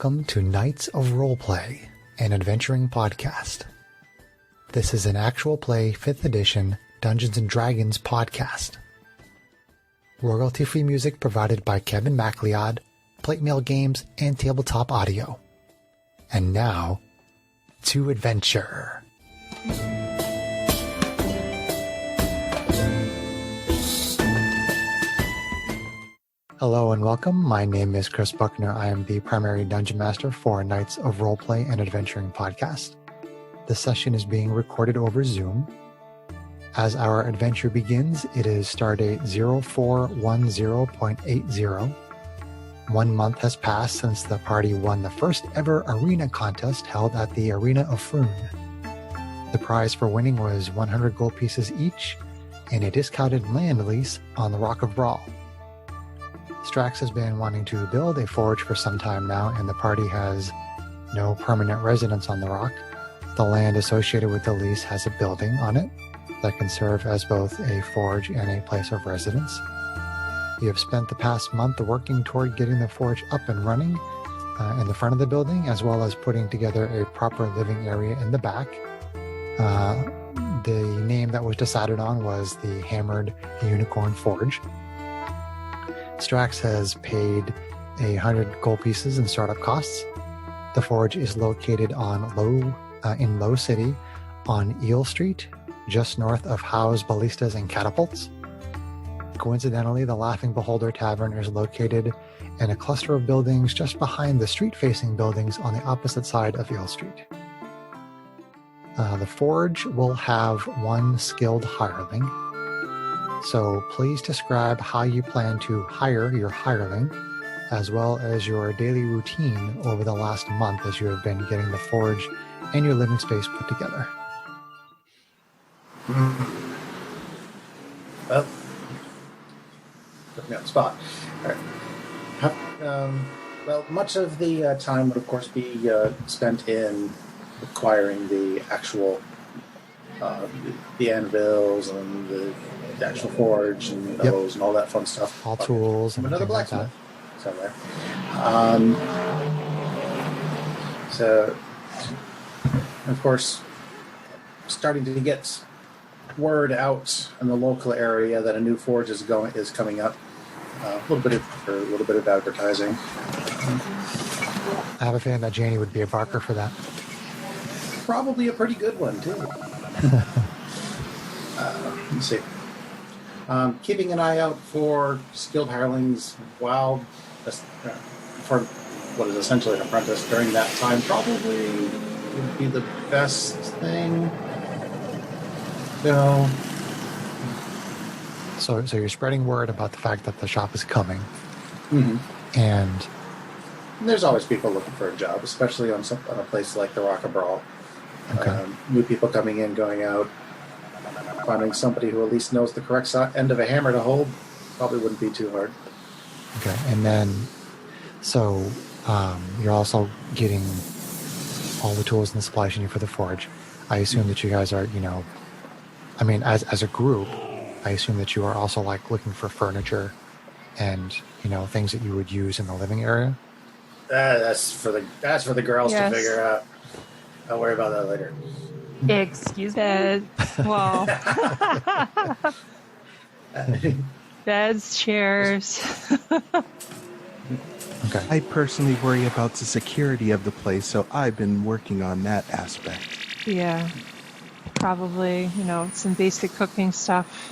Welcome to Knights of Roleplay, an adventuring podcast. This is an actual play 5th edition Dungeons & Dragons podcast. Royalty-free music provided by Kevin MacLeod, Plate Mail Games, and Tabletop Audio. And now, to adventure. Hello and welcome. My name is Chris Buckner. I am the primary Dungeon Master for Knights of Roleplay and Adventuring podcast. This session is being recorded over Zoom. As our adventure begins, it is Stardate 0410.80. 1 month has passed since the party won the first ever arena contest held at the Arena of Froon. The prize for winning was 100 gold pieces each and a discounted land lease on the Rock of Brawl. Strax has been wanting to build a forge for some time now, and the party has no permanent residence on the rock. The land associated with the lease has a building on it that can serve as both a forge and a place of residence. You have spent the past month working toward getting the forge up and running in the front of the building, as well as putting together a proper living area in the back. The name that was decided on was the Hammered Unicorn Forge. Strax has paid 100 gold pieces in startup costs. The forge is located in Low City on Eel Street, just north of Howe's Ballistas and Catapults. Coincidentally, the Laughing Beholder Tavern is located in a cluster of buildings just behind the street-facing buildings on the opposite side of Eel Street. The forge will have one skilled hireling. So please describe how you plan to hire your hireling, as well as your daily routine over the last month as you have been getting the forge and your living space put together. Well, put me on the spot. All right. Well, much of the time would, of course, be spent in acquiring the actual the anvils and the actual forge and bellows and all that fun stuff. All tools and another blacksmith like somewhere. So, of course, starting to get word out in the local area that a new forge is coming up. A little bit of advertising. I have a feeling that Janie would be a barker for that. Probably a pretty good one too. Let's see. Keeping an eye out for skilled hirelings for what is essentially an apprentice during that time probably would be the best thing. So you're spreading word about the fact that the shop is coming. Mm-hmm. And there's always people looking for a job, especially on a place like the Rock of Brawl. Okay. New people coming in, going out. Finding somebody who at least knows the correct end of a hammer to hold probably wouldn't be too hard. Okay, and then, so you're also getting all the tools and the supplies you need for the forge. I assume that you guys are, as a group, I assume that you are also like looking for furniture and, things that you would use in the living area. That's for the girls to figure out. I'll worry about that later. Excuse me. Well, beds, chairs. Okay. I personally worry about the security of the place, so I've been working on that aspect. Yeah, probably. Some basic cooking stuff.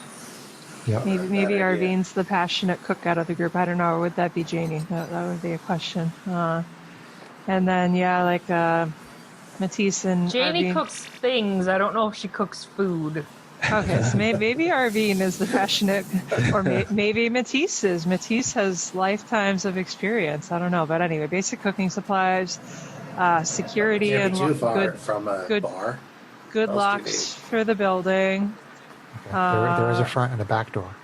Yep. Maybe Arvine's the passionate cook out of the group. I don't know. Or would that be Janie? That would be a question. And then Matisse and Janie Arvine. cooks things. I don't know if she cooks food. Okay, so maybe Arvine is the passionate, or maybe Matisse is. Matisse has lifetimes of experience. I don't know, but anyway, basic cooking supplies, security, Can't and be too far good from a bar. Good locks for the building. Okay. There is a front and a back door.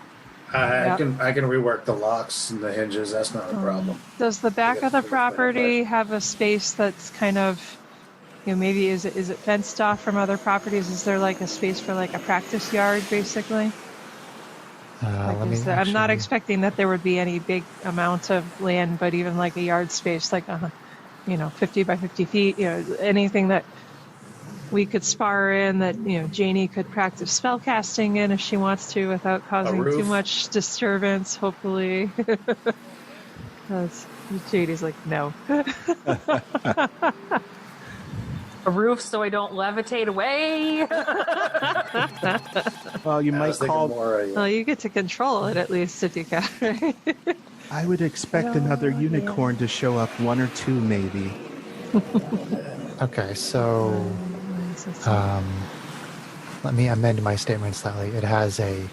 I can rework the locks and the hinges. That's not a problem. Does the back of the property have a space that's kind of, maybe is it fenced off from other properties? Is there like a space for like a practice yard, basically? I'm not expecting that there would be any big amount of land, but even like a yard space, like 50 by 50 feet, anything that we could spar in, that, Janie could practice spell casting in if she wants to without causing roof? too much disturbance, hopefully. Because Janie's like, no. A roof so I don't levitate away. Well, you I was might thinking call. more. Well, you get to control it at least if you can, right? I would expect another unicorn to show up, one or two maybe. Okay, so let me amend my statement slightly. It has a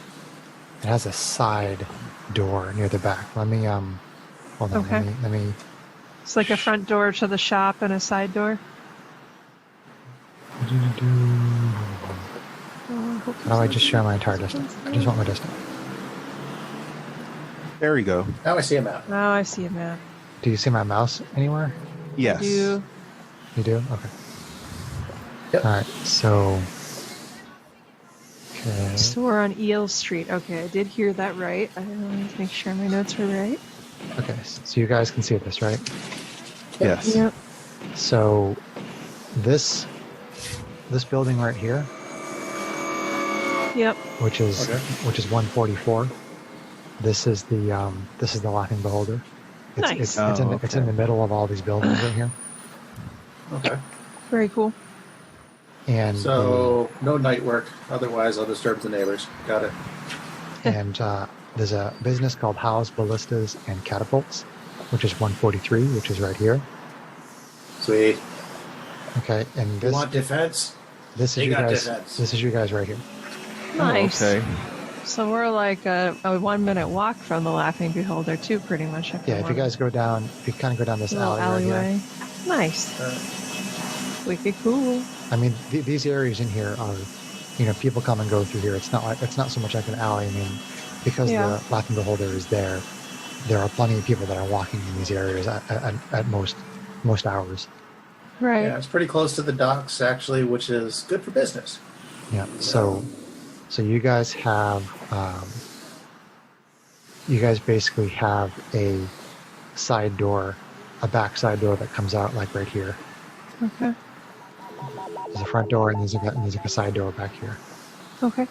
side door near the back. Let me hold on. Okay. Let me. It's like a front door to the shop and a side door. How do I just share my entire distance? I just want my distance. There we go. Now I see a map. Oh, I see a map. Do you see my mouse anywhere? Yes. You You do? Okay. Yep. All right. So. Okay. So we're on Eel Street. Okay, I did hear that right. I want to make sure my notes were right. Okay. So you guys can see this, right? Yes. Yep. So this building right here, Yep. which is Okay. 144. This is the Laughing Beholder. Nice. It's in the middle of all these buildings right here. Okay. Very cool. And So no night work. Otherwise, I'll disturb the neighbors. Got it. there's a business called House Ballistas and Catapults, which is 143, which is right here. Sweet. Okay, and You this want defense? this is They you got guys. defense. This is you guys right here. Nice. Okay. So we're like a 1 minute walk from the Laughing Beholder, too, pretty much. Yeah, if you guys go down, if you kind of go down this little alley right here. Nice. Wicked cool. I mean, these areas in here are, people come and go through here. It's not so much like an alley. I mean, because Yeah. the Laughing Beholder is there are plenty of people that are walking in these areas at most hours. Right. Yeah, it's pretty close to the docks, actually, which is good for business. Yeah. So you guys have, you guys basically have a side door, a back side door that comes out like right here. Okay. There's a front door and there's like a side door back here. Okay.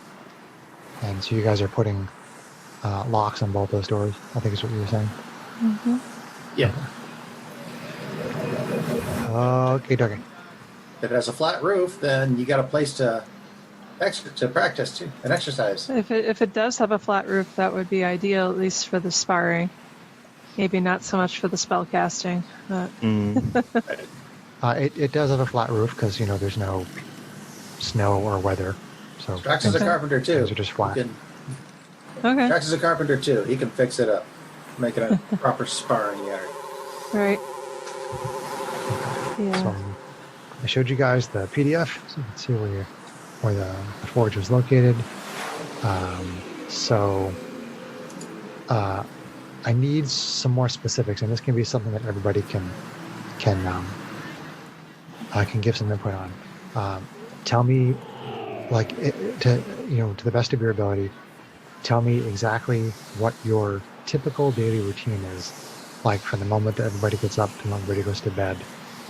And so you guys are putting locks on both those doors, I think is what you were saying. Mm-hmm. Yeah. Okay. If it has a flat roof, then you got a place to practice too and exercise. If it does have a flat roof, that would be ideal, at least for the sparring. Maybe not so much for the spell casting. But It does have a flat roof because, there's no snow or weather. So Drax is a carpenter too. things are just flat. okay. Drax is a carpenter too. He can fix it up, make it a proper sparring yard. Right. Yeah. So I showed you guys the PDF, so you can see where the forge was located. I need some more specifics, and this can be something that everybody can give some input on. Tell me, to the best of your ability, tell me exactly what your typical daily routine is, like from the moment that everybody gets up to when everybody goes to bed.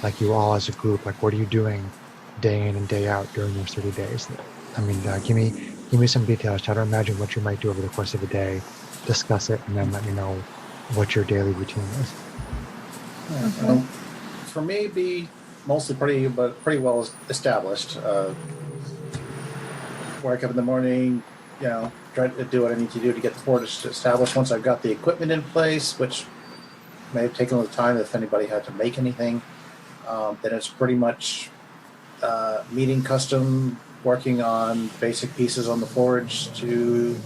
Like you all as a group, like what are you doing day in and day out during those 30 days? I mean, give me some details. Try to imagine what you might do over the course of a day. Discuss it, and then let me know what your daily routine is. For me, be mostly pretty well established. Wake up in the morning, try to do what I need to do to get the forge established. Once I've got the equipment in place, which may have taken a little time if anybody had to make anything, then it's pretty much meeting custom, working on basic pieces on the forge to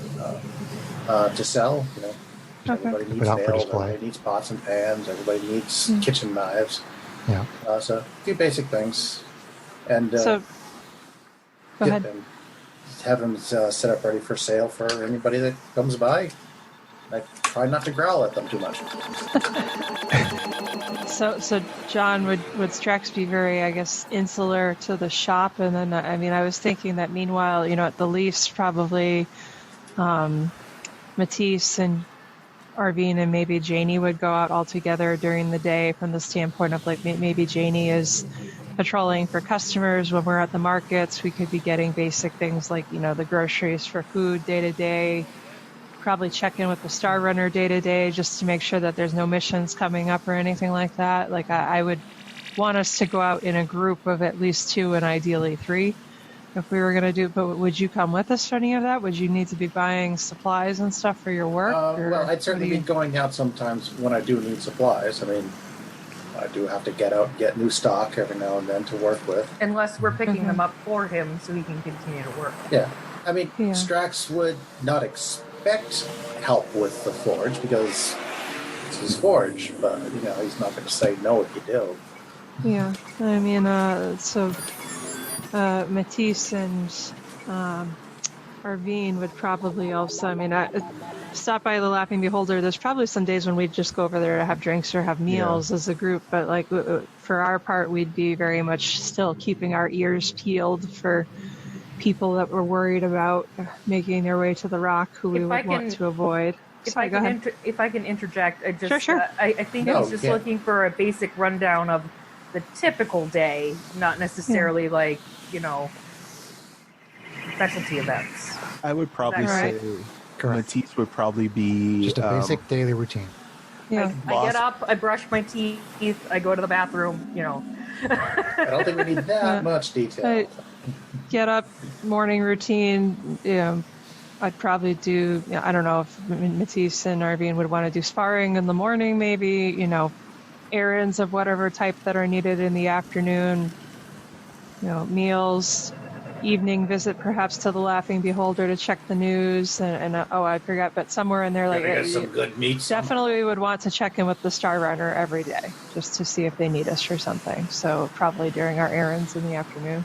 sell. Everybody needs Put out for nails, display. everybody needs pots and pans, everybody needs kitchen knives. Yeah. So a few basic things, and So, go ahead. have them set up ready for sale for anybody that comes by. I try not to growl at them too much. So John, would Strax be very, I guess, insular to the shop? And then, I was thinking that meanwhile, at the Leafs, probably Matisse and Arvine and maybe Janie would go out all together during the day from the standpoint of like maybe Janie is patrolling for customers when we're at the markets. We could be getting basic things like, the groceries for food day to day. Probably check in with the Star Runner day to day just to make sure that there's no missions coming up or anything like that. Like I would want us to go out in a group of at least 2 and ideally 3 if we were going to do it. But would you come with us to any of that? Would you need to be buying supplies and stuff for your work? Well, I'd certainly be going out sometimes when I do need supplies. I mean, I do have to get out, get new stock every now and then to work with. Unless we're picking them up for him so he can continue to work. Yeah. I mean, Yeah. Strax would not expect help with the forge because it's his forge, but, he's not going to say no if you do. Yeah, I mean, so Matisse and Arvine would probably also, stop by the Laughing Beholder. There's probably some days when we'd just go over there to have drinks or have meals as a group, but like for our part, we'd be very much still keeping our ears peeled for people that were worried about making their way to the Rock who we would want to avoid. If I can interject, Sure. I think he's just looking for a basic rundown of the typical day, not necessarily like, specialty events. I would probably say Correct. Matisse would probably be Just a basic daily routine. Yeah. I get up, I brush my teeth, I go to the bathroom, I don't think we need that much detail. Get up, morning routine. I'd probably do, I don't know if Matisse and Arvine would want to do sparring in the morning, maybe, errands of whatever type that are needed in the afternoon, meals, evening visit perhaps to the Laughing Beholder to check the news. And I forgot, but somewhere in there, like, Some good meat. definitely we would want to check in with the Star Runner every day just to see if they need us for something. So probably during our errands in the afternoon.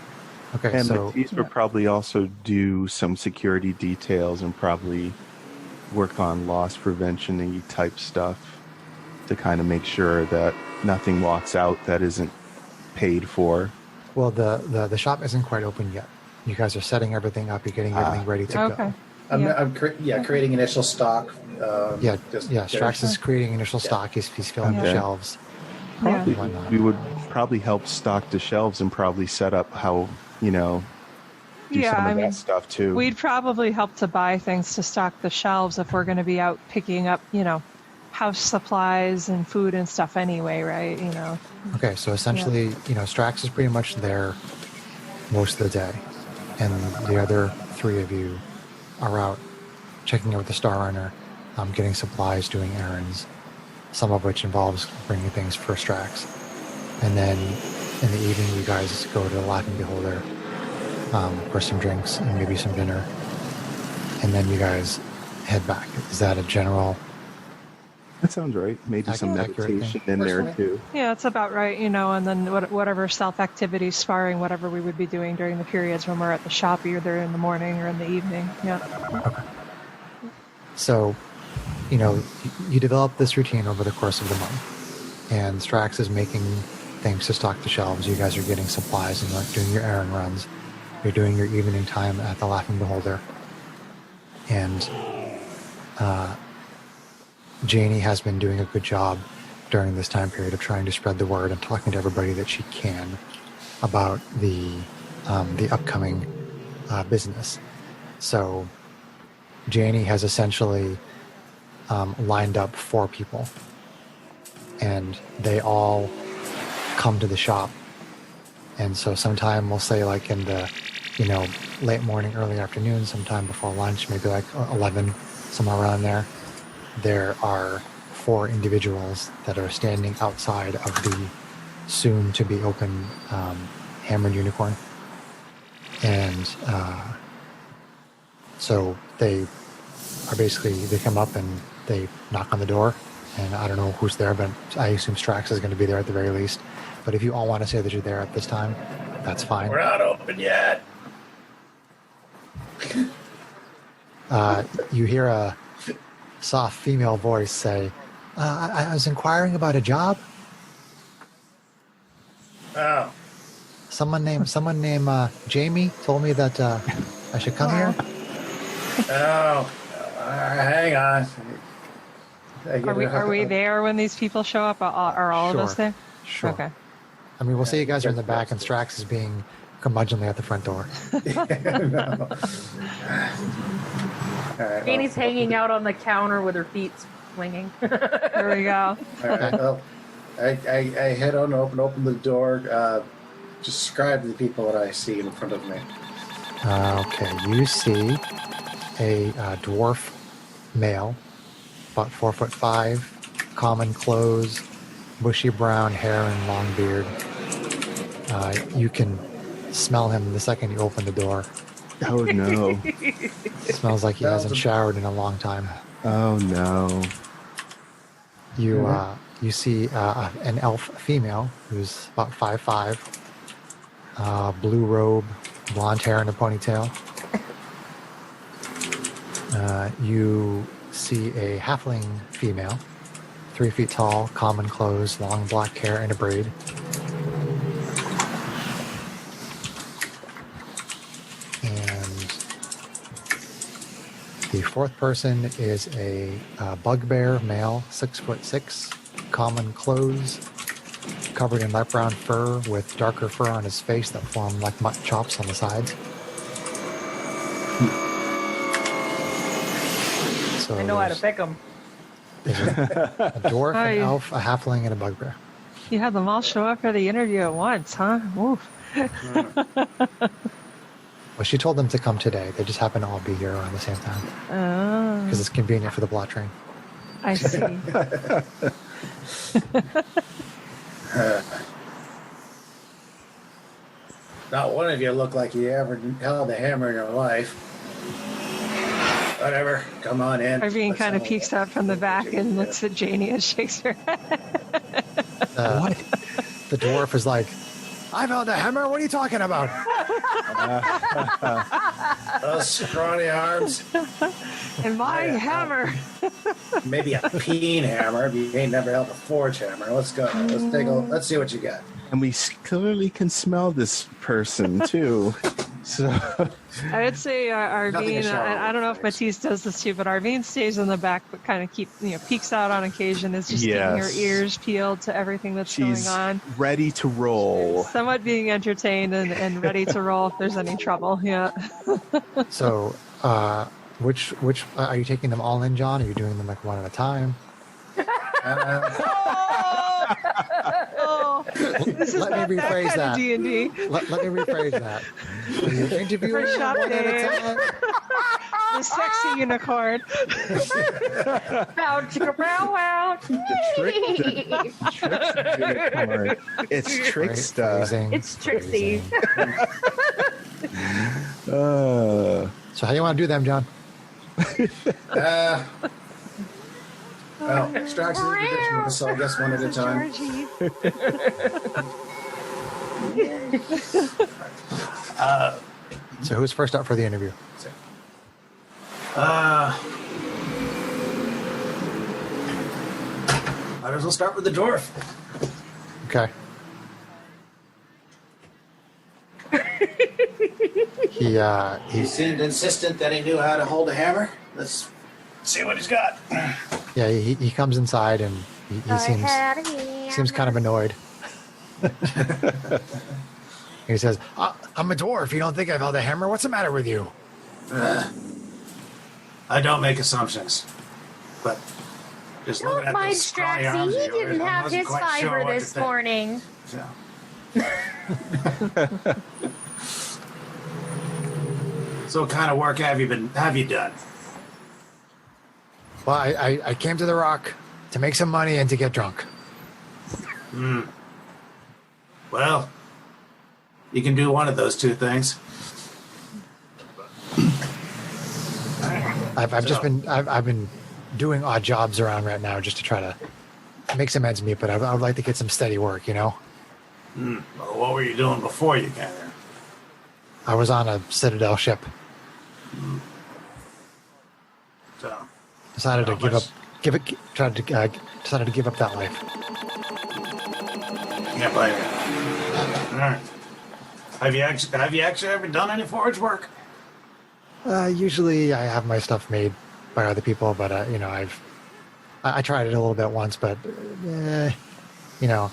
Okay, And so Matisse would probably also do some security details and probably work on loss prevention-y type stuff to kind of make sure that nothing walks out that isn't paid for. well, the shop isn't quite open yet. You guys are setting everything up. You're getting everything ready to Okay. go. I'm creating initial stock. Strax is creating initial stock. He's filling the Okay. shelves. Probably Why not? we would probably help stock the shelves and probably set up how, do some of that stuff too. We'd probably help to buy things to stock the shelves if we're going to be out picking up, house supplies and food and stuff anyway, right? Okay, so essentially, Strax is pretty much there most of the day, and the other 3 of you are out checking out with the Star Runner, getting supplies, doing errands, some of which involves bringing things for Strax. And then in the evening, you guys go to the Laughing Beholder for some drinks and maybe some dinner, and then you guys head back. Is that a general? That sounds right. Maybe some Accurate meditation thing. in there too. Yeah, it's about right, and then whatever self-activities, sparring, whatever we would be doing during the periods when we're at the shop, either in the morning or in the evening. Yeah. So, you develop this routine over the course of the month, and Strax is making things to stock the shelves. You guys are getting supplies and like doing your errand runs. You're doing your evening time at the Laughing Beholder, and Janie has been doing a good job during this time period of trying to spread the word and talking to everybody that she can about the upcoming business. So Janie has essentially lined up 4 people, and they all come to the shop. And so sometime we'll say like in the late morning, early afternoon, sometime before lunch, maybe like 11, somewhere around there are 4 individuals that are standing outside of the soon to be open Hammered Unicorn. And so they are they come up and they knock on the door, and I don't know who's there, but I assume Strax is going to be there at the very least. But if you all want to say that you're there at this time, that's fine. We're not open yet. You hear a soft female voice say, I was inquiring about a job. Oh. Someone named Jamie told me that I should come here. Oh. Hang on. Are we there when these people show up? Are all of us Sure. there? Sure. Okay. I mean, we'll say you guys are in the That's back, and Strax is being curmudgeonly at the front door. No. All right, Janie's hanging out on the counter with her feet swinging. Here we go. All right, well, I head on open the door. Describe the people that I see in front of me. Okay, you see a dwarf male, about 4'5", common clothes, bushy brown hair and long beard. You can smell him the second you open the door. Oh no. It smells like he hasn't showered in a long time. Oh no. You see an elf female who's about 5'5", blue robe, blonde hair and a ponytail. You see a halfling female, 3 feet tall, common clothes, long black hair and a braid. And the fourth person is a bugbear male, 6'6", common clothes, covered in light brown fur with darker fur on his face that form like mutton chops on the sides. So I know how to pick them. there's a dwarf, Hi. an elf, a halfling, and a bugbear. You had them all show up for the interview at once, huh? Oof. Well, she told them to come today. They just happen to all be here around the same time Oh, because it's convenient for the blot train. I see. Not one of you look like you ever held a hammer in your life. Whatever, come on in. Arvine Let's kind of have a- peeks out from the back and looks at Janie and shakes her head. What? The dwarf is like, I've held a hammer. What are you talking about? Those scrawny arms. And my Yeah. hammer. Maybe a peen hammer. If you ain't never held a forge hammer. Let's go. Let's see what you got. And we clearly can smell this person too. So I would say Nothing to Arvine, shower I don't know if with, Matisse does this too, but Arvine stays in the back, but kind of peeks out on occasion, is just keeping her Yes. ears peeled to everything that's she's going on. ready to roll. Somewhat being entertained and ready to roll if there's any trouble. Yeah. So, which are you taking them all in, John? Are you doing them like one at a time? Oh, this is Let me not rephrase that kind that. of D&D. Let me rephrase that. Are you interviewing For them one at a shopping. time? The sexy unicorn. Bow, chicka, bow, wow. Unicorn. It's trick Great stuff. phrasing. It's Trixie. So how you want to do them, John? Well, Strax is in the so I guess one at a time. Georgie. So who's first up for the interview? Might as well start with the dwarf. Okay. He He seemed insistent that he knew how to hold a hammer. Let's see what he's got. yeah he comes inside and he seems kind of annoyed. He says, "I'm a dwarf. You don't think I've held a hammer? What's the matter with you?" I don't make assumptions, but just looking Don't at mind those scrawny Straxy, arms he of yours, didn't I have wasn't his quite sure fiber what to this think. morning. So what kind of work have you done? Well, I came to the Rock to make some money and to get drunk. Well, you can do one of those two things. I've been doing odd jobs around right now just to try to make some ends meet, but I would like to get some steady work, you know? Well, what were you doing before you came here? I was on a Citadel ship. So, Decided to How much? decided to give up that life. can't blame you. All right. Have you actually ever done any forge work? Usually I have my stuff made by other people, but I've I tried it a little bit once, but you know,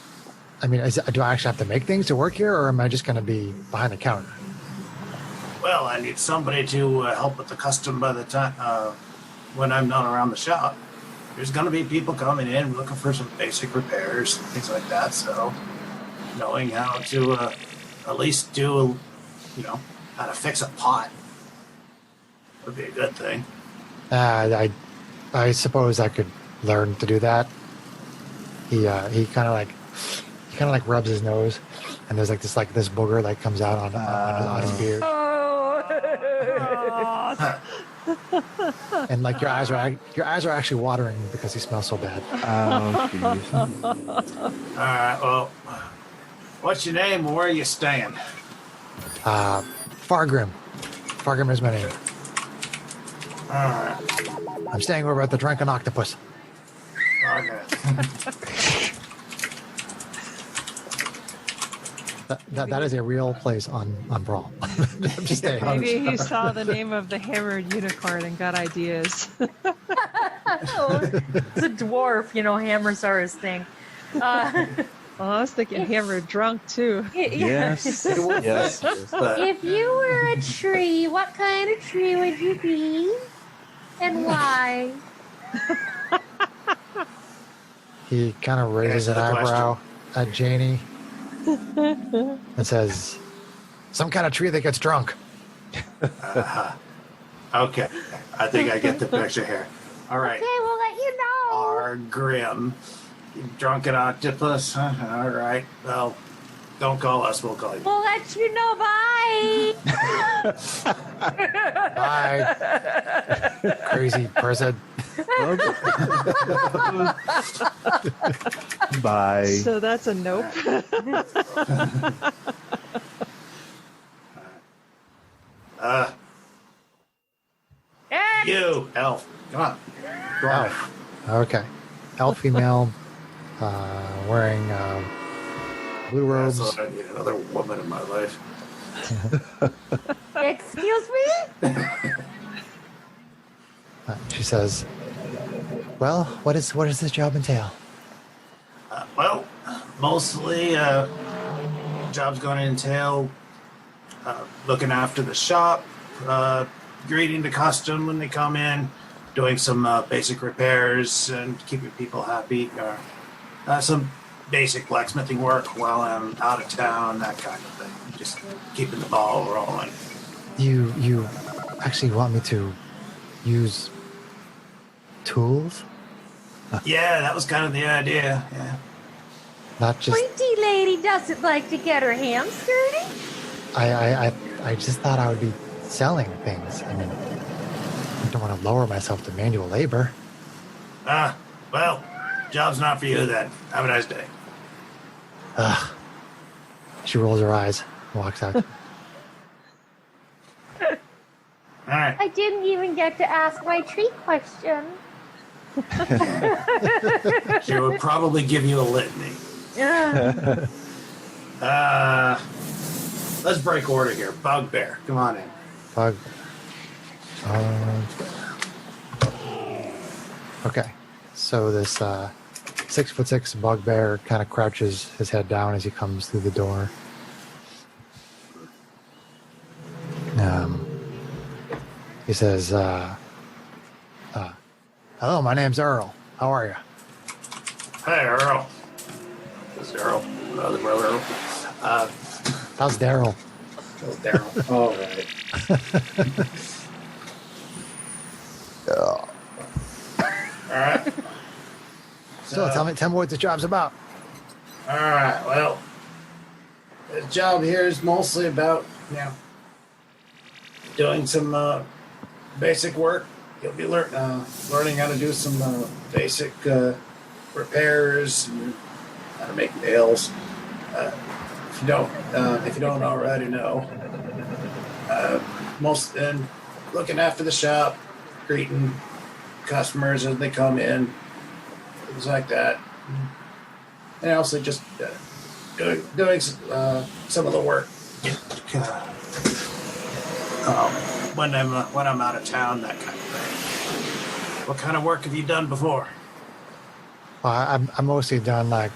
I mean, do I actually have to make things to work here, or am I just going to be behind the counter? Well, I need somebody to help with the custom by the time when I'm not around the shop. There's going to be people coming in looking for some basic repairs, things like that. So, knowing how to at least do, how to fix a pot would be a good thing. I suppose I could learn to do that. He kind of like rubs his nose, and there's this booger comes out on his beard. And your eyes are actually watering because he smells so bad. Oh, jeez. All right. Well, what's your name and where are you staying? Fargrim. Fargrim is my name. All right. I'm staying over at the Drunken Octopus. Okay. That is a real place on Brawl. I'm just saying. Maybe he saw the name of the hammered unicorn and got ideas. Oh, it's a dwarf, hammers are his thing. Well, I was thinking hammered drunk too. Yes. Yes. If you were a tree, what kind of tree would you be? And why? He kind of raises an eyebrow at Janie and says, "Some kind of tree that gets drunk." Okay. I think I get the picture here. All right. Okay, we'll let you know. Our Grim. Drunken octopus. Huh? All right. Well, don't call us. We'll call you. We'll let you know. Bye. Bye, crazy person. Bye. So that's a nope. You, elf. Come on. Go on. Elf. Okay. Elf female, wearing blue robes. That's what I need, another woman in my life. Excuse me? She says, "Well, what does this job entail?" Well, mostly job's going to entail looking after the shop, greeting the custom when they come in, doing some basic repairs and keeping people happy, some basic blacksmithing work while I'm out of town, that kind of thing. Just keeping the ball rolling. You actually want me to use tools? Yeah, that was kind of the idea. Yeah. Not just. Pretty lady doesn't like to get her hands dirty. I just thought I would be selling things. I mean, I don't want to lower myself to manual labor. Well, job's not for you then. Have a nice day. Ugh. She rolls her eyes and walks out. All right. I didn't even get to ask my tree question. She would probably give you a litany. Yeah. Let's break order here. Bugbear, come on in. Bug. Okay. So this 6'6" bugbear kind of crouches his head down as he comes through the door. He says, "Hello, my name's Earl. How are you?" Hey, Earl. This is Earl. The brother Earl. How's Daryl? That's Daryl. All right. All right. So tell me what the job's about. All right. Well, the job here is mostly about, doing some basic work. You'll be learning how to do some basic repairs and how to make nails. If you don't already know, and looking after the shop, greeting customers as they come in, things like that, and also just doing some of the work when I'm out of town, that kind of thing. What kind of work have you done before? I'm mostly done like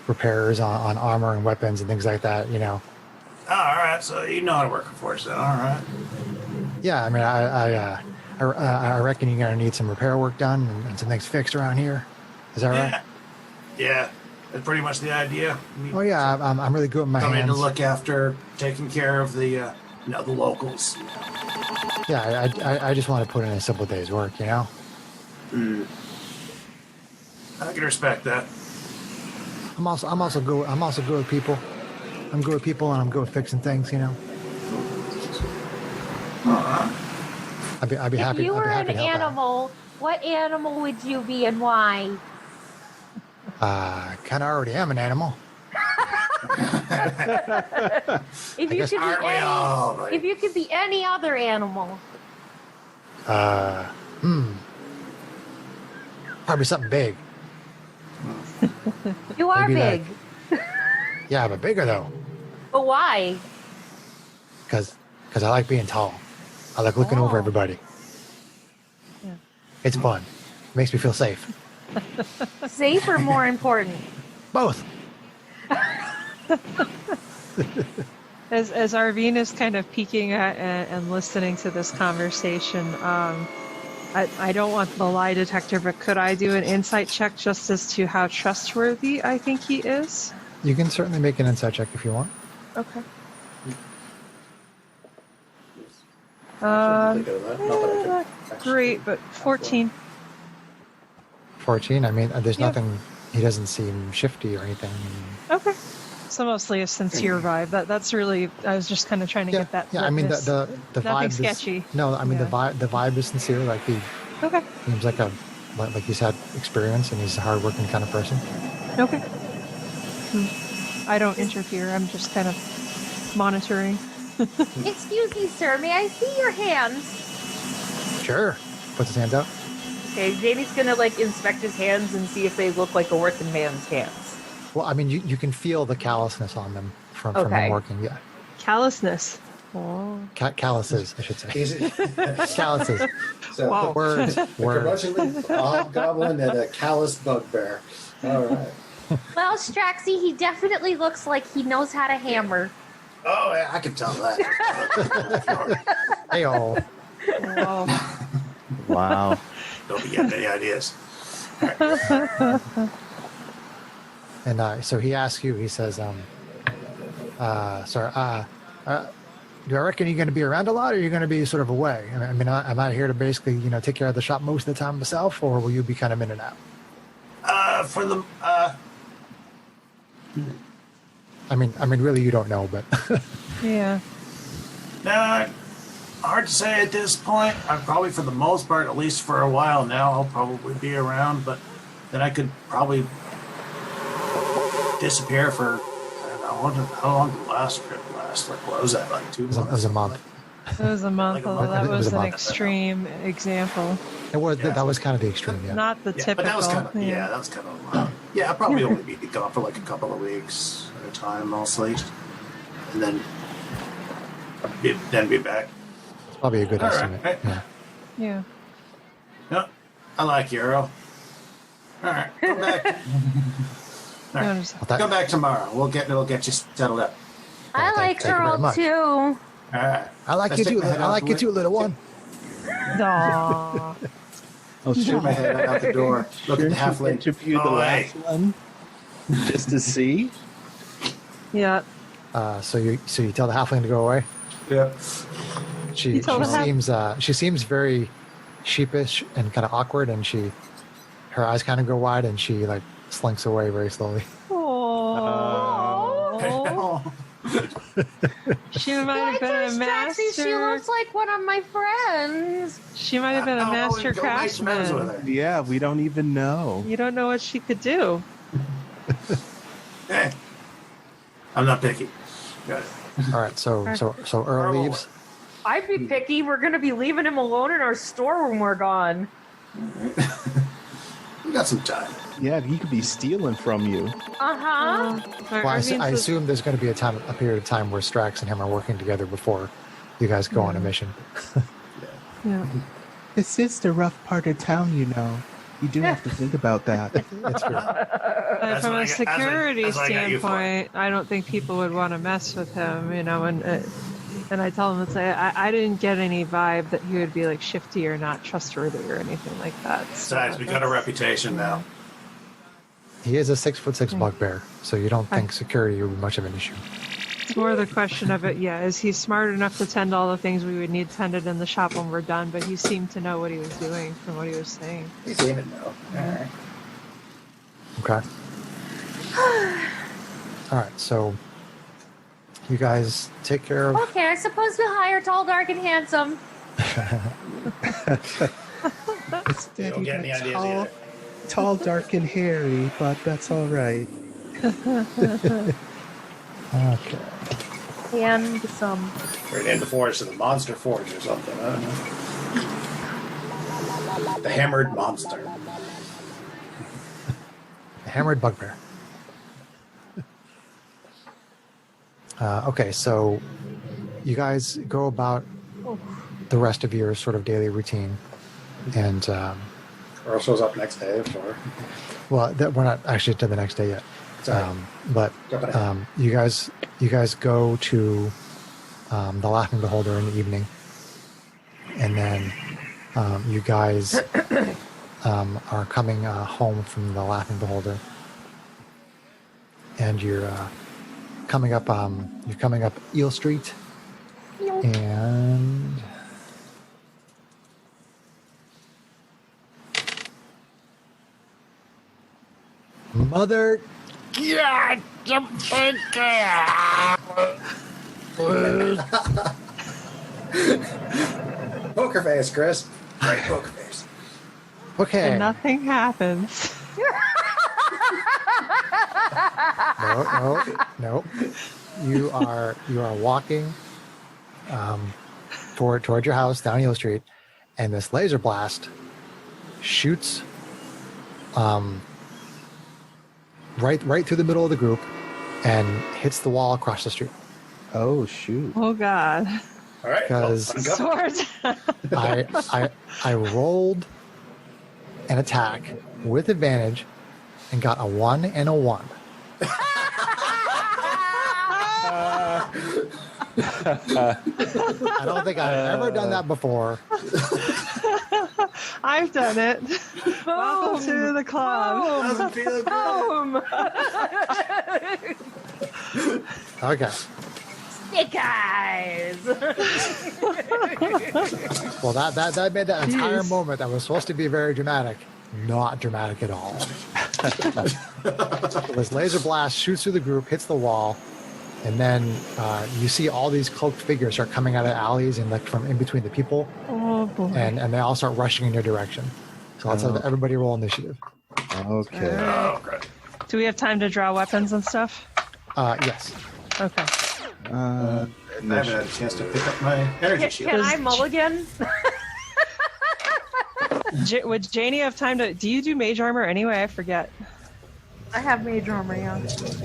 repairs on armor and weapons and things like that. You know. Oh, all right, so you know how to work a forge, then. All right. Yeah, I mean, I reckon you're gonna need some repair work done and some things fixed around here. Is that right? Yeah, that's pretty much the idea. Oh yeah, I'm really good with my Coming in hands. to look after, taking care of the locals. Yeah, I just want to put in a simple day's work. You know. I can respect that. I'm also good. I'm also good with people. I'm good with people, and I'm good with fixing things. You know. I'd be happy. If you I'd be were happy an to help out. animal, what animal would you be and why? Kind of already am an animal. If you guess- could be Aren't we all, any, right? if you could be any other animal, Probably something big. you are Maybe big. Yeah, but bigger though, But why? because I like being tall. I like looking over Oh. everybody. Yeah. It's fun. Makes me feel safe. Safe or more important? Both. As Arvine is kind of peeking at and listening to this conversation, I don't want the lie detector, but could I do an insight check just as to how trustworthy I think he is? You can certainly make an insight check if you want. Okay. Think of that. Not that I could actually- Great, but 14. 14. I mean, there's Yeah. nothing. He doesn't seem shifty or anything. Okay. So mostly a sincere vibe. That's really. I was just kind of trying to Yeah, get that. yeah. I mean, witness. the Nothing vibe sketchy. is no. I mean, Yeah. the vibe is sincere. Like he Okay. seems like he's had experience and he's a hardworking kind of person. Okay. I don't interfere. I'm just kind of monitoring. Excuse me, sir. May I see your hands? Sure. Puts his hands out. Okay, Janie's gonna like inspect his hands and see if they look like a working man's hands. Well, I mean, you can feel the callousness on them from Okay. him working. Yeah, Callousness. Oh. calluses, I should say. He's- Calluses. so, Wow. Words. A Words. curmudgeonly hobgoblin and a callous bugbear. All right. Well, Straxy, he definitely looks like he knows how to hammer. Oh, yeah, I can tell that. Hey, oh. Wow. Wow. Don't be getting any ideas. And so he asks you. He says, "Sorry, do I reckon you're going to be around a lot, or you're going to be sort of away? I mean, am I here to basically, take care of the shop most of the time myself, or will you be kind of in and out? For the I mean, really, you don't know, but Yeah. no, hard to say at this point. I'm probably, for the most part, at least for a while now, I'll probably be around. But then I could probably disappear for, I don't know, how long did the last trip last? Like, what was that? Like 2 months? it was a month. It was a month, Like a although month. that It was was a an month. extreme example. It was Yeah. that was kind of the extreme, yeah. Not the Yeah, typical. but that was kind of that was kind of yeah. I'll probably only be gone for like a couple of weeks at a time, mostly, and then be back. It's probably a good All right. estimate. Yeah. Yeah. No, I like Euro. All right, come back. All You right, understand? Well, that- come back tomorrow. We'll get you settled up. I thank- like thank you very Earl much. too. All right. I like Let's you stick too. my head I out like the you too, win- little one. Aw. Oh, Stick my head out the door. Look at the Shouldn't you halfling. interview the Oh, last hey. one just to see? Yeah. So you tell the halfling to go away. Yeah. She told her? seems very sheepish and kind of awkward, and her eyes kind of go wide, and she like slinks away very slowly. Oh. She might Why have been a does Straxy? She master. looks like one of my friends. She might have been a master Go make some friends with craftsman. her. Yeah, we don't even know. You don't know what she could do. Hey, I'm not picky. Got it. All right, so Earl leaves. I'd be picky. We're gonna be leaving him alone in our store when we're gone. We got some time. Yeah, he could be stealing from you. Uh-huh. Well, I assume there's going to be a period of time where Strax and him are working together before you guys go on a mission. Yeah. This is the rough part of town, you know. You do have to think about that. It's true. From a security that's what I got you for. standpoint, I don't think people would want to mess with him, you know. And I tell him to say, I didn't get any vibe that he would be like shifty or not trustworthy or anything like that. Besides, we got a reputation now. He is a 6'6" bugbear, so you don't think security would be much of an issue. It's more the question of it, yeah, is he smart enough to tend all the things we would need tended in the shop when we're done? But he seemed to know what he was doing from what he was saying. He seemed to know. All right. Okay. All right, so you guys take care of. Okay, I suppose we'll hire Tall, Dark, and Handsome. You don't get any ideas either. Tall, dark, and hairy, but that's all right. Okay. And some. Right in the forge to the monster forge or something. I don't know. The hammered monster. The hammered bugbear. Okay, so you guys go about the rest of your sort of daily routine, and Earl shows up next day, of course. well, we're not actually to the next day yet. Sorry. But Jumping ahead. you guys go to the Laughing Beholder in the evening, and then you guys are coming home from the Laughing Beholder, and you're coming up Eel Street, and Mother. Poker face, Chris. Right, poker face. Okay. And nothing happens. No. You are walking toward your house down Eel Street, and this laser blast shoots right through the middle of the group and hits the wall across the street. Oh, shoot. Oh God. All right. Because Swords. I rolled an attack with advantage and got a 1 and a 1. I don't think I've ever done that before. I've done it. Welcome to the club. Doesn't feel good. Boom! Okay. Snake eyes! Well, that made that entire Jeez. moment that was supposed to be very dramatic not dramatic at all. This laser blast shoots through the group, hits the wall, and then you see all these cloaked figures start coming out of alleys and like from in between the people, Oh boy. and they all start rushing in your direction. So let's have everybody roll initiative. Okay. Oh, great. Do we have time to draw weapons and stuff? Yes. Okay. I haven't had a chance to pick up my energy shield. Can I mulligan? Would Janie have time to? Do you do mage armor anyway? I forget. I have mage armor, yeah.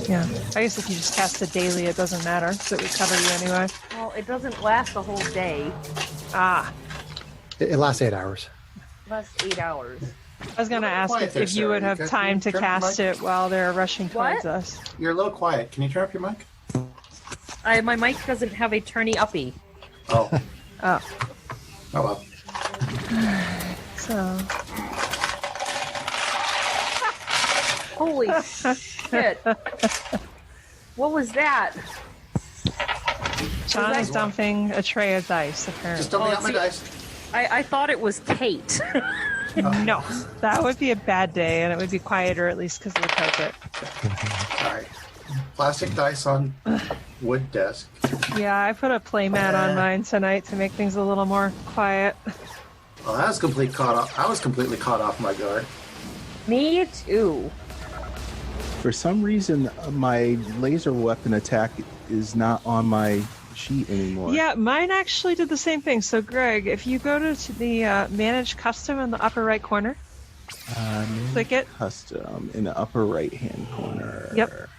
Yeah. I guess if you just cast it daily, it doesn't matter. So it would cover you anyway. Well, it doesn't last the whole day. Ah. It lasts 8 hours. Lasts 8 hours. I was gonna ask quiet there, if you would Sarah. have You time to turn your cast mic? it while they're rushing towards What? us. You're a little quiet. Can you turn up your mic? My mic doesn't have a turny-uppy. Oh. Oh. Oh, well. So. Holy shit. What was that? John is dumping a tray of dice, apparently. Just don't me Oh, out my see- dice. I thought it was Kate. No, that would be a bad day, and it would be quieter at least because of the carpet. All right. Plastic dice on wood desk. Yeah, I put a playmat on mine tonight to make things a little more quiet. Well, I was completely caught off my guard. Me too. For some reason, my laser weapon attack is not on my sheet anymore. Yeah, mine actually did the same thing. So, Greg, if you go to the Manage Custom in the upper right corner, click it. Custom in the upper right-hand corner. Yep.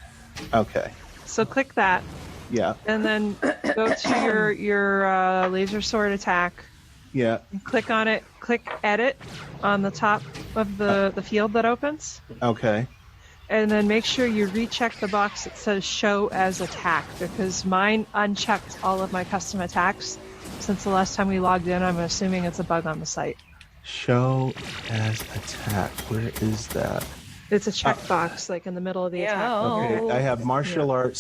Okay. So click that, Yeah. and then go to your laser sword attack, Yeah. Click on it. Click edit on the top of the field that opens. Okay. And then make sure you recheck the box that says show as attack, because mine unchecked all of my custom attacks since the last time we logged in. I'm assuming it's a bug on the site. Show as attack. Where is that? It's a checkbox, like in the middle of the attack. Okay, I have martial arts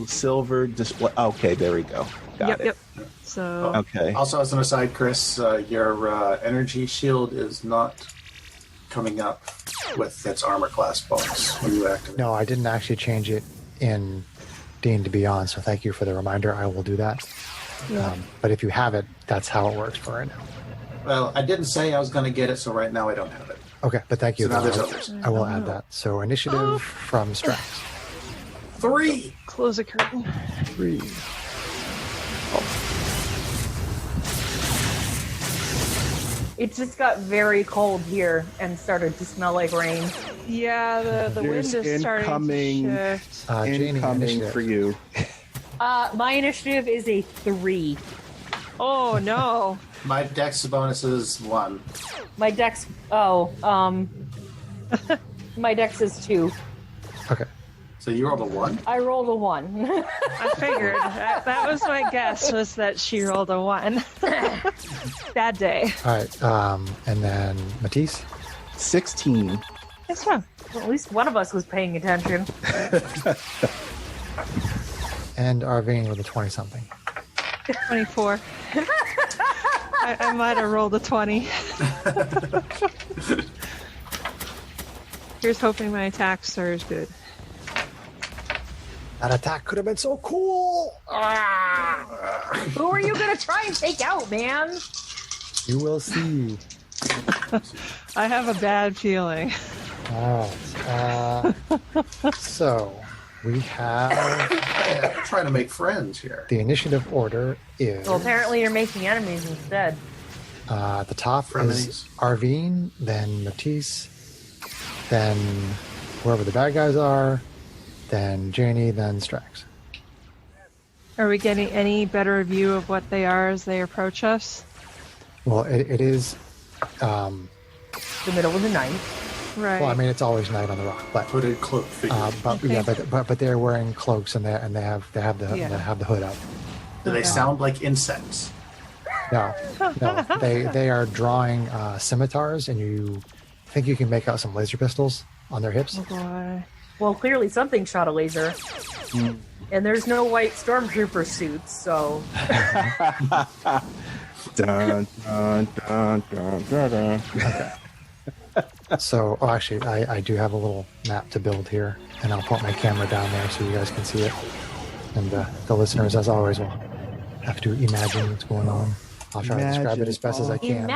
silver display. Okay, there we go. Got it. Yep. So Okay. Also, as an aside, Chris, your energy shield is not coming up with its armor class bonus when you activate. No, I didn't actually change it in Dean to be on, so thank you for the reminder. I will do that. Yeah. But if you have it, that's how it works for right now. Well, I didn't say I was going to get it, so right now I don't have it. Okay, but thank you. So now there's others. I will add that. So initiative from Strax. 3! close the curtain. 3. It just got very cold here and started to smell like rain. Yeah, the wind There's is starting incoming- to shift. Janie, Incoming initiative. for you. My initiative is a 3. Oh no! My dex bonus is 1. My dex. My dex is 2. Okay. So you rolled a 1? I rolled a 1. I figured that was my guess, was that she rolled a 1. Bad day. All right. And then Matisse. 16. Yes, ma'am. Well, at least one of us was paying attention. And Arvine with a 20-something. 24. I might have rolled a 20. Here's hoping my attacks are as good. That attack could have been so cool. Who are you gonna try and take out, man? You will see. I have a bad feeling. All right. So we have Trying to make friends here. the initiative order is Well, apparently you're making enemies instead. at the top Frenemies. is Arvine, then Matisse, then whoever the bad guys are, then Janie, then Strax. Are we getting any better view of what they are as they approach us? Well, it is. The middle of the night. Right. Well, I mean, it's always night on the rock, but Hooded cloak figure. but they're wearing cloaks and they have the Yeah. they have the hood up. Do they sound like insects? No, they are drawing scimitars, and you think you can make out some laser pistols on their hips. Oh boy. Well, clearly something shot a laser. And there's no white stormtrooper suits, so Dun, dun, dun, dun, dun, dun. So, actually, I do have a little map to build here, and I'll put my camera down there so you guys can see it. And the listeners, as always, will have to imagine what's going on. I'll try to describe it as best as I can.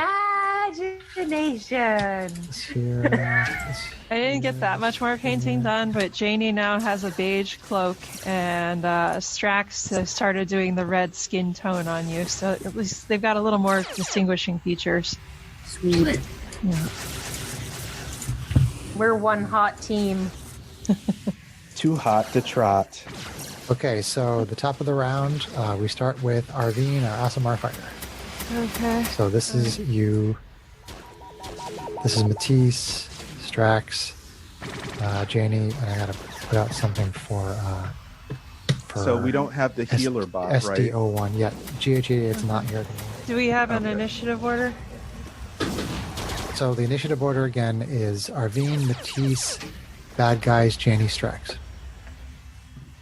imagination. This here, this I didn't get that much more painting done, but Janie now has a beige cloak, and Strax has started doing the red skin tone on you, so at least they've got a little more distinguishing features. Sweet. Yeah. We're one hot team. Too hot to trot. Okay, so the top of the round, we start with Arvine, our Asimar fighter. Okay. So this is you. This is Matisse, Strax, Janie, and I gotta put out something for So we don't have the healer bot, right? SDO1. Yeah, GHA, it's not here. Do we have an initiative order? So the initiative order again is Arvine, Matisse, bad guys, Janie, Strax.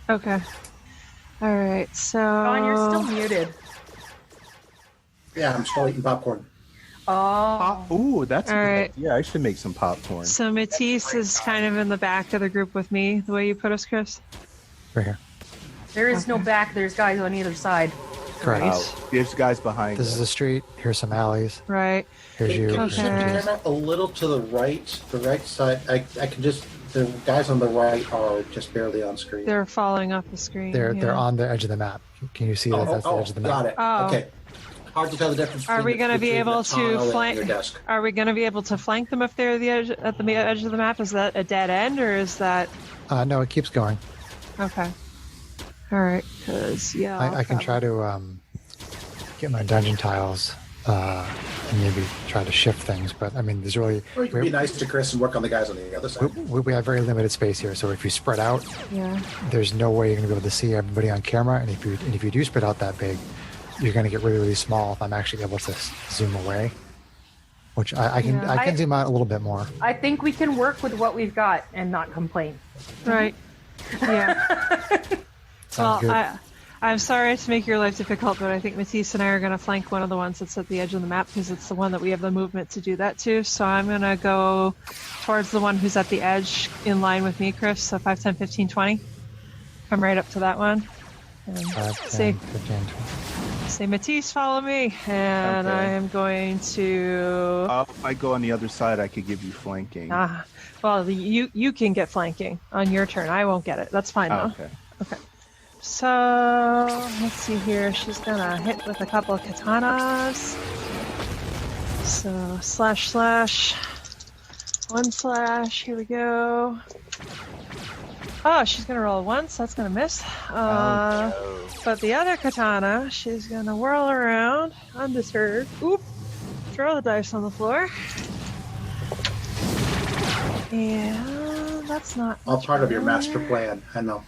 Okay. All right. So. John, you're still muted. Yeah, I'm still eating popcorn. Oh. Ooh, that's All a good right. idea. I should make some popcorn. So Matisse is kind of in the back of the group with me, the way you put us, Chris. Right here. There is no back, there's guys on either side. Correct. There's guys behind This is us. the street. Here's some alleys. Right. Here's you. Can you Okay. turn out a little to the right side? I can just. The guys on the right are just barely on screen. They're falling off the screen. They're yeah. on the edge of the map. Can you see that? That's the edge of the map. Got it. Oh. Okay. Hard to tell the difference. Are we going to be able to flank? Your desk. Are we going to be able to flank them if they're at the edge of the map? Is that a dead end, or is that No, it keeps going. okay? All right, because yeah, I can try to get my dungeon tiles and maybe try to shift things. But I mean, there's really Or you can be nice to Chris and work on the guys on the other side. we have very limited space here. So if you spread out, Yeah. there's no way you're going to be able to see everybody on camera. And if you do spread out that big, you're going to get really, really small if I'm actually able to zoom away. Which I can Yeah. I can zoom out a little bit more. I think we can work with what we've got and not complain. Right. Yeah. Sounds good. I'm sorry to make your life difficult, but I think Matisse and I are going to flank one of the ones that's at the edge of the map because it's the one that we have the movement to do that to. So I'm going to go towards the one who's at the edge in line with me, Chris. So 5, 10, 15, 20. Come right up to that one. And 5, 10, say, 15, 20. say, Matisse, follow me. And Okay. I am going to... If I go on the other side, I could give you flanking. well, you can get flanking on your turn. I won't get it. That's fine, though. Okay. Okay. So, let's see here. She's gonna hit with a couple of katanas. So, slash, slash. 1 slash. Here we go. Oh, she's gonna roll once. That's gonna miss. But the other katana, she's gonna whirl around undisturbed. Oop. Throw the dice on the floor. And that's not All much part of your better. master plan. I know.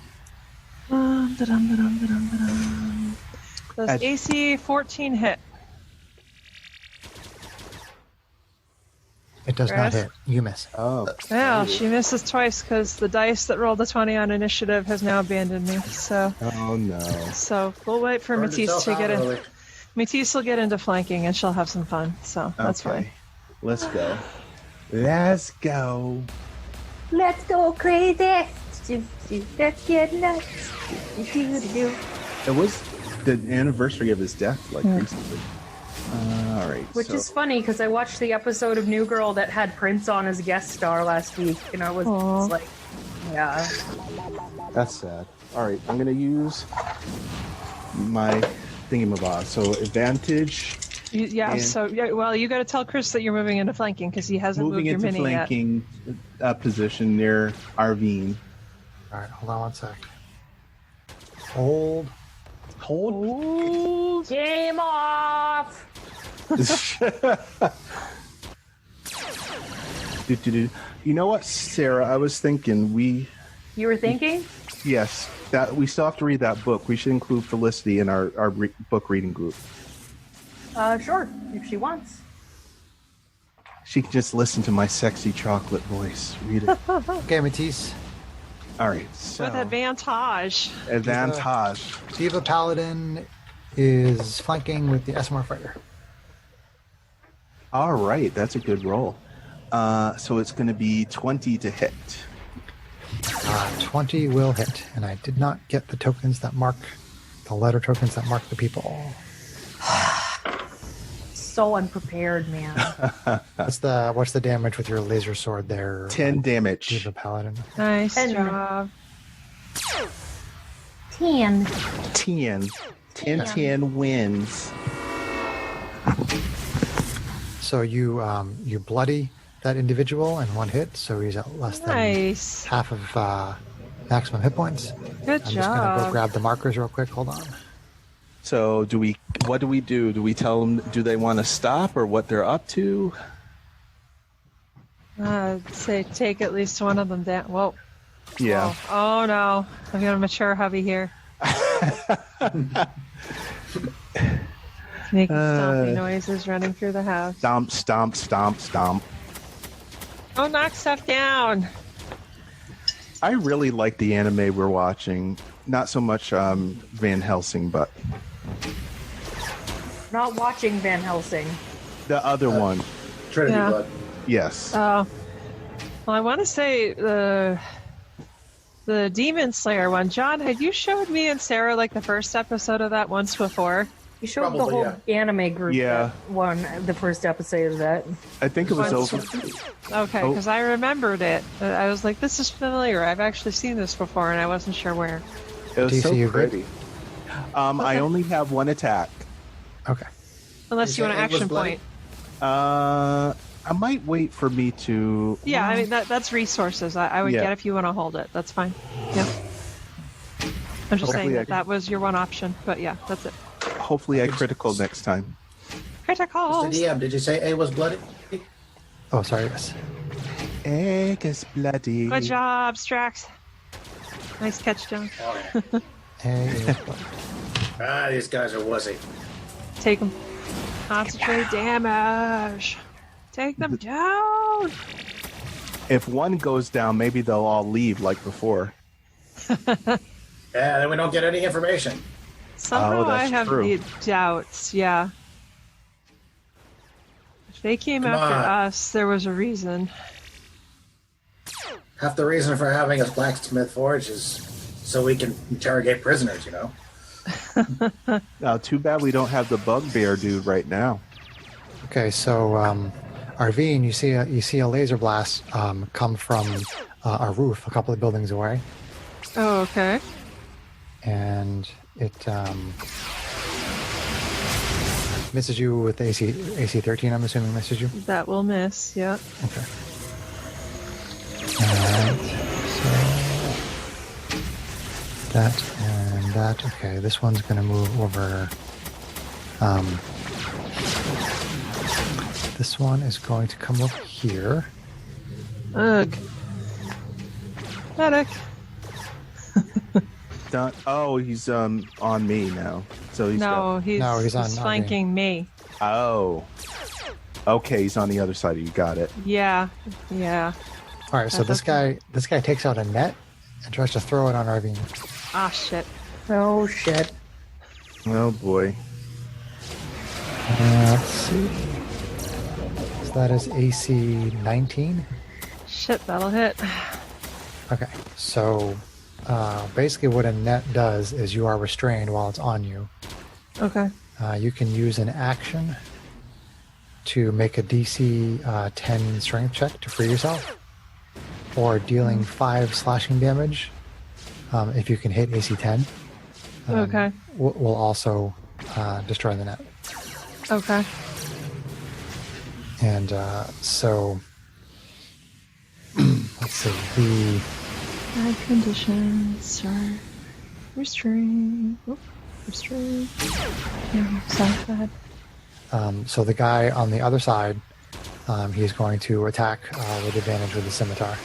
Does At- AC 14 hit? It does not Chris? hit. You miss. Oh. Well, she misses twice because the dice that rolled a 20 on initiative has now abandoned me. So Oh no. we'll wait for Burned Matisse herself to out get in. early. Matisse will get into flanking and she'll have some fun. So that's Okay. fine. Let's go. Let's go. Let's go crazy. Let's get nuts. Do. It was the anniversary of his death, like recently. All right. Which is funny because I watched the episode of New Girl that had Prince on as a guest star last week, and I was Aw. like, yeah. That's sad. All right, I'm gonna use my thingamabob. So advantage, Well, you got to tell Chris that you're moving into flanking because he hasn't moving moved your into mini yet. flanking position near Arvine. All right, hold on 1 sec. Hold. Hold. Game off! Do. You know what, Sarah? I was thinking You were thinking? yes, that we still have to read that book. We should include Felicity in our book reading group. Sure, if she wants. She can just listen to my sexy chocolate voice. Read it. Okay, Matisse. All right. So With advantage. advantage. Diva Paladin is flanking with the SMR fighter. All right, that's a good roll. So it's going to be 20 to hit. 20 will hit, and I did not get the tokens that mark the letter tokens that mark the people. So unprepared, man. What's the damage with your laser sword there? 10 damage. Diva Paladin. Nice And- job. 10. 10 wins. So you bloody that individual in 1 hit, so he's at less than Nice. half of maximum hit points. Good I'm just gonna go job. grab the markers real quick. Hold on. So what do we do? Do we tell them, do they want to stop or what they're up to? Say take at least one of them down. Whoa. Yeah. Oh no. I've got a mature hubby here. Making stompy noises running through the house. Stomp, stomp, stomp, stomp. Oh, knock stuff down. I really like the anime we're watching. Not so much Van Helsing, but Not watching Van Helsing. the other one. Trinity Yeah. Blood. Yes. Well, I want to say the Demon Slayer one. John, had you showed me and Sarah like the first episode of that once before? You showed the Probably, whole anime group Yeah. that one, the first episode of that. I think it was Once. over. Okay, Oh. because I remembered it. I was like, this is familiar. I've actually seen this before, and I wasn't sure where. It was so DC, you good? pretty. I only have 1 attack. Okay. Unless you want an It was action bloody? point. I might wait for me to. Yeah, I mean, that's resources. I would Yeah. get if you want to hold it. That's fine. Yeah. I'm just Hopefully saying I that can- that was your one option, but yeah, that's it. Hopefully, I critical next time. Criticals. Mr. DM, did you say A was bloody? Oh, sorry. Yes. Egg is bloody. Good job, Strax. Nice catch, John. Oh, yeah. These guys are wussy. Take them. Concentrate damage. Take them down. If one goes down, maybe they'll all leave like before. Yeah, then we don't get any information. Somehow I that's have true. the doubts, yeah. If they came Come after on. us, there was a reason. Half the reason for having a blacksmith forge is so we can interrogate prisoners, you know? Too bad we don't have the bugbear dude right now. Okay, so Arvine, you see a laser blast come from a roof a couple of buildings away, Oh, okay. and it misses you with AC 13. I'm assuming misses you. That will miss, yeah. Okay. Alright, so that and that. Okay, this one's going to move over. This one is going to come over here. Ugh. Medic. Oh, he's on me now. So he's No, he's on flanking me. Oh. Okay, he's on the other side of you. Got it. Yeah, yeah. All right, so That's this guy takes out a net and tries to throw it on Arvine. Ah, shit. Oh, shit. Oh boy. Let's see. So that is AC 19. Shit, that'll hit. Okay, so basically what a net does is you are restrained while it's on you. Okay. You can use an action to make a DC 10 strength check to free yourself, or dealing 5 slashing damage if you can hit AC 10. Okay. Will also destroy the net. Okay. And so, let's see. The Bad conditions are restrained. Oop, restrained. No, sorry, go ahead. so the guy on the other side, he's going to attack with advantage with the scimitar.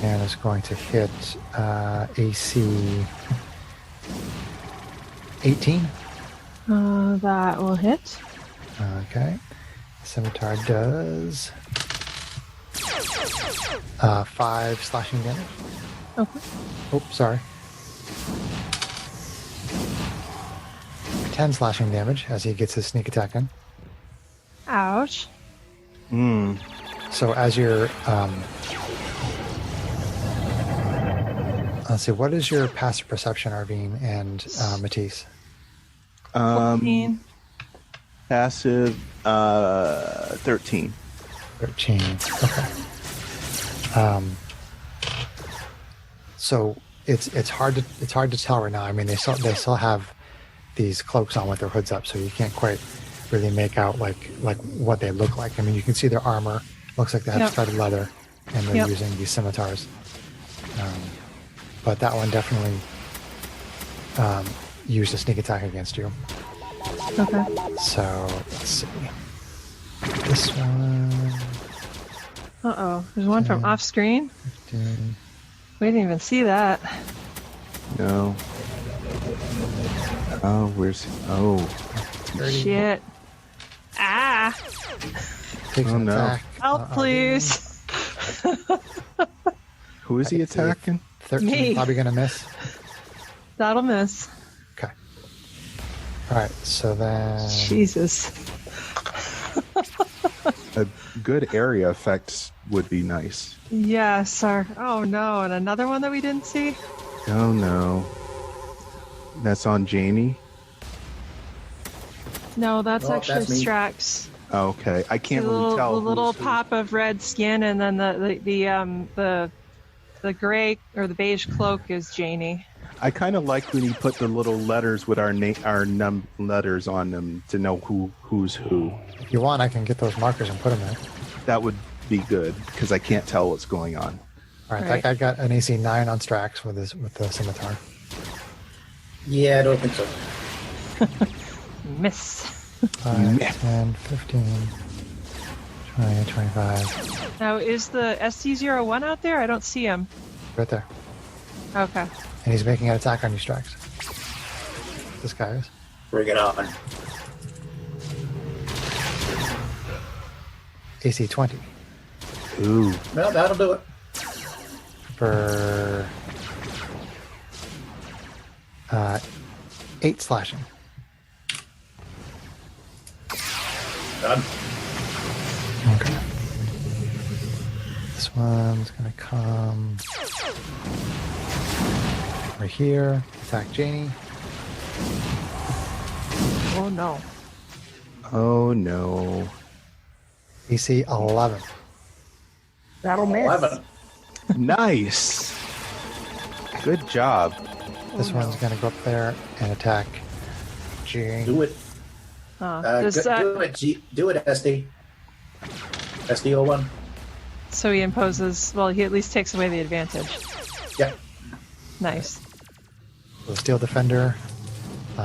And is going to hit AC 18. That will hit. Okay. Scimitar does 5 slashing damage. Okay. Oh, sorry. 10 slashing damage as he gets his sneak attack in. Ouch. Hmm. So as you're, let's see, what is your passive perception, Arvine and Matisse? 14. Passive 13. 13. Okay. So it's hard to tell right now. I mean, they still have these cloaks on with their hoods up, so you can't quite really make out like what they look like. I mean, you can see their armor. Looks like they have Yep. studded leather, and they're Yep. using these scimitars. But that one definitely used a sneak attack against you. Okay. So let's see. This one. Uh-oh. There's one from off screen. 15. We didn't even see that. No. Oh, where's... Oh. 30. Shit. Ah! Takes Oh, an no. attack. Help, please. Who is he Let's see. attacking? 13, Me. probably gonna miss. That'll miss. Okay. All right. So then. Jesus. A good area effects would be nice. Yeah, sir. Oh no, and another one that we didn't see? Oh, no. That's on Janie? No, that's Oh, actually that's me. Strax. Okay. I can't the really little, tell. the little who's who. pop of red skin, and then the gray or the beige cloak is Janie. I kind of like when you put the little letters with our letters on them to know who's who. If you want, I can get those markers and put them in. That would be good because I can't tell what's going on. All right. Right. That guy got an AC 9 on Strax with the scimitar. Yeah, I don't think so. Miss. 5, 10, 15, 20, 25. Now, is the SD01 out there? I don't see him. Right there. Okay. And he's making an attack on you, Strax. This guy is. Bring it on. AC 20 Ooh. No, that'll do it. for 8 slashing. Done. Okay. This one's gonna come right here. Attack Janie. Oh no. Oh no. AC 11. That'll miss. 11. Nice. Good job. This one's gonna go up there and attack Janie. Do it. Do it, do it, SD. SD01. So he imposes, well, he at least takes away the advantage. Yep. Nice. The Steel Defender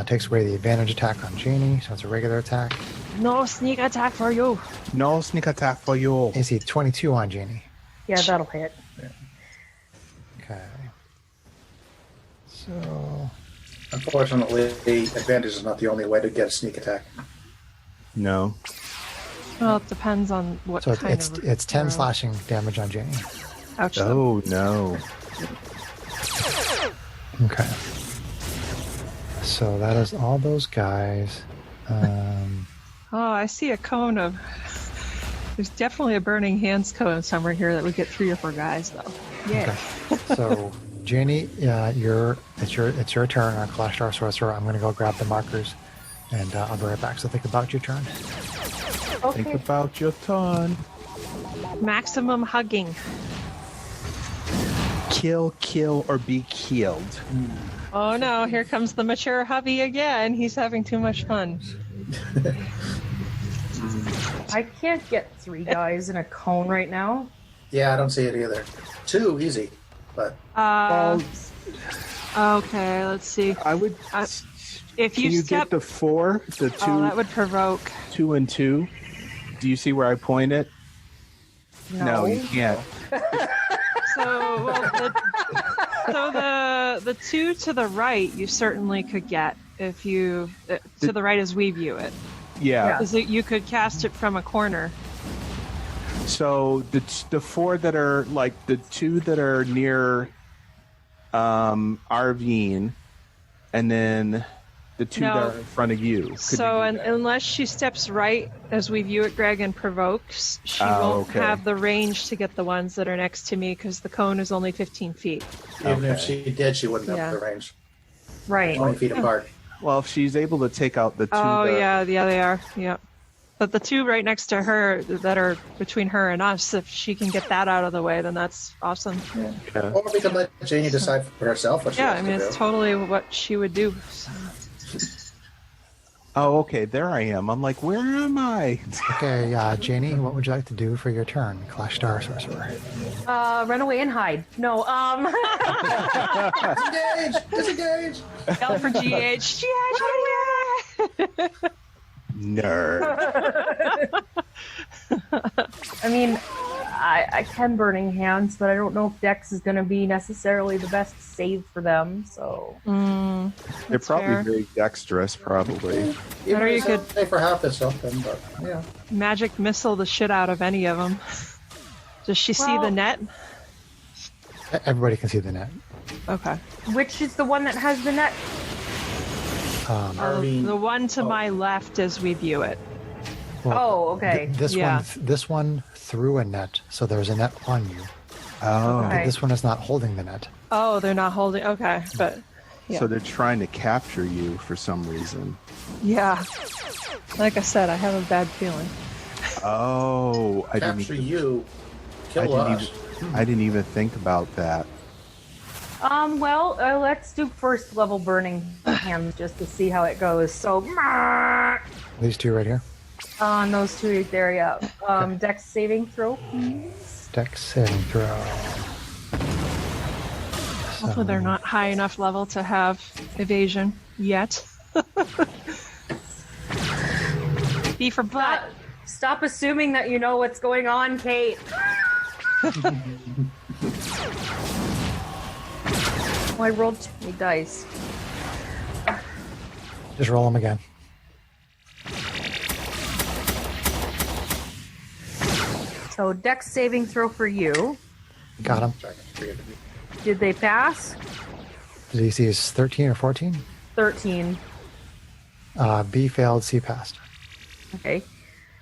takes away the advantage attack on Janie, so it's a regular attack. No sneak attack for you. No sneak attack for you. AC 22 on Janie. Yeah, that'll hit. Okay. So Unfortunately, the advantage is not the only way to get a sneak attack. No. Well, it depends on what so kind it's of... it's 10 roll. slashing damage on Janie. Ouch. though. Oh no. Okay. So that is all those guys. Oh, I see a cone of... There's definitely a burning hands cone somewhere here that would get 3 or 4 guys, though. Yeah. Okay. So Janie, it's your turn on Clash Star Sorcerer. I'm gonna go grab the markers, and I'll be right back. So think about your turn. Okay. Think about your turn. Maximum hugging. Kill, or be killed. Oh no, here comes the mature hubby again. He's having too much fun. I can't get 3 guys in a cone right now. Yeah, I don't see it either. 2, easy. But Okay, let's see. I would. If Can you you step... get the 4, the 2, Oh, that would provoke. 2 and 2? Do you see where I point it? No, you can't. So, well, the 2 to the right, you certainly could get if you to the right as we view it. Yeah. Is it you could cast it from a corner? So the 4 that are like the 2 that are near Arvine, and then the 2 that are in front of you. Could So, you do that? unless she steps right as we view it, Greg, and provokes, she won't okay. have the range to get the ones that are next to me because the cone is only 15 feet. even if she did, she wouldn't have the range. Right. 20 feet apart. Well, if she's able to take out the 2 Oh, that, yeah, they are. Yeah. But the 2 right next to her that are between her and us, if she can get that out of the way, then that's awesome. Yeah. Or we can let Janie decide for herself what she Yeah, wants I mean, to it's do. totally what she would do. So. Oh, okay, there I am. I'm like, where am I? Okay, Janie, what would you like to do for your turn, Clash Star Sorcerer? Run away and hide. No, Disengage! Disengage! Yell for GH. GH! Nerd. I mean, I can Burning Hands, but I don't know if Dex is going to be necessarily the best save for them, so... They're That's probably fair. very dexterous, probably. Even Or you if could- say for half is something, but yeah. Magic missile the shit out of any of them. Does she see the Well- net? Everybody can see the net. Okay. Which is the one that has the net? Arvine. The one to my left as we view it. Oh, okay. Yeah. This one threw a net, so there's a net on you. Oh. Okay. This one is not holding the net. Oh, they're not holding. Okay, but yeah. So they're trying to capture you for some reason. Yeah. Like I said, I have a bad feeling. Oh, I didn't Capture even, you, I kill didn't us. I didn't even think about that. Well, let's do first level Burning Hands just to see how it goes. So, These 2 right here. on those 2 right there, yeah. Dex saving throw, please. Dex saving throw. Hopefully they're not high enough level to have evasion yet. B for butt. Stop assuming that you know what's going on, Kate. Oh, I rolled too many dice. Just roll them again. So, Dex saving throw for you. Got him. Did they pass? The DC is 13 or 14. 13. B failed, C passed. Okay.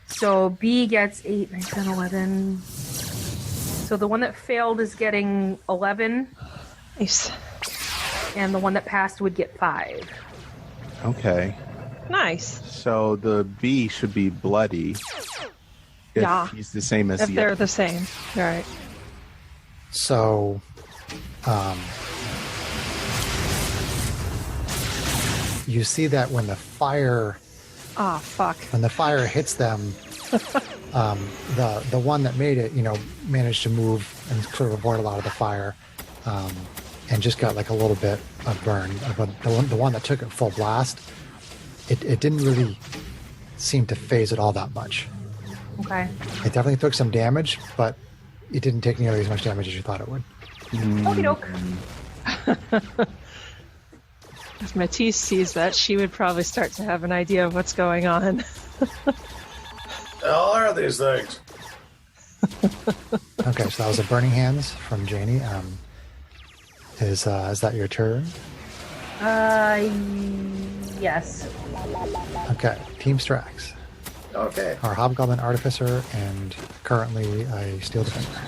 So, B gets 8, 9, 10, 11. So, the one that failed is getting 11, Nice. and the one that passed would get 5. Okay. Nice. So the B should be bloody. If Yeah. he's the same as If the they're other. the same. Right. So, you see that when the fire Ah, fuck. hits them, the one that made it, managed to move and sort of avoid a lot of the fire, and just got like a little bit of burn. But the one that took it full blast, it didn't really seem to phase it all that much. Okay. It definitely took some damage, but it didn't take nearly as much damage as you thought it would. Okie doke. If Matisse sees that, she would probably start to have an idea of what's going on. The hell are these things? Okay, so that was a burning hands from Janie. Is that your turn? Yes. Okay, Team Strax. Okay. Our Hobgoblin Artificer and currently a Steel Defender.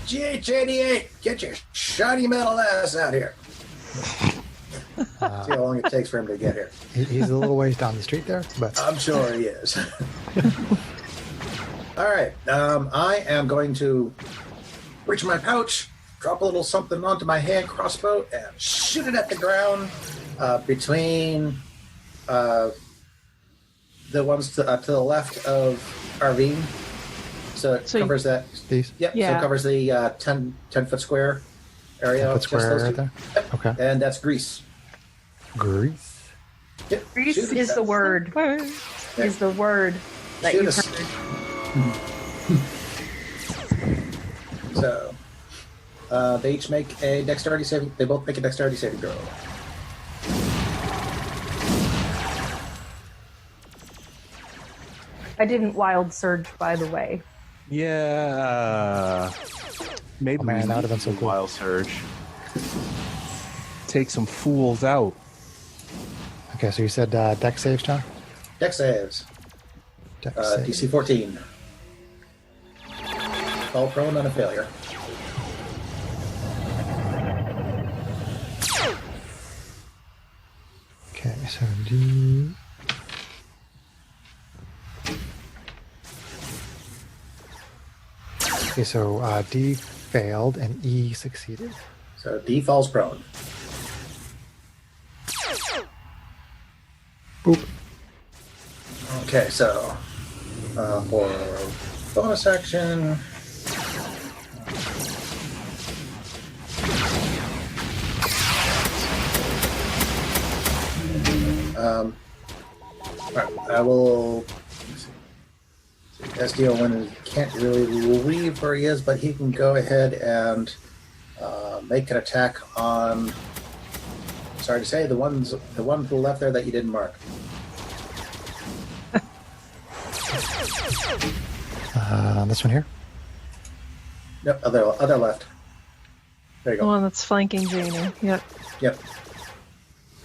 GH88, get your shiny metal ass out here. See how long it takes for him to get here. He's a little ways down the street there, but I'm sure he is. All right. I am going to reach in my pouch, drop a little something onto my hand crossbow, and shoot it at the ground between the ones to the left of Arvine. So it So covers that. these Yep. So Yeah. it covers the 10-foot square area. 10-foot just square those area two. there? Yep. Okay. And that's grease. Grease. Yep. Grease Shoot it. is the word. Yeah. Is the word that Shoot you've us. heard. So they each make a dexterity saving. They both make a dexterity saving throw. I didn't wild surge, by the way. Yeah. Maybe Oh, man, we that would've need been so a cool. wild surge. Take some fools out. Okay, so you said dex saves, John? Dex saves. Dex DC 14. Fall prone on a failure. Okay, so D. Okay, so D failed and E succeeded. So D falls prone. Boop. Okay, so for bonus action. Alright, I will. SDO1 can't really leave where he is, but he can go ahead and make an attack on. Sorry to say, the one to the left there that you didn't mark. This one here. Yep, other left. There you The go. one that's flanking Janie. Yep. Yep.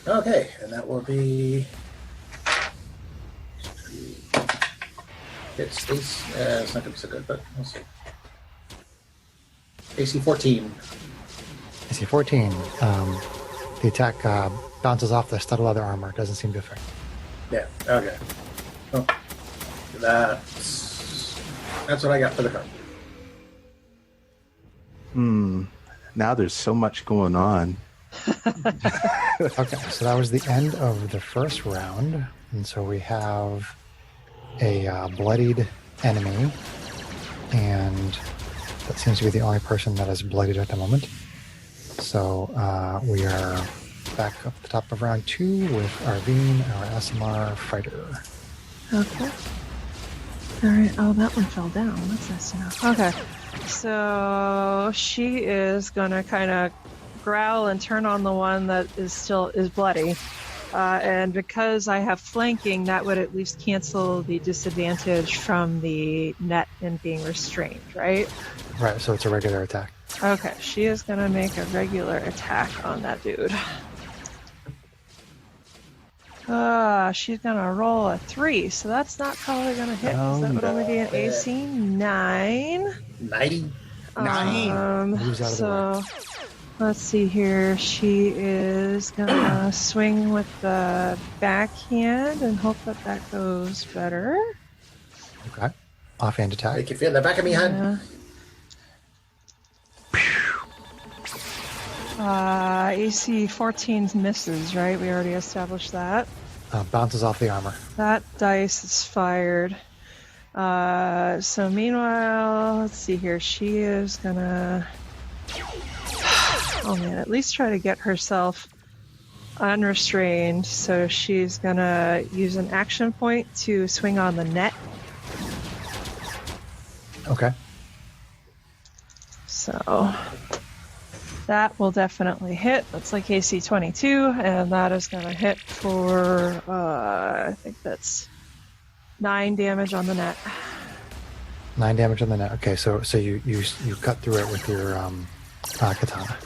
Okay, and that will be. It's not going to be so good, but we'll see. AC 14. AC 14. The attack bounces off the stud leather armor. It doesn't seem to affect. Yeah. Okay. Oh, that's what I got for the card. Now there's so much going on. Okay, so that was the end of the first round, and so we have a bloodied enemy, and that seems to be the only person that is bloodied at the moment. So we are back up at the top of round 2 with Arvine, our SMR fighter. Okay. All right. Oh, that one fell down. That's nice to know. Okay. So she is gonna kind of growl and turn on the one that is bloody. And because I have flanking, that would at least cancel the disadvantage from the net and being restrained, right? Right, so it's a regular attack. Okay, she is gonna make a regular attack on that dude. She's gonna roll a 3, so that's not probably gonna hit. Oh, That would only be an no. AC 9. 90. Moves out of the way. So let's see here. She is gonna swing with the backhand and hope that goes better. Okay. Offhand attack. Make you feel the back of me hand. AC 14 misses, right? We already established that. Bounces off the armor. That dice is fired. So meanwhile, let's see here. She is gonna... Oh man, at least try to get herself unrestrained. So she's gonna use an action point to swing on the net. Okay. So that will definitely hit. That's like AC 22, and that is going to hit for, I think that's 9 damage on the net. 9 damage on the net. Okay, so you cut through it with your katana.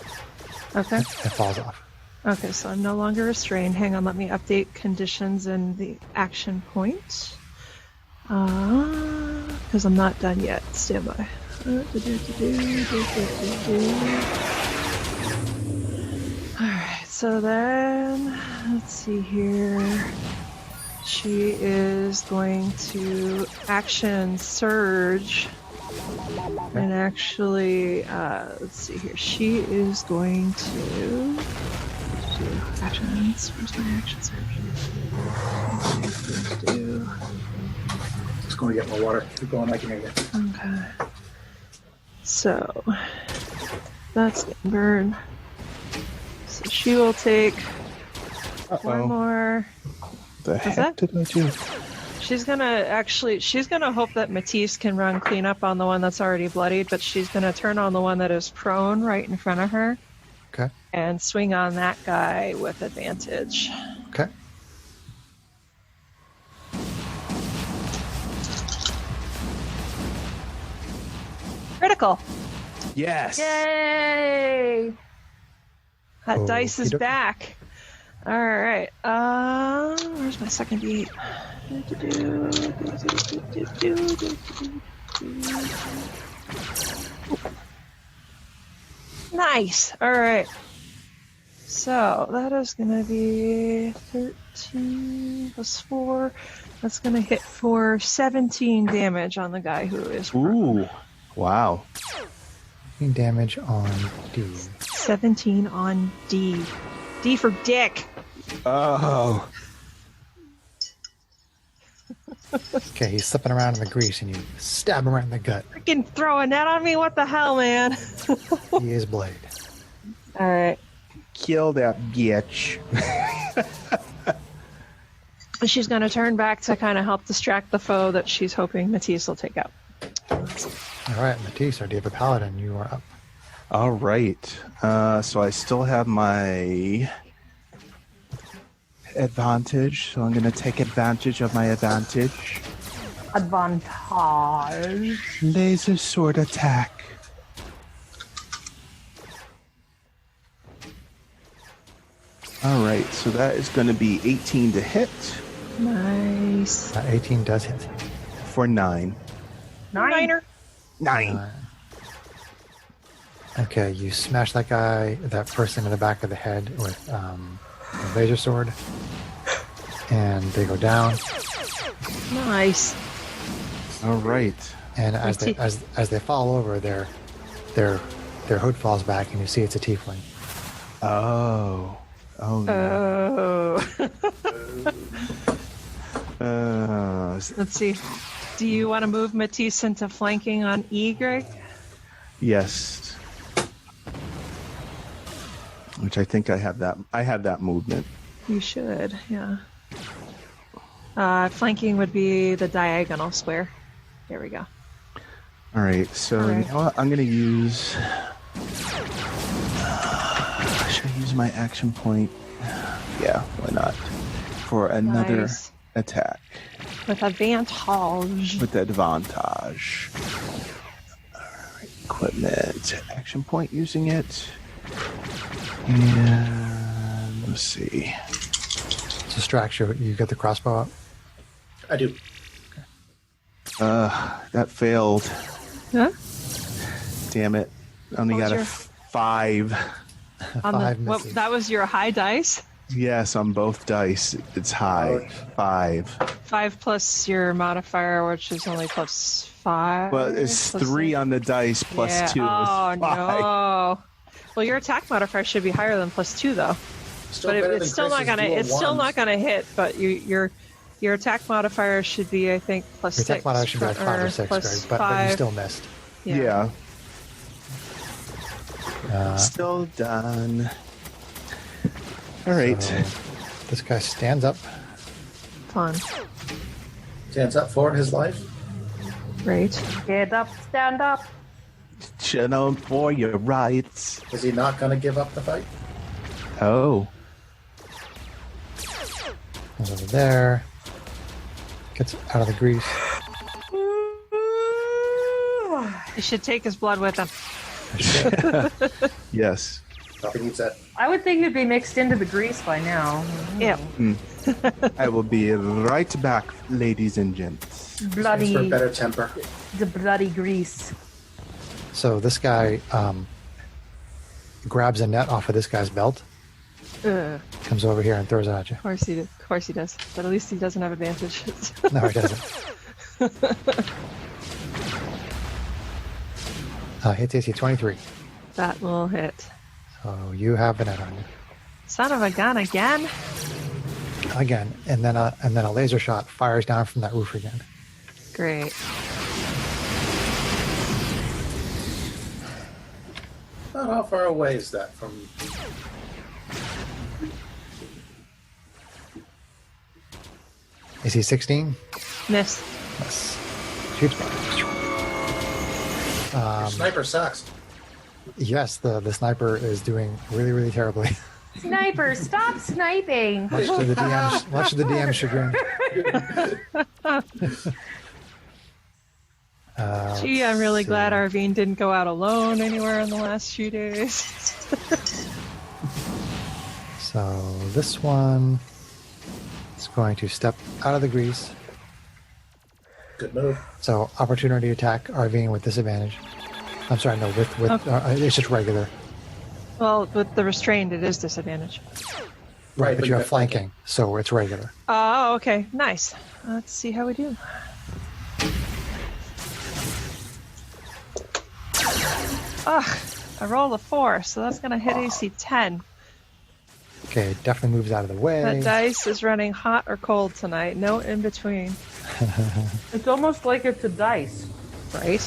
Okay. It falls off. Okay, so I'm no longer restrained. Hang on, let me update conditions in the action point. Because I'm not done yet. Stand by. Alright, so then, let's see here. She is going to action surge. And actually, let's see here. She is going to do actions. Where's my action surge? Do. Just going to get more water. Keep going, I can hear you. Okay. So, that's getting burned. So she will take one more. The heck did I do? She's gonna hope that Matisse can run clean up on the one that's already bloodied, but she's gonna turn on the one that is prone right in front of her. Okay. And swing on that guy with advantage. Okay. Critical! Yes. Yay! That dice is Okey-dokey. back. Alright, where's my second beat? Nice! Alright. So, that is gonna be 13 plus 4. That's gonna hit for 17 damage on the guy who is prone. Ooh. Wow. 15 damage on D. 17 on D. D for dick! Oh. Okay, he's slipping around in the grease and you stab him right in the gut. Freaking throw a net on me? What the hell, man? He is blade. Alright. Kill that bitch. She's going to turn back to kind of help distract the foe that she's hoping Matisse will take out. All right, Matisse, our Diva Paladin, you are up. All right. So I still have my advantage, so I'm going to take advantage of my advantage. Advantage. Laser sword attack. All right, so that is going to be 18 to hit Nice. 18 does hit. for 9. Niner. 9. Okay, you smash that person in the back of the head with a laser sword, and they go down. Nice. All right. And as they fall over, their hood falls back, and you see it's a tiefling. Oh. Oh, no. Oh. Let's see. Do you want to move Matisse into flanking on E, Greg? Yes. which I think I have that. I have that movement. You should, yeah. Flanking would be the diagonal square. There we go. All right, so All right. you know what? I'm going to use... should I use my action point? Yeah, why not? For another Nice. attack. With advantage. With advantage. All right, equipment. Action point using it. And let's see. So Strax, you got the crossbow up? I do. That failed. Huh? Damn it. Only What was got a your- 5. On Five what, misses. that was your high dice? Yes, on both dice. It's high. 5. 5 plus your modifier, which is only plus 5. But it's plus 3 on the dice plus yeah. 2 is Oh, 5. no. Well, your attack modifier should be higher than plus 2, though. Still But better it's than still not Chris's gonna. dual It's still ones. not gonna hit. But your attack modifier should be, I think, plus Your 6. attack modifier should be like 5 or 6, plus Greg, but you 5. still missed. Yeah. Uh, Still done. All right. so this guy stands up. Fun. Stands up for his life. Great. Get up, stand up. Stand up for your rights. Is he not going to give up the fight? Oh. Goes over there. Gets out of the grease. You should take his blood with him. Yes. Probably needs that. I would think it'd be mixed into the grease by now. Yeah. I will be right back, ladies and gents. Thanks for Bloody, better temper. the bloody grease. So this guy grabs a net off of this guy's belt, Ugh. comes over here and throws it at you. Of course he does. But at least he doesn't have advantage. No, he doesn't. Hits AC 23. That will hit. So you have a net on you. Son of a gun again. Again, and then a laser shot fires down from that roof again. Great. Not how far away is that from? AC 16. Miss. Yes. Shoots back. Sniper sucks. Yes, the sniper is doing really, really terribly. Sniper, stop sniping. Much to the DM's chagrin. Gee, I'm really let's glad see. Arvine didn't go out alone anywhere in the last few days. So this one is going to step out of the grease. Good move. So opportunity attack Arvine with disadvantage. I'm sorry, no, with Okay. it's just regular. Well, with the restrained, it is disadvantage. Right, but but you have flanking, so it's regular. Oh, okay. Nice. Let's see how we do. Ugh, I rolled a 4, so that's going to hit AC 10. Okay, it definitely moves out of the way. That dice is running hot or cold tonight. No in between. It's almost like it's a dice. Right?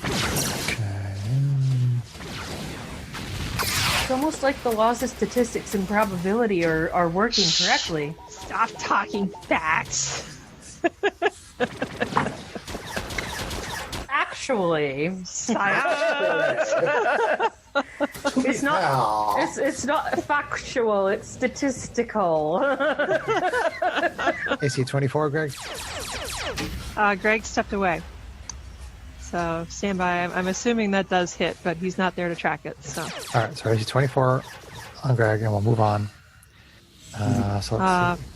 Okay. It's almost like the laws of statistics and probability are working correctly. Stop talking facts. Actually, Silence. it's not. Ow. It's not factual. It's statistical. AC 24, Greg. Greg stepped away. So stand by. I'm assuming that does hit, but he's not there to track it. So All right, so AC 24 on Greg, and we'll move on. So let's see.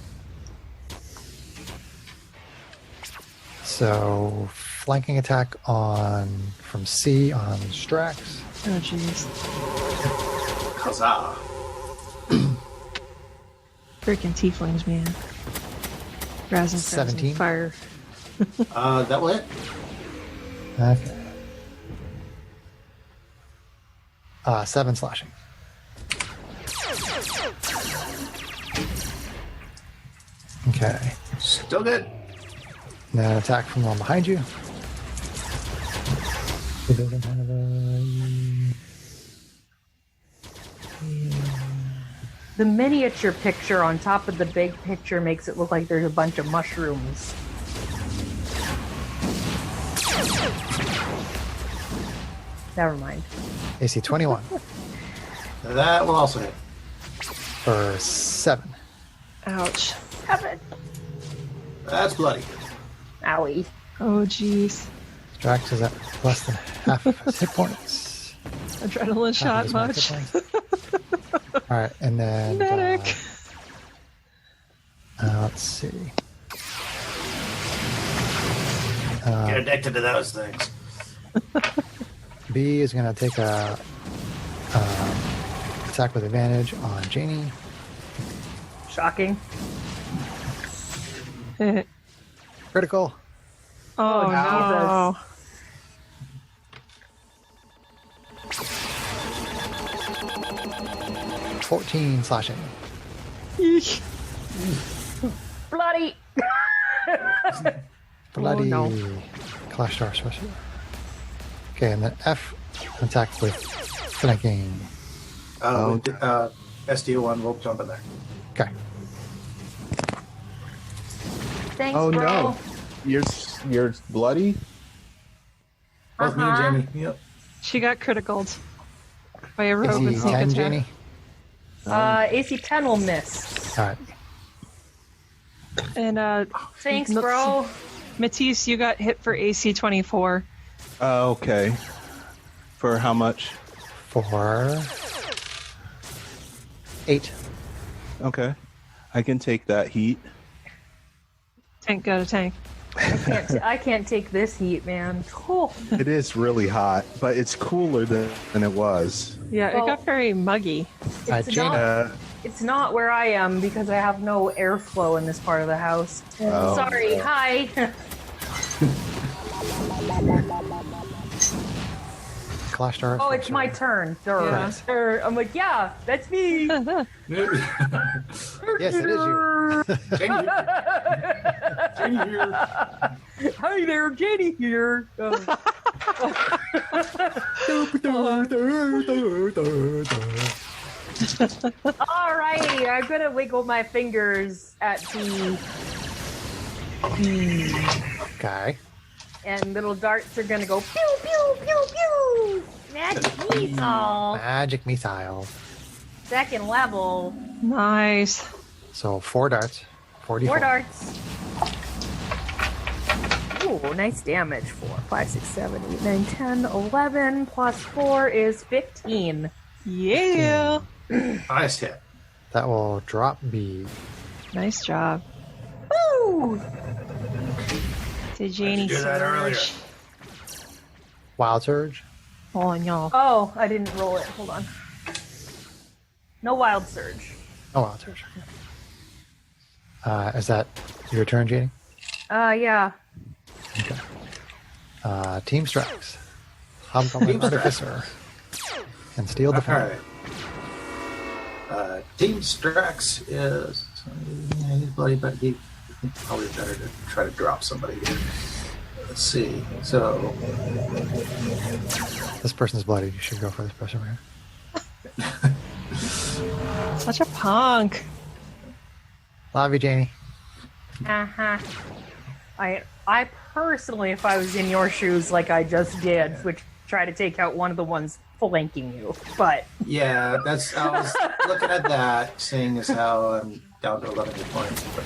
So flanking attack from C on Strax. oh jeez, Huzzah. freaking tieflings, man. Razzing 17. fire. That will hit. Okay. 7 slashing. Okay. Still good. Now an attack from the one behind you. It doesn't have a The miniature picture on top of the big picture makes it look like there's a bunch of mushrooms. Never mind. AC 21 That will also hit. for 7. Ouch. Heaven. That's bloody. Owie. Oh, jeez. Strax is at less than half of his hit points. Adrenaline shot much. All right, and then Medic. let's see. Get addicted to those things. B is going to take a attack with advantage on Janie. Shocking. Critical. Oh, no. 14 slashing. Eesh. Bloody. Bloody. no. Clash Star Sorcerer. Okay, and then F attack with flanking. SD1 will jump in there. Okay. Thanks, Oh bro. no, you're bloody. Both me and Jamie. Yep. She got criticaled by a rogue with AC sneak 10, attack. Janie. AC 10 will miss. All right. And Thanks, Let's- bro. Matisse, you got hit for AC 24. Okay. For how much? For 8. Okay. I can take that heat. Tank got a tank. I can't take this heat, man. Oh. It is really hot, but it's cooler than it was. Yeah, Well- it got very muggy. It's Jane. not, it's not where I am because I have no airflow in this part of the house. Oh. Sorry. Hi. Clash Star Oh, it's my turn. Durr. Yeah. Durr. I'm like, yeah, that's me. Yes, it is you. Jamie here. Hi there, Jenny here. Alrighty, I'm gonna wiggle my fingers at the Okay. and little darts are gonna go pew pew pew pew. Magic missile. Magic missile. Second level. Nice. So 4 darts. 44. 4 darts. Ooh, nice damage. 4, 5, 6, 7, 8, 9, 10, 11 plus 4 is 15. Yeah. Nice hit. That will drop B. Nice job. Woo! To Janie do that earlier? Surge. Wild Surge. Oh, no. Oh, I didn't roll it. Hold on. No wild surge. Oh, Wild Surge. Is that your turn, Janie? Yeah. Okay. Team Strax. Hobgoblin Team Strax. Artificer. And Steel Defender. Alright. Team Strax is. Yeah, he's bloody, but he probably better to try to drop somebody here. Let's see. So. This person's bloody. You should go for this person right here. Such a punk. Love you, Janie. Uh-huh. I personally, if I was in your shoes like I just did, would try to take out one of the ones flanking you. But Yeah, that's. I was looking at that, seeing as how I'm down to 11 hit points. But,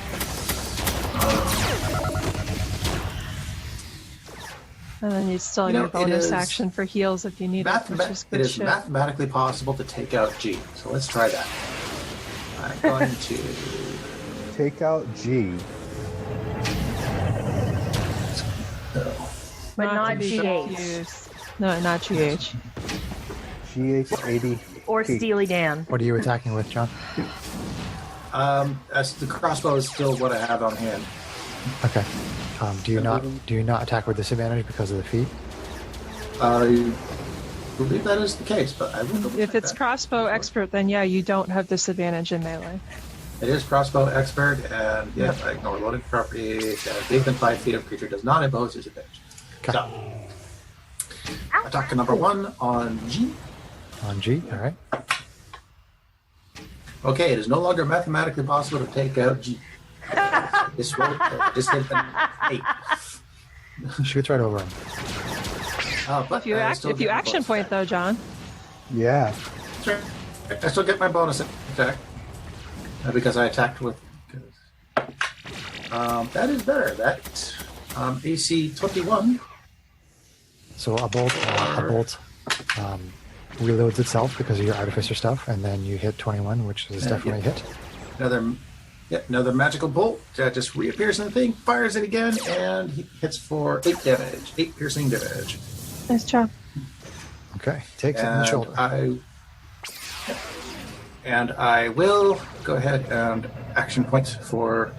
And then you still You get know, a bonus it is action for heals if you need it, which is it good is shit. mathematically possible to take out G. So let's try that. I'm going to. Take out G. but not to be GH. confused. No, not GH. GH80. Or Steely Dan. What are you attacking with, John? As the crossbow is still what I have on hand. Okay. Do you not attack with disadvantage because of the feat? I believe that is the case, but I will double If check it's that. crossbow expert, then yeah, you don't have disadvantage in melee. It is crossbow expert, and yes, I ignore loading properties. And within 5 feet of creature does not impose disadvantage. Okay. So, attack number 1 on G. On G, all right. Okay, it is no longer mathematically possible to take out G. This roll just hit an 8. Shoots right over him. But If you I still if you get my action bonus point attack. though, John. Yeah. That's right. I still get my bonus attack because I attacked with. That is better. That AC 21. So a bolt reloads itself because of your artificer stuff, and then you hit 21, which is definitely a hit. Another magical bolt just reappears in the thing, fires it again, and he hits for 8 damage, 8 piercing damage. Nice job. Okay, takes it in the shoulder. And I will go ahead and action point for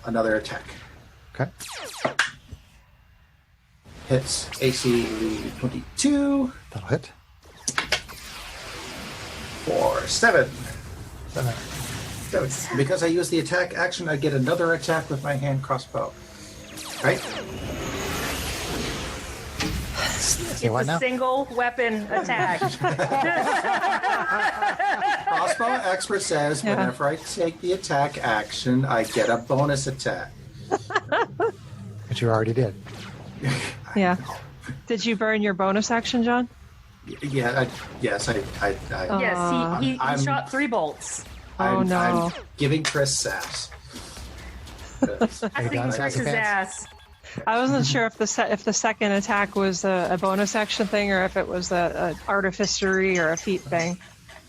another attack. Okay. Hits AC 22 That'll hit. for 7. 7. Because I use the attack action, I get another attack with my hand crossbow. Right? Say what It's a now? single weapon attack. Crossbow expert says Yeah. whenever I take the attack action, I get a bonus attack. Which you already did. Yeah. Did you burn your bonus action, John? Yeah, yes, I Yes, he I'm- shot 3 bolts. Oh, no. I'm giving Chris sass. That's Are you the done, Sassy Chris's Pants? ass. I wasn't sure if the second attack was a bonus action thing or if it was a artificery or a feat thing.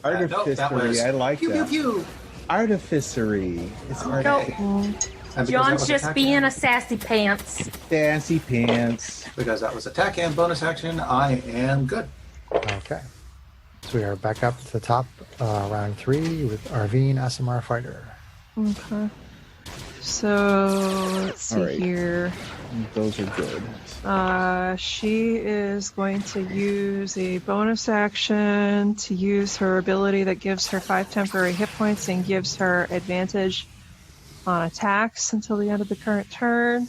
Artificery, that was I like pew, that. pew, pew. Artificery. It's Okay. Nope. And because that John's was just attack being and- a sassy pants. fancy pants. Because that was attack and bonus action, I am good. Okay. So we are back up to the top, round 3 with Arvine SMR Fighter. Okay. So let's see All right. here. Those are good. She is going to use a bonus action to use her ability that gives her 5 temporary hit points and gives her advantage on attacks until the end of the current turn.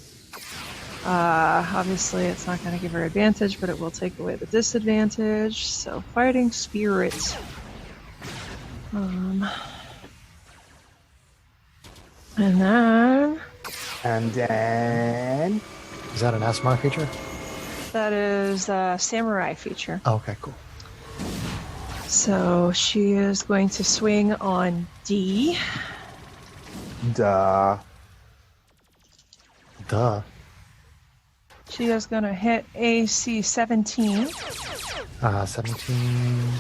Obviously, it's not going to give her advantage, but it will take away the disadvantage. So, Fighting Spirit. And then And then Is that an SMR feature? that is a Samurai feature. Oh, okay, cool. So she is going to swing on D. duh. Duh. She is going to hit AC 17. 17.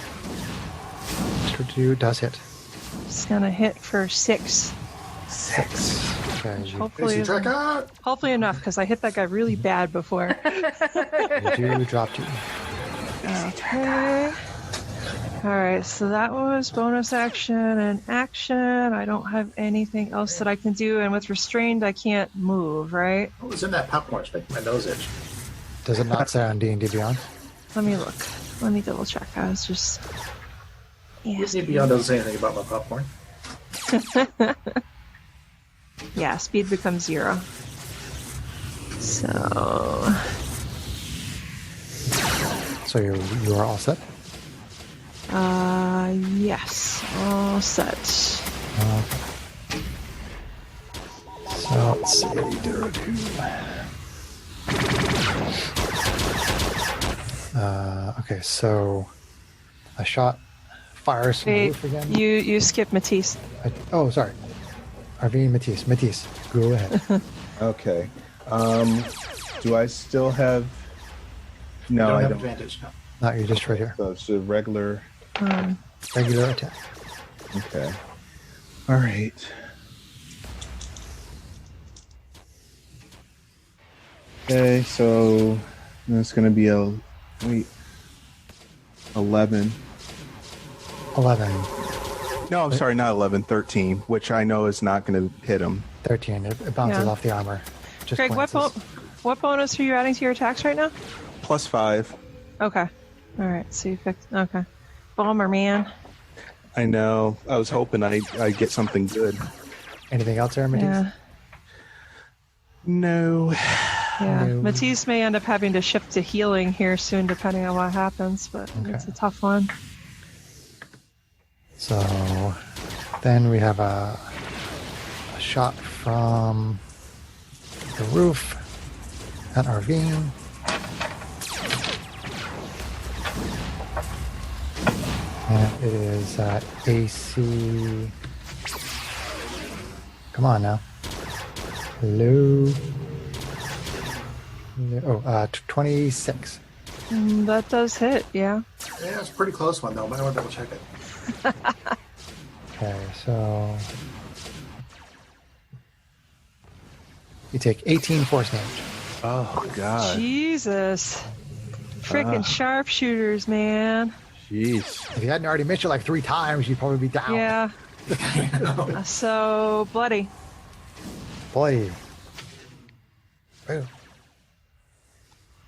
Does hit. It's going to hit for 6. 6. Okay, Hopefully, Is he track out? hopefully enough, because I hit that guy really bad before. you do drop 2. Okay. Alright, so that was bonus action and action. I don't have anything else that I can do, and with restrained, I can't move, right? What was in that popcorn? It's making my nose itch. Does it not say on D&D Beyond? Let me look. Let me double check. I was just... Yeah, Disney Beyond doesn't say anything about my popcorn. yeah, speed becomes 0. So... So you are all set? Yes, all set. Okay. So let's see. Okay, so a shot fires from the Wait, roof again. you skip Matisse. Oh, sorry. Arvine Matisse. Matisse, go ahead. Okay. Do I still have? No, don't I have don't. advantage. No. Not you're just right here. So it's a regular. Regular attack. Okay. All right. Okay, so that's going to be 11. 11, No, I'm sorry, not 11, 13, which I know is not going to hit him. 13. It bounces Yeah. off the armor. Just Greg, glances. what bonus are you adding to your attacks right now? Plus 5. Okay. Alright, so you picked... Okay. Bomber, man. I know. I was hoping I'd get something good. Anything else there, Matisse? Yeah. No. Yeah. No. Matisse may end up having to shift to healing here soon, depending on what happens, but Okay. it's a tough one. So Then we have a shot from the roof at our ravine. And it is at AC. Come on now. Hello. Oh, 26. That does hit, yeah. Yeah, it's a pretty close one, though. Might want to double check it. Okay, so you take 18 force damage. Oh God. Jesus. Frickin' sharpshooters, man. Jeez. If you hadn't already missed you like 3 times, you'd probably be down. Yeah. So, bloody. Boy. Boom.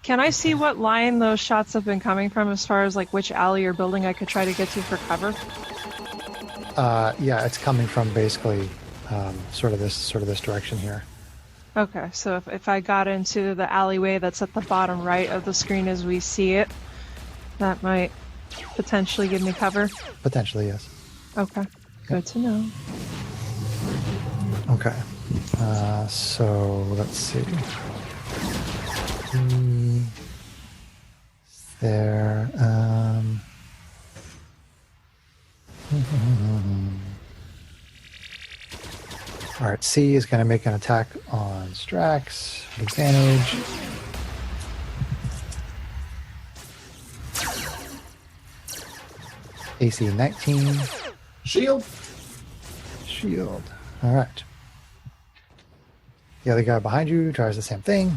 Can I see what line those shots have been coming from as far as like which alley or building I could try to get to for cover? Yeah, it's coming from basically sort of this direction here. Okay, so if I got into the alleyway that's at the bottom right of the screen as we see it, that might potentially give me cover. Potentially, yes. Okay, good to know. Okay. So let's see. There. All right. C is going to make an attack on Strax with advantage. AC 19. Shield. Shield. All right. The other guy behind you tries the same thing.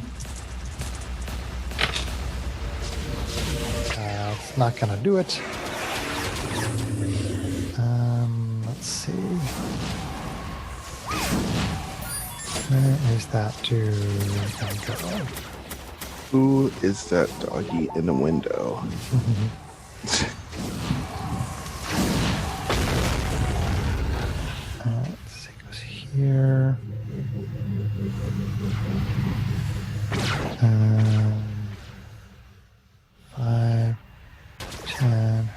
It's not going to do it. Let's see. Where is that dude going to go? Who is that doggy in the window? Let's see, it goes here. Five, 10.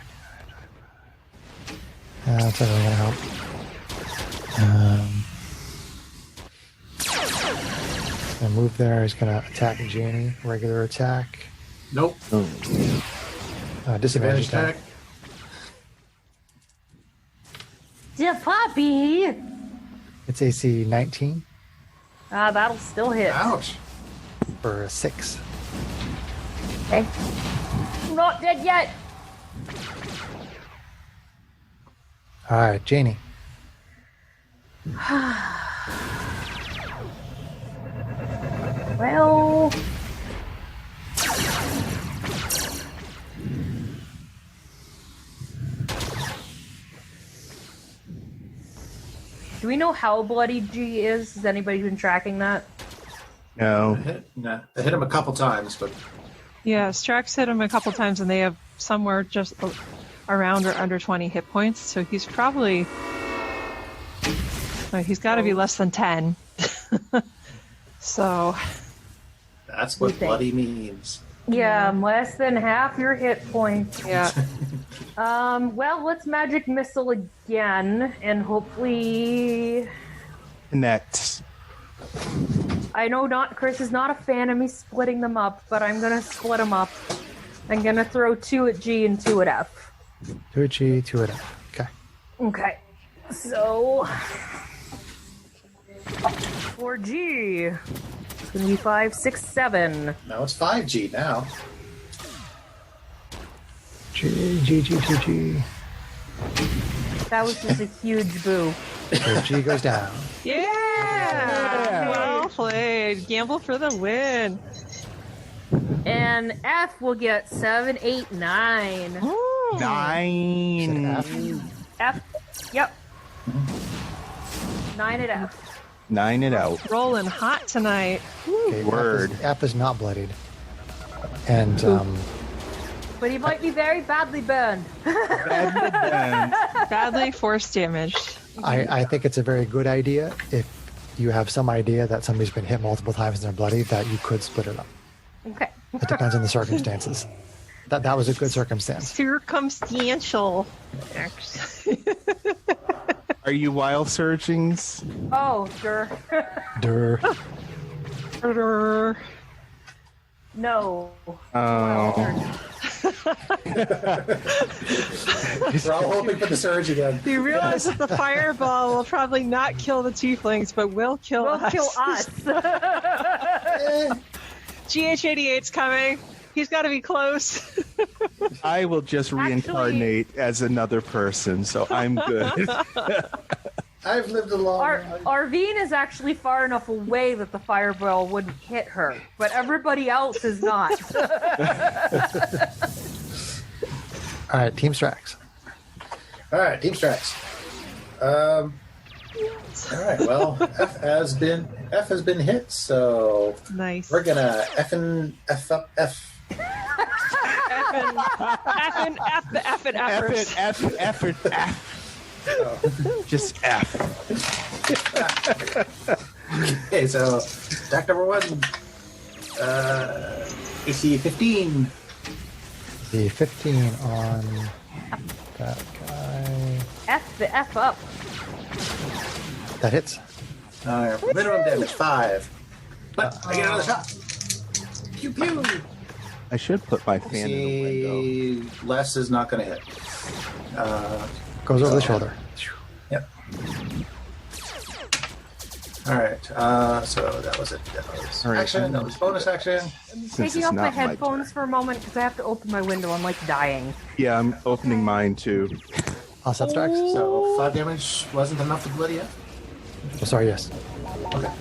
That's not really going to help. Gonna move there. He's going to attack Janie. Regular attack. Nope. Disadvantage Advantage attack. Yeah, puppy. It's AC 19 That'll still hit. Ouch. for a 6. Okay. I'm not dead yet. All right, Janie. Well, do we know how bloody G is? Has anybody been tracking that? No. I hit him a couple times, but Yeah, Strax hit him a couple times and they have somewhere just around or under 20 hit points, so he's probably... he's got to be less than 10. So... that's what You think? bloody means. Yeah, less than half your hit points. Yeah. Well, let's magic missile again, and hopefully... Connect. I know Chris is not a fan of me splitting them up, but I'm gonna split them up. I'm gonna throw 2 at G and 2 at F. 2 at G, 2 at F. Okay. Okay, so... for G, it's gonna be 5, 6, 7. No, it's 5G now. G, G, G, G, G. That was just a huge boo. So G goes down. Yeah! Well played. Gamble for the win. And F will get 7, 8, 9. Ooh. 9. F, yep. 9 at F. 9 it out. Rolling hot tonight. Okay, Word. F is not bloodied. And But he might be very badly burned. Badly force damaged. I think it's a very good idea if you have some idea that somebody's been hit multiple times and they're bloody, that you could split it up. Okay. It depends on the circumstances. That was a good circumstance. Circumstantial. Actually. Are you wild surgings? Oh, sure. Durr. No. Oh. We're all hoping for the surge again. You realize that the fireball will probably not kill the tieflings, but will kill Will us. kill us. GH88's coming. He's got to be close. I will just reincarnate as another person, so I'm good. I've lived a long life. Arvine is actually far enough away that the fireball wouldn't hit her, but everybody else is not. All right, Team Strax. All right, Team Strax. All right. Well, F has been hit, so Nice. we're gonna F up F. Effing efforts. F. Just F. Okay, so attack number 1. AC 15. The 15 on that guy. F the F up. That hits. Minimum damage 5. But I get another shot. Pew pew. I should put my fan in the window. See, less is not going to hit. Goes over the shoulder. Yep. All right. So that was it. That was All right. action. That was bonus action. Since Taking it's off my not my headphones turn. for a moment because I have to open my window. I'm like dying. Yeah, I'm opening mine too. All set, Strax? So 5 damage wasn't enough to bloody you. Oh, sorry, yes. Okay.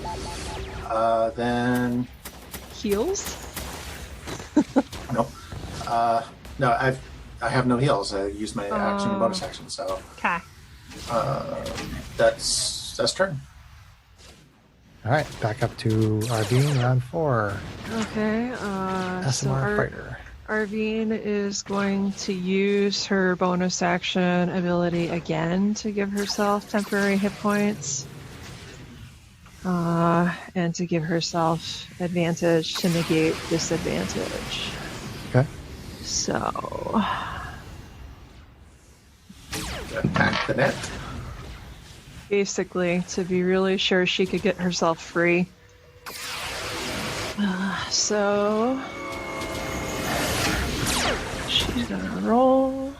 Then Heals? nope. No, I have no heals. I used my action and bonus action, so Okay. that's turn. All right, back up to Arvine, round 4. Okay. SMR fighter. Arvine is going to use her bonus action ability again to give herself temporary hit points. And to give herself advantage to negate disadvantage. Okay. So, Attack the net. basically, to be really sure she could get herself free. So, she's gonna roll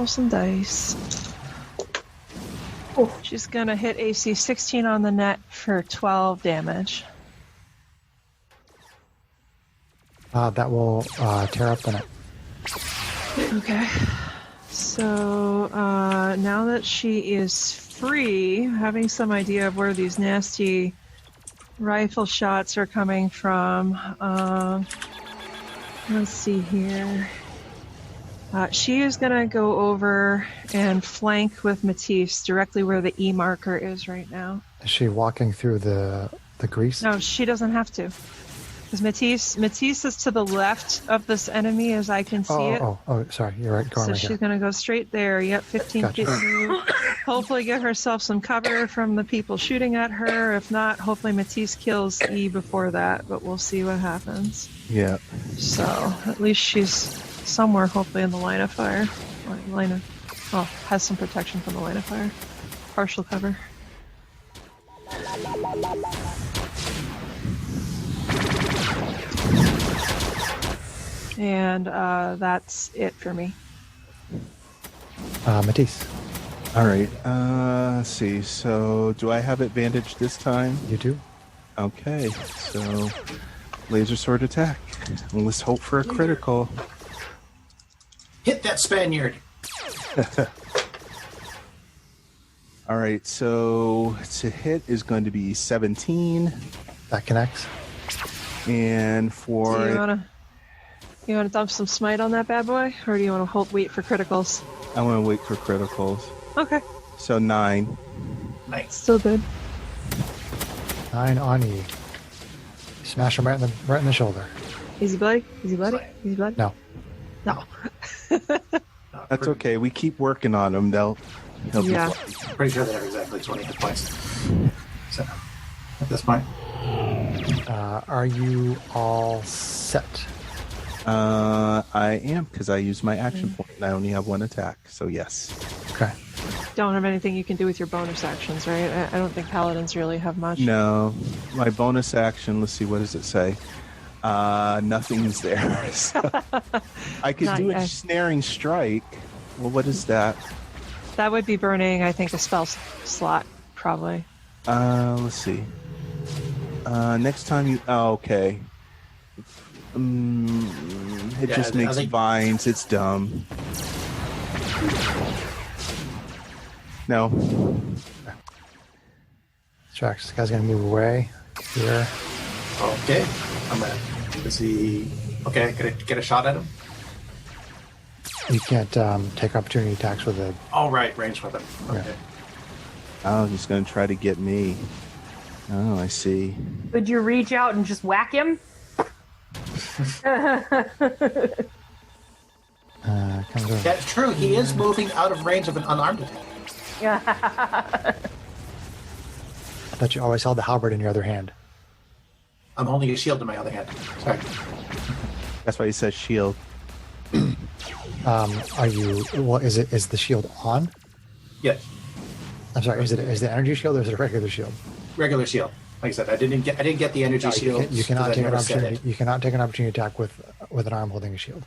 some dice. She's gonna hit AC 16 on the net for 12 damage. That will tear up the net. Okay. So now that she is free, having some idea of where these nasty rifle shots are coming from, let's see here. She is going to go over and flank with Matisse directly where the E marker is right now. Is she walking through the grease? No, she doesn't have to. Because Matisse is to the left of this enemy as I can see it. Oh, sorry. You're right. Go on So right she's here. going to go straight there. Yep, 15 Gotcha. feet move. Hopefully get herself some cover from the people shooting at her. If not, hopefully Matisse kills E before that, but we'll see what happens. Yeah. So at least she's somewhere, hopefully in the line of fire. Has some protection from the line of fire. Partial cover. And that's it for me. Matisse, All right. Let's see. So, do I have advantage this time? you do? Okay. So, laser sword attack. And let's hope for a critical. Hit that Spaniard. All right. So, to hit is going to be 17, That connects. and Do for you wanna dump some smite on that bad boy, or do you want to wait for criticals? I want to wait for criticals. Okay, So 9. Nice. still good. 9 on E. Smash him right in the shoulder. Easy bloody. Easy bloody. Easy bloody. No. No. That's okay. We keep working on them. He'll be Yeah. bloody. Pretty sure they have exactly 20 hit points. So, at this point. Are you all set? I am, because I used my action point and I only have one attack. So yes. Okay. Don't have anything you can do with your bonus actions, right? I don't think paladins really have much. No, my bonus action. Let's see, what does it say? Nothing's there. So I could Not do a yet. snaring strike. Well, what is that? That would be burning, I think, a spell slot, probably. Let's see. Next time you. Oh, okay. It Yeah, just I makes think- vines. It's dumb. No. Strax, this guy's gonna move away here. Okay. I'm gonna. Is he? Okay. Can I get a shot at him? You can't take opportunity attacks with a. Oh, right. Range weapon. Okay. Oh, he's going to try to get me. Oh, I see. Could you reach out and just whack him? Comes over. That's true. He is moving out of range of an unarmed attack. I thought you always held the halberd in your other hand. I'm holding a shield in my other hand. Sorry. That's why he says shield. Are you? Well, is the shield on? Yeah. I'm sorry. Is the energy shield or is it a regular shield? Regular shield. Like I said, I didn't get the energy shield. You cannot 'cause I take an never said opportunity. it. You cannot take an opportunity attack with an arm holding a shield.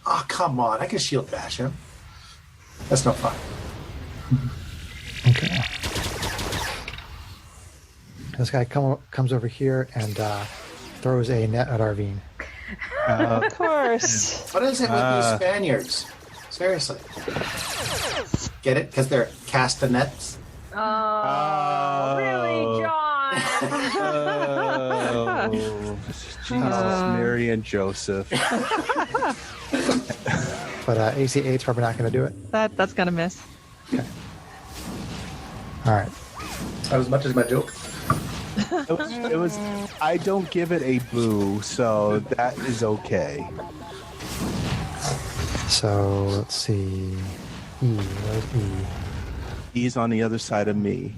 Oh, come on. I can shield bash him. That's no fun. Okay. This guy comes over here and throws a net at Arvine. Of course. What is it with these Spaniards? Seriously. Get it? Because they're castanets? Oh, really, John? Oh, Jesus, Mary, and Joseph. But AC 8's probably not going to do it. That's gonna miss. Okay. All right. Not as much as my joke. It was. I don't give it a boo, so that is okay. So let's see. Where's He's on the other side of me.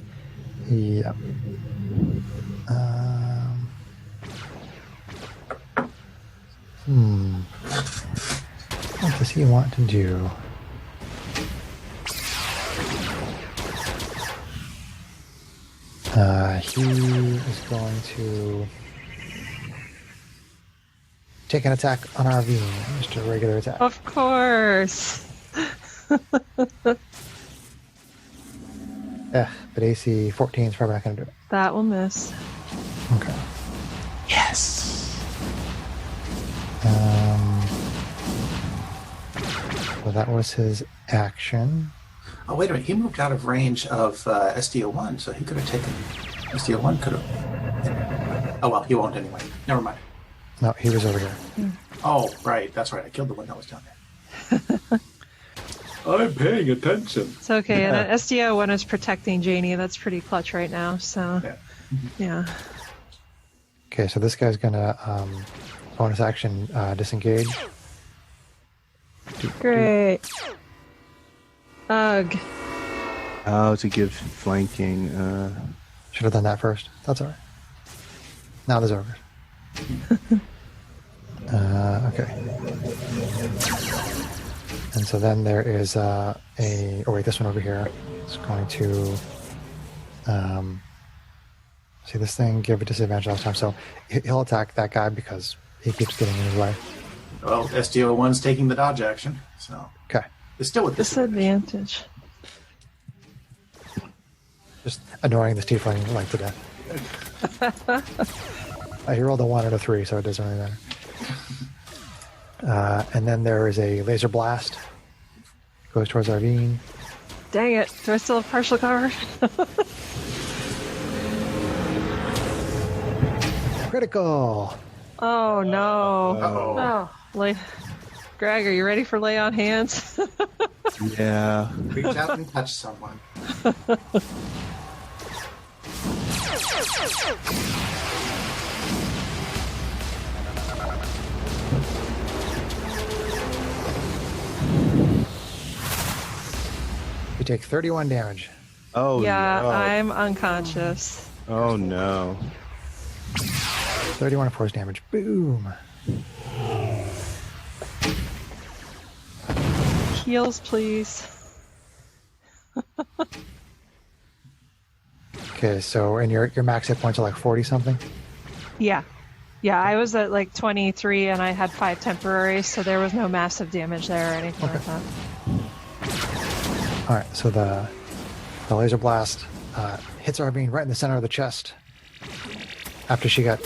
E? Yeah. What does he want to do? He is going to take an attack on Arvine, just a regular attack. Of course. Yeah, but AC 14 is probably not going to do it. That will miss. Okay. Yes. So that was his action. Oh, wait a minute. He moved out of range of SDO1, so he could have taken... SDO1 could have... Oh, well, he won't anyway. Never mind. No, he was over here. Oh, right. That's right. I killed the one that was down there. I'm paying attention. It's okay. And SDO one is protecting Janie. That's pretty clutch right now. So Yeah. yeah. Okay, so this guy's gonna bonus action disengage. Great. Ugh. Oh, to give flanking. Should have done that first. That's all right. Now there's over. Okay. And so then there is oh wait, this one over here is going to see this thing, give a disadvantage last time. So he'll attack that guy because he keeps getting in his way. Well, SDO1's taking the dodge action, so... Okay. It's still with disadvantage. Disadvantage. Just annoying this tiefling like to death. He rolled a 1 and a 3, so it doesn't really matter. And then there is a laser blast. Goes towards Arvine. Dang it. Do I still have partial cover? Critical! Oh no. Uh-oh. Oh, Greg, are you ready for lay on hands? Yeah. Reach out and touch someone. You take 31 damage. Oh yeah, no. I'm unconscious. Oh no. 31 force damage. Boom! Heals, please. Okay, so and your max hit points are like 40 something. Yeah. Yeah, I was at like 23 and I had 5 temporaries, so there was no massive damage there or anything like that. All right, so the laser blast hits Arvine right in the center of the chest after she got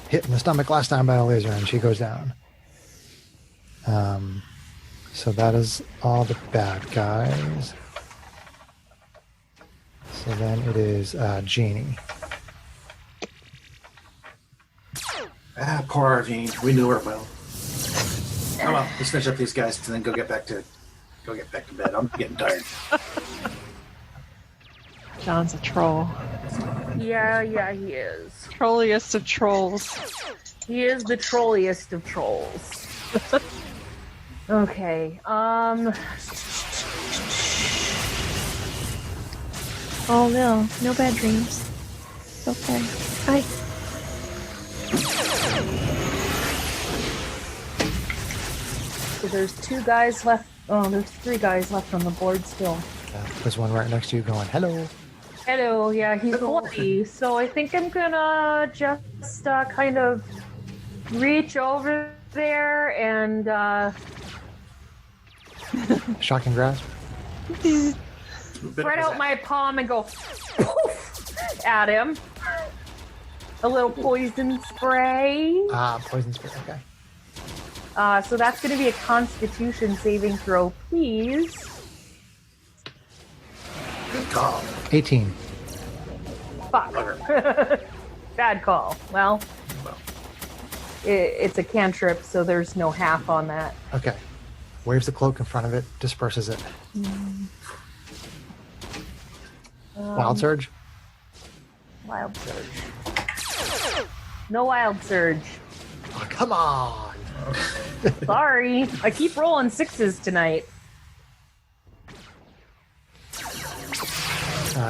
hit in the stomach last time by a laser, and she goes down. So that is all the bad guys. So then it is Jeannie. Poor Arvine. We knew her well. Oh well, let's finish up these guys and then go get back to bed. I'm getting tired. John's a troll. Yeah, he is. Trolliest of trolls. He is the trolliest of trolls. Okay, Oh no, no bad dreams. It's okay. Hi. so there's 2 guys left. Oh, there's 3 guys left on the board still. There's one right next to you going, hello. Hello, yeah, he's bloody. So I think I'm gonna just kind of reach over there and Shocking grasp. spread out my palm and go poof at him. A little poison spray. Poison spray, okay. So that's going to be a Constitution saving throw, please. Good call. 18. Fuck. Bad call. Well, it's a cantrip, so there's no half on that. Okay. Waves the cloak in front of it, disperses it. Wild surge? Wild surge. No wild surge. Oh, come on! Sorry. I keep rolling 6s tonight.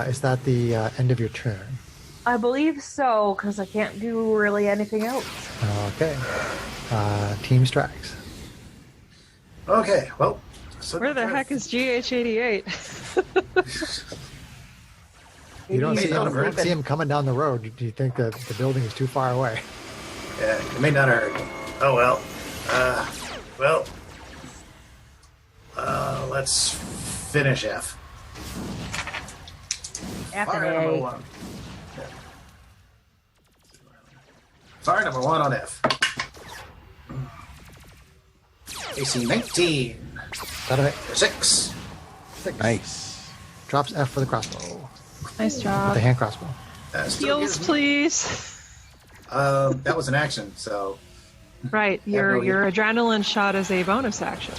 Is that the end of your turn? I believe so, because I can't do really anything else. Okay. Team Strax. Okay, well. So Where the heck is GH88? You don't Maybe see he's him, sleeping. see him coming down the road. Do you think that the building is too far away? Yeah, it may not hurt. Oh well. Let's finish F. F Fire and number A. 1. Yeah. Fire number 1 on F. AC 19. That of it. 6. Nice. Drops F for the crossbow. Nice With job. the hand crossbow. Still Heals, gives me- please. That was an action, so Right, your no heal. adrenaline shot is a bonus action.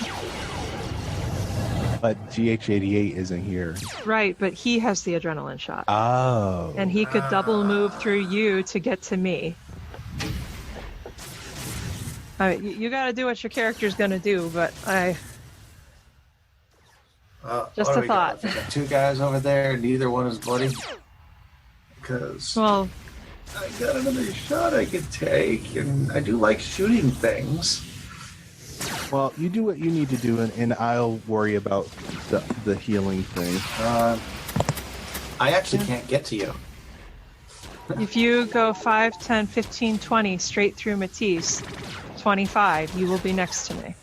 But GH88 isn't here. Right, but he has the adrenaline shot. Oh. And he could double move through you to get to me. All right, you got to do what your character's going to do, but Just what a do we got? thought. We got 2 guys over there. Neither one is bloody. Because well, I got another shot I could take, and I do like shooting things. Well, you do what you need to do, and I'll worry about the healing thing. I actually can't get to you. if you go 5, 10, 15, 20 straight through Matisse, 25, you will be next to me.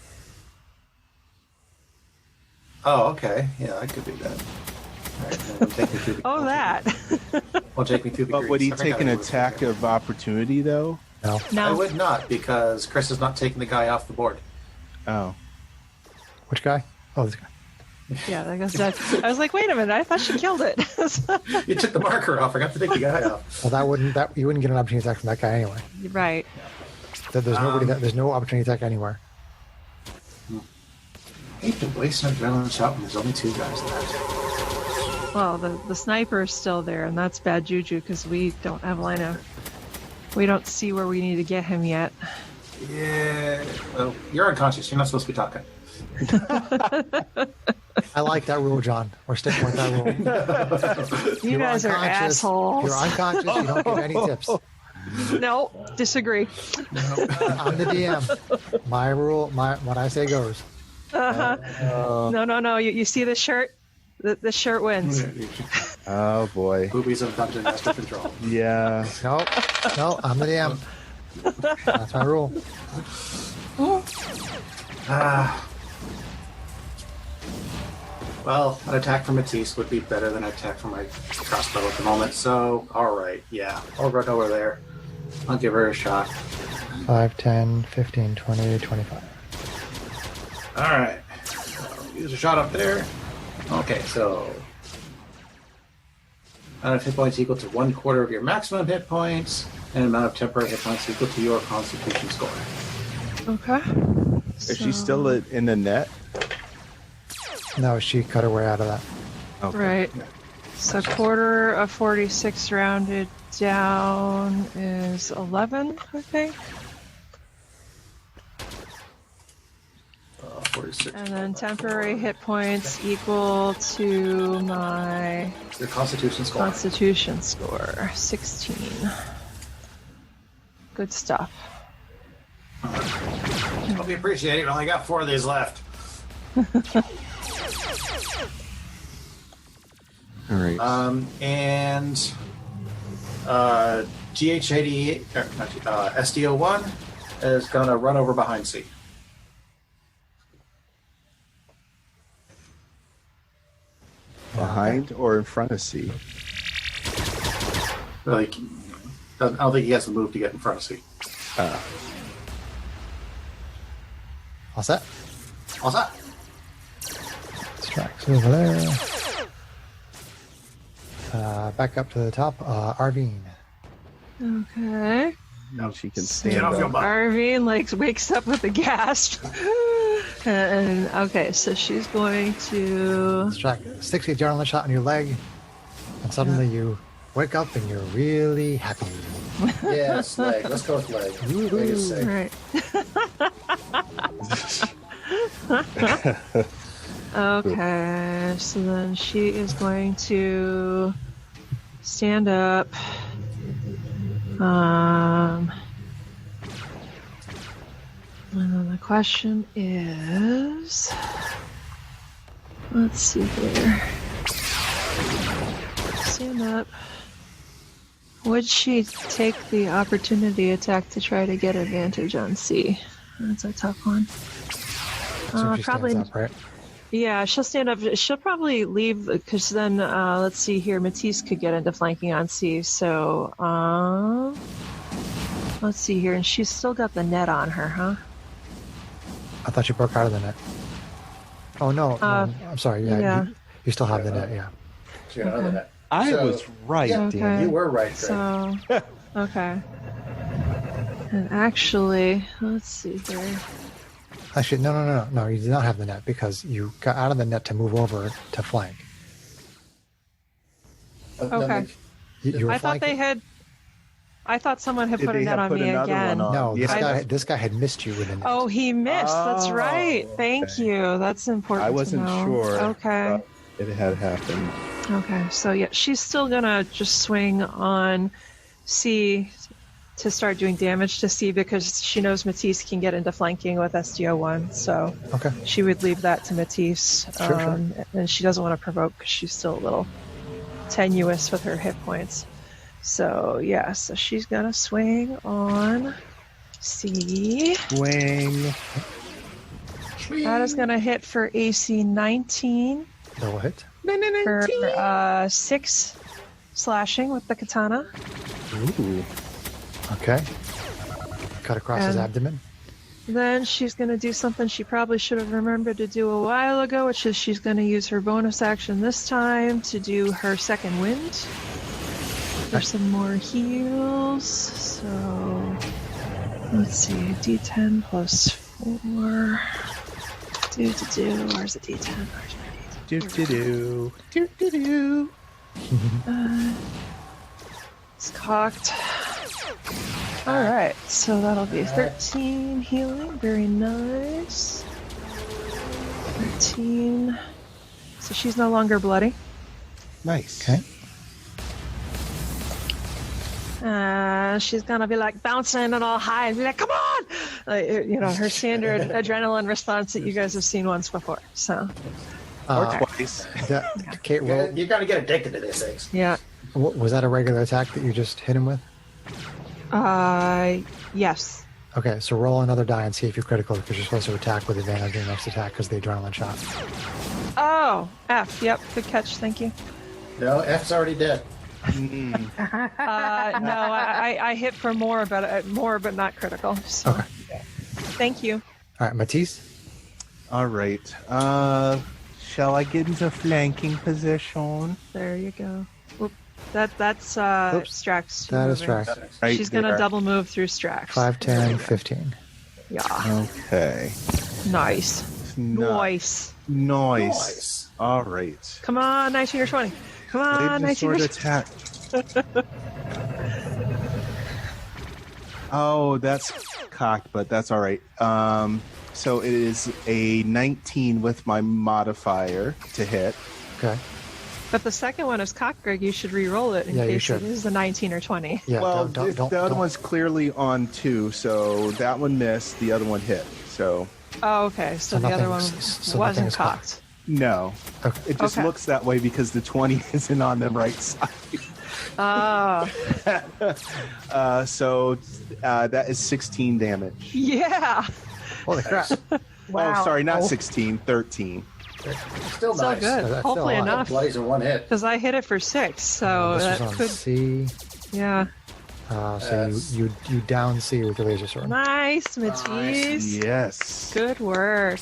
Oh, okay. Yeah, I could do that. All right, then it'll take me through the- Oh, that. Will take me through the But would he grease. I think take an I would. attack of opportunity, though? No. I No. would not, because Chris is not taking the guy off the board. Oh. Which guy? Oh, this guy. Yeah, I guess that. I was like, wait a minute, I thought she killed it. You took the marker off. I got to take the guy off. Well, you wouldn't get an opportunity attack from that guy anyway. Right. There's nobody there's no opportunity attack anywhere. I hate to waste an adrenaline shot when there's only 2 guys left. Well, the sniper is still there, and that's bad juju because we don't have line of. We don't see where we need to get him yet. Yeah. Well, you're unconscious. You're not supposed to be talking. I like that rule, John. We're sticking with that rule. You You're guys are unconscious. assholes. You're unconscious. You don't give any tips. No, disagree. I'm the DM. My rule, what I say goes. No. You see this shirt? The shirt wins. Oh boy. Boobies of Dungeon Master Control. Yeah. No, I'm the DM. That's my rule. Well, an attack from Matisse would be better than an attack from my crossbow at the moment, so alright, yeah. I'll run over there. I'll give her a shot. 5, 10, 15, 20, 25. Alright. So, use a shot up there. Okay, so... amount of hit points equal to 1/4 of your maximum hit points, and amount of temporary hit points equal to your constitution score. Okay. Is she still in the net? No, she cut her way out of that. Okay. Right. So quarter of 46 rounded down is 11, I think. 46. And then temporary hit points equal to my Your constitution score. constitution score, 16. Good stuff. Hope you appreciate it. Only got 4 of these left. All right. And GH88, SDO1 is gonna run over behind C. Behind or in front of C? Like, I don't think he has to move to get in front of C. All set? All set. Strax over there. Back up to the top. Arvine. Okay. Now she can Get stand off your up. butt. Arvine wakes up with a gasp. and okay, so she's going to Strax, 60 adrenaline shot on your leg, and suddenly you wake up and you're really happy. Yes, leg. Let's go with leg. Leg is sick. right. Okay, so then she is going to stand up. And then the question is, let's see here. Stand up. Would she take the opportunity attack to try to get advantage on C? That's a tough one. So she Probably. stands up, right? Yeah, she'll stand up. She'll probably leave because then, let's see here. Matisse could get into flanking on C. So, let's see here. And she's still got the net on her, huh? I thought you broke out of the net. Oh, no. I'm sorry. Yeah. You still have the net, yeah. So you're not on that. I So- was right, Yeah, Okay. damn You it. were right, Greg. So, okay. And actually, let's see here. Actually, no. You did not have the net because you got out of the net to move over to flank. Okay. You were I thought flanking. they had. I thought someone had Did put a they net have on put me another again. one on? No, Yeah. this guy had missed you with a net. Oh, he missed. That's Oh, right. Thank okay. you. That's important. I wasn't to know. sure. Okay. It had happened. Okay, so yeah, she's still gonna just swing on C to start doing damage to C because she knows Matisse can get into flanking with SDO1, so Okay. she would leave that to Matisse. Sure. And she doesn't want to provoke because she's still a little tenuous with her hit points. So yeah, so she's gonna swing on C. Swing. That is gonna hit for AC 19 Double hit. for 6 slashing with the katana. Ooh. Okay. Cut across his And- abdomen. Then she's going to do something she probably should have remembered to do a while ago, which is she's going to use her bonus action this time to do her second wind. For some more heals. So, let's see, D10 plus 4. Where's the D10? Where's my D10? Do-do-do. Do-do-do. It's cocked. Alright, so that'll be 13 healing. Very nice. 13. So she's no longer bloody. Nice. Okay. She's gonna be like bouncing and all high and be like, come on! Like, you know, her standard adrenaline response that you guys have seen once before. So, Or twice. Kate, You're gonna get addicted to these things. Yeah. was that a regular attack that you just hit him with? Yes. Okay, so roll another die and see if you're critical, because you're supposed to attack with advantage on your next attack because the adrenaline shot. Oh, F. Yep. Good catch. Thank you. No, F's already dead. No, I hit for more, but not critical. So. Okay. Thank you. All right, Matisse. All right. Shall I get into flanking position? There you go. Oop. That's Oops. Strax. That is moving. Strax. Right She's gonna there. double move through Strax. 5, 10, 15. Yeah. Okay. Nice. Nice. Nice. Nice. All right. Come on, 19 or 20. Come on, Laser 19 or sword 20. attack. Oh, that's cocked, but that's all right. So it is a 19 with my modifier to hit. Okay. But the second one is cocked, Greg. You should re-roll it in Yeah, you case should. it is the 19 or 20. Yeah, Well, don't, the other one's clearly on 2, so that one missed. The other one hit. So Oh, okay. So the nothing- other one so nothing wasn't is cocked. no, Okay. it just Okay. looks that way because the 20 isn't on the right side. Oh, So that is 16 damage. yeah. Holy crap. Wow. Oh, sorry, not 16, 13. Still So nice. good. That's still Hopefully a lot. enough. Bloodies in one hit. Because I hit it for 6, so This that was on could. C. Yeah. So you down C with your laser sword. Nice, Matisse. Yes. Good work.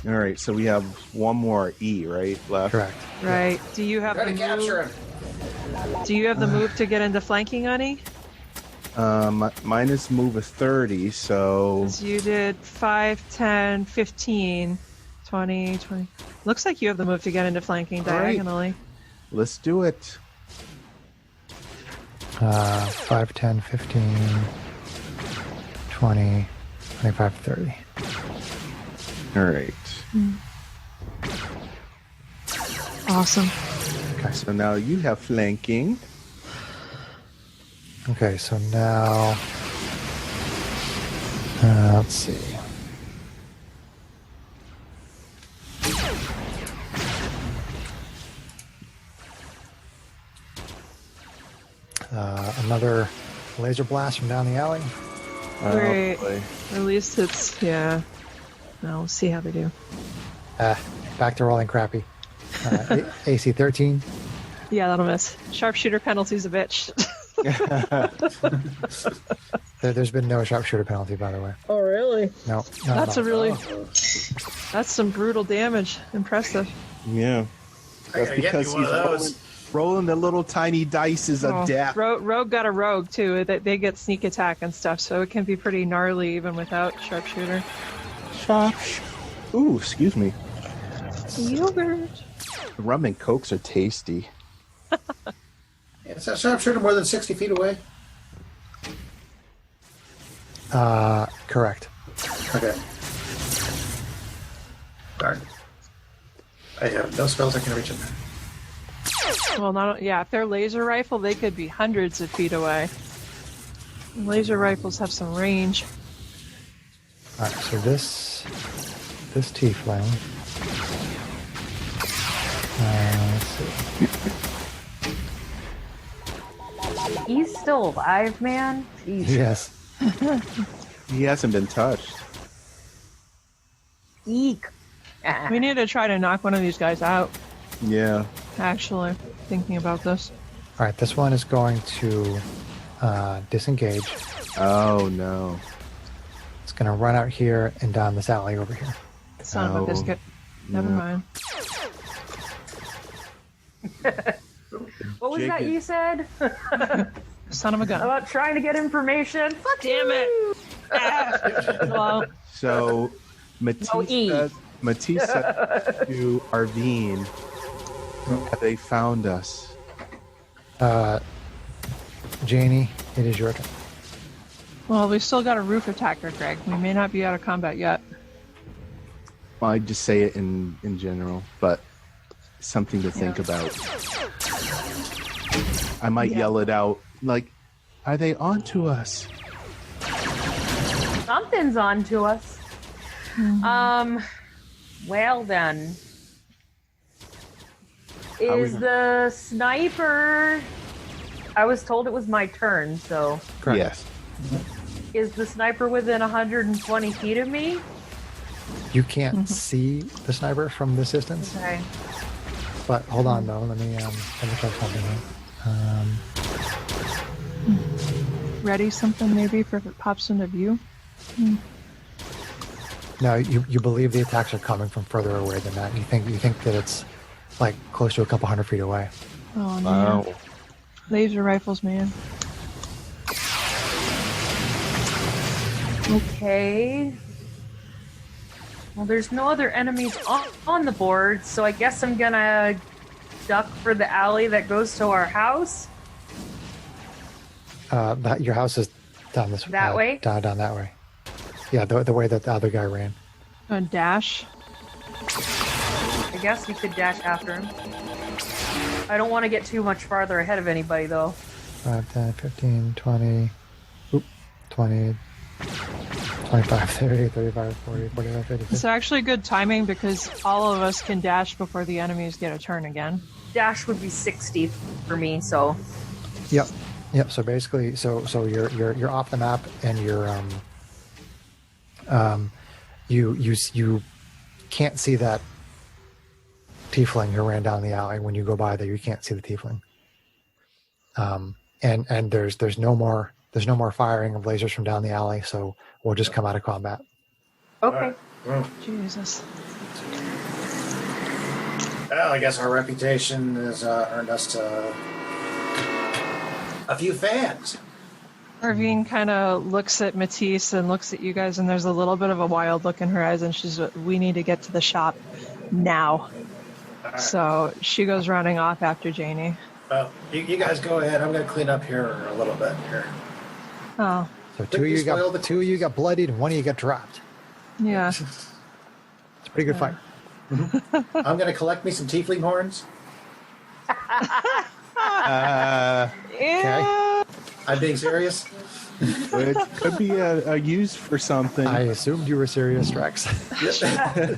All right, so we have one more E, right, left? Correct. Right. Do you have Try the to capture move? him. Do you have the move to get into flanking, Ani? Mine is move of 30, so 'Cause you did 5, 10, 15, 20, 20. Looks like you have the move to get into flanking All right. diagonally. let's do it. 5, 10, 15, 20, 25, 30. All right. Awesome. So now you have flanking. Okay, so now let's see. Another laser blast from down the alley. Great. boy. At least it's, yeah. No, we'll see how they do. Back to rolling crappy. AC 13. Yeah, that'll miss. Sharpshooter penalty's a bitch. There's been no sharpshooter penalty, by the way. Oh, really? No, not That's at a all. really, that's some brutal damage. Impressive. Yeah. I gotta get me one of those. rolling the little tiny dice is a death. Rogue got a rogue too. They get sneak attack and stuff, so it can be pretty gnarly even without sharpshooter. Ooh, excuse me. Yogurt. Rum and cokes are tasty. Is that sharpshooter more than 60 feet away? Correct. Okay. Darn. I have no spells I can reach him. Well, not yeah. If they're laser rifle, they could be hundreds of feet away. Laser rifles have some range. All right, so this tiefling. Let's see. He's still alive, man. Jeez. Yes. He hasn't been touched. Eek. We need to try to knock one of these guys out. Yeah. Actually, thinking about this. All right, this one is going to disengage. Oh no. It's going to run out here and down this alley over here. Son of Oh, a biscuit. Never no. mind. What was that Jacob. you said? Son of a gun. About trying to get information? Fuck Damn it. Well, So Matisse E. said to Arvine, have they found us? Janie, it is your turn. well, we still got a roof attacker, Greg. We may not be out of combat yet. Well, I just say it in general, but something to think about. I might yell it out, like, are they onto us? Something's on to us. Well then. How Is we- the sniper... I was told it was my turn, so... Correct. Yes. Is the sniper within 120 feet of me? You can't see the sniper from this distance, Okay. but hold on though. Let me check something out. Ready something maybe if it pops into view? No, you believe the attacks are coming from further away than that. You think that it's like close to a couple hundred feet away. Oh, man. Wow. Laser rifles, man. Okay. Well, there's no other enemies on the board, so I guess I'm gonna duck for the alley that goes to our house. Your house is down this That way? Down that way. Yeah, the way that the other guy ran. Dash. I guess we could dash after him. I don't want to get too much farther ahead of anybody, though. 5, 10, 15, 20, 20, 25, 30, 35, 40, 45, 50, 50. It's actually good timing because all of us can dash before the enemies get a turn again. Dash would be 60 for me, so... Yep. So basically, so you're off the map, and you can't see that tiefling who ran down the alley. When you go by there, you can't see the tiefling. And there's no more firing of lasers from down the alley, so we'll just come out of combat. Okay. Jesus. Well, I guess our reputation has earned us a few fans. Irvine kind of looks at Matisse and looks at you guys, and there's a little bit of a wild look in her eyes, and she's, we need to get to the shop now. So she goes running off after Janie. Well, you guys go ahead. I'm going to clean up here a little bit here. Oh, So two of you got bloodied, and one of you got dropped. yeah. It's a pretty good fight. I'm going to collect me some tiefling horns. Yeah. I'm being serious. It could be a use for something. I assumed you were serious, Drax.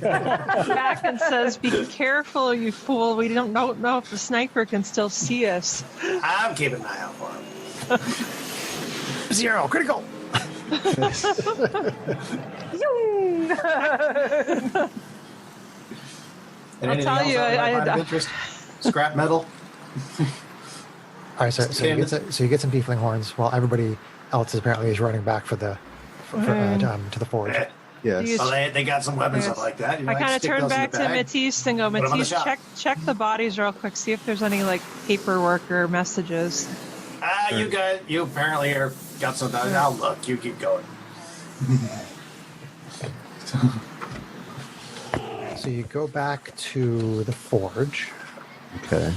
Back and says, "Be careful, you fool. We don't know if the sniper can still see us." I'm keeping an eye out for him. 0 critical. And I'll anything tell else you, that might find of interest? Scrap metal. All right, so you get some tiefling horns while everybody else apparently is running back to the forge. Yes. You- Well, they got some weapons up like that. You I might kind of stick turn those in back the to bag. Matisse and go, Put 'em on the Matisse, shop." check the bodies real quick. See if there's any like paperwork or messages. You apparently got some. Now look, you keep going. So you go back to the forge. Okay.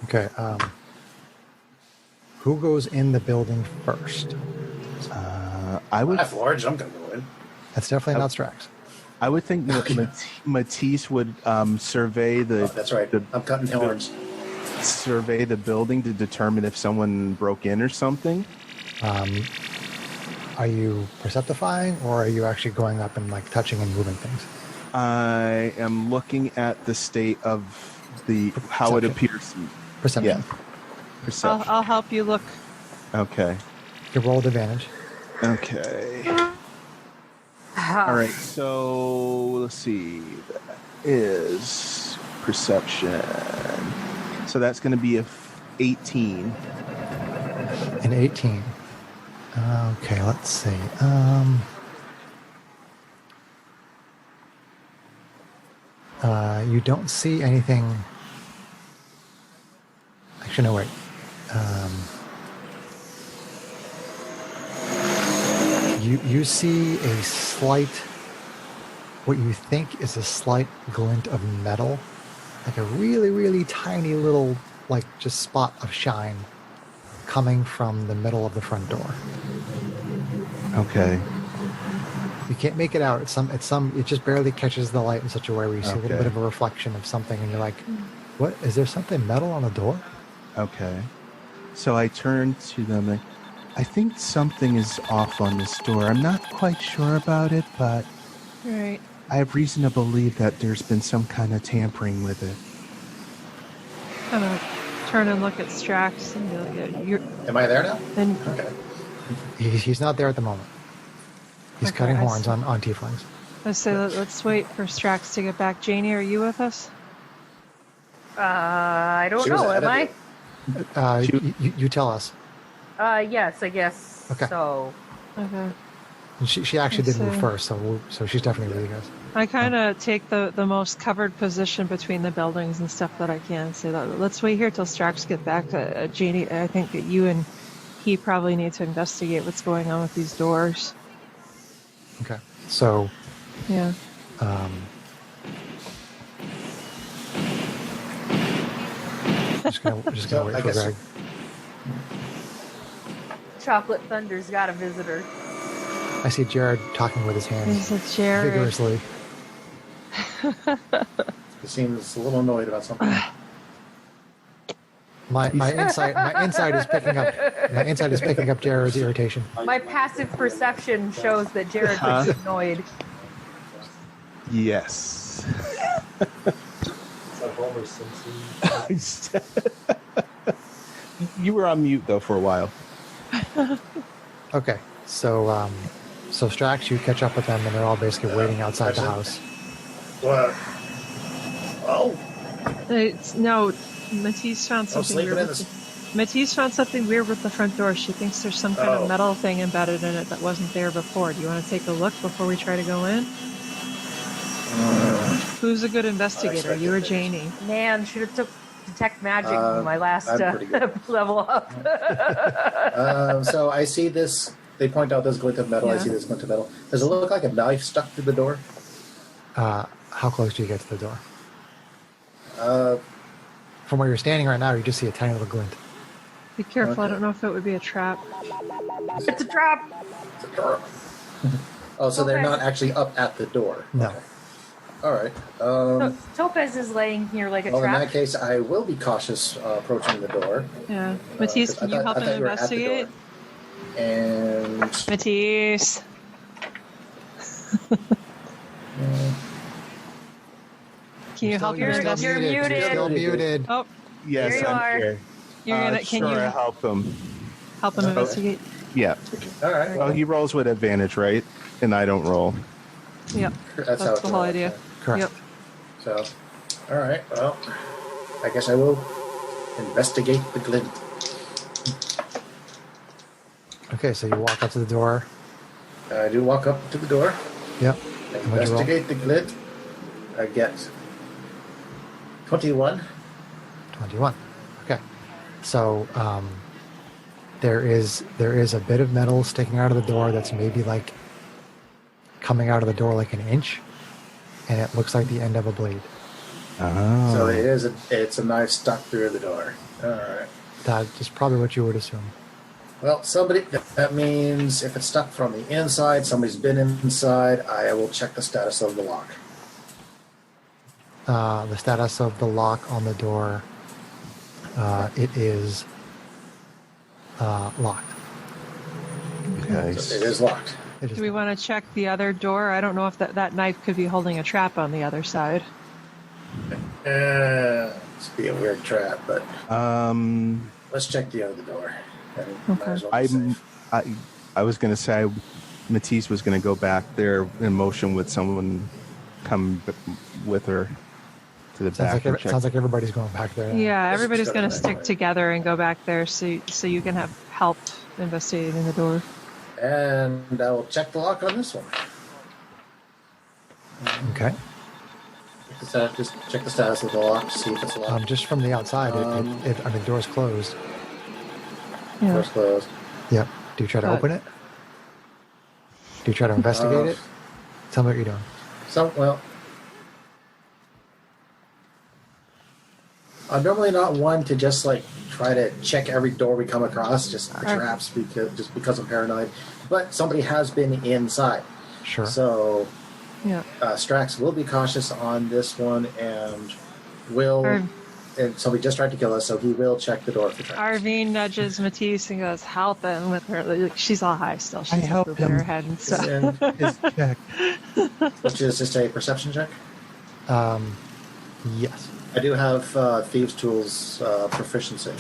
Okay. Who goes in the building first? I would My forge, I'm gonna go in. That's definitely not Strax. I would think Matisse would survey the. Oh, that's right. I'm cutting horns. Survey the building to determine if someone broke in or something. Are you perceptifying, or are you actually going up and like touching and moving things? I am looking at the state of how it Perception. appears. Perception. Yeah. Perception. I'll help you look. Okay. You roll with advantage. Okay. All right. So let's see. That is perception. So that's going to be a 18. An 18. Okay, let's see. You don't see anything. Actually, no, wait. You see a slight, what you think is a slight glint of metal, like a really, really tiny little, like just spot of shine coming from the middle of the front door. Okay. You can't make it out. It just barely catches the light in such a way where you see a little Okay. bit of a reflection of something, and you're like, "What? Is there something metal on the door?" Okay. So I turn to them and I think something is off on this door. I'm not quite sure about it, but Right. I have reason to believe that there's been some kind of tampering with it. I'm gonna turn and look at Strax and be like, yeah, you're. Am I there now? And Okay. He's not there at the moment. He's Okay, cutting I horns see. on tieflings. let's say let's wait for Strax to get back. Janie, are you with us? I don't She was know. ahead Am of I? you. You tell us. Yes, I guess. Okay. So. Okay. And she actually Let's did move see. first, so she's definitely with you guys. I kind of take the most covered position between the buildings and stuff that I can. So let's wait here till Strax get back. Janie, I think that you and he probably need to investigate what's going on with these doors. Okay. So Yeah. just gonna So, wait I for guess- Greg. Chocolate Thunder's got a visitor. I see Jared talking with his hands Is it Jared? vigorously. He seems a little annoyed about something. My insight is picking up Jared's irritation. My passive perception shows that Jared is annoyed. Yes. Homer Simpson. You were on mute though for a while. Okay, so Strax, you catch up with them, and they're all basically waiting outside the house. What? Oh, No, Matisse found I'm something sleeping weird. in this. Matisse found something weird with the front door. She thinks there's some kind Oh. of metal thing embedded in it that wasn't there before. Do you want to take a look before we try to go in? Who's a good investigator, you or Janie? Man, should have took detect magic in my last I'm pretty good. level up. So I see this. They point out this glint of metal. I Yeah. see this glint of metal. Does it look like a knife stuck through the door? How close do you get to the door? Uh, From where you're standing right now, you just see a tiny little glint. Be careful, I Okay. don't know if it would be a trap. It's a trap. it's a door. Oh, so they're Okay. not actually up at the door. No. Okay. All right. Topaz is laying here like a Well, in trap. that case, I will be cautious approaching the door. Yeah. Matisse, 'cause can you help I him thought you were at the investigate? door. And Matisse. Can you help him You're investigate? muted. You're still muted. Oh, Yes, Here you I'm are. here. you're gonna. Can sure, you I'll help him. help him investigate? Yeah. all right. Well, he rolls with advantage, right? And I don't roll. Yep. That's how That's it the whole works, idea. yeah. Correct. Yep. So, all right. Well, I guess I will investigate the glint. Okay, so you walk up to the door. I do walk up to the door, Yep. And what'd you roll? investigate the glint. I get 21. 21. Okay. So there is a bit of metal sticking out of the door that's maybe like coming out of the door like an inch, and it looks like the end of a blade. Oh. So it's a knife stuck through the door. All right. That is probably what you would assume. Well, that means if it's stuck from the inside, somebody's been inside, I will check the status of the lock. The status of the lock on the door, it is locked. Okay. So it is locked. It is Do we want to check the other door? I don't know if that knife could be holding a trap on the other side. It's be a weird trap, but let's check the other door. And might as well be safe. I was going to say Matisse was going to go back there in motion with someone come with her to the back and check. sounds like everybody's going back there. Yeah, Let's everybody's check going to that stick way. together and go back there so you can have help investigating the door. And I will check the lock on this one. Okay. Just check the status of the lock, see if it's locked. Just from the outside, the door's closed. Yeah. Door's closed. Yep. Do you try to But- open it? Do you try to investigate it? Tell me what you're doing. I'm normally not one to just like try to check every door we come across just for Okay. traps because I'm paranoid. But somebody has been inside, Sure. so Yeah. Strax will be cautious on this one and will Or and somebody just tried to kill us, so he will check the door for traps. Arvine nudges Matisse and goes, "Help him with her." Like, she's all high still. She's help pooping him. her head and stuff. And, His check. which is just a perception check. Yes. I do have thieves' tools proficiency.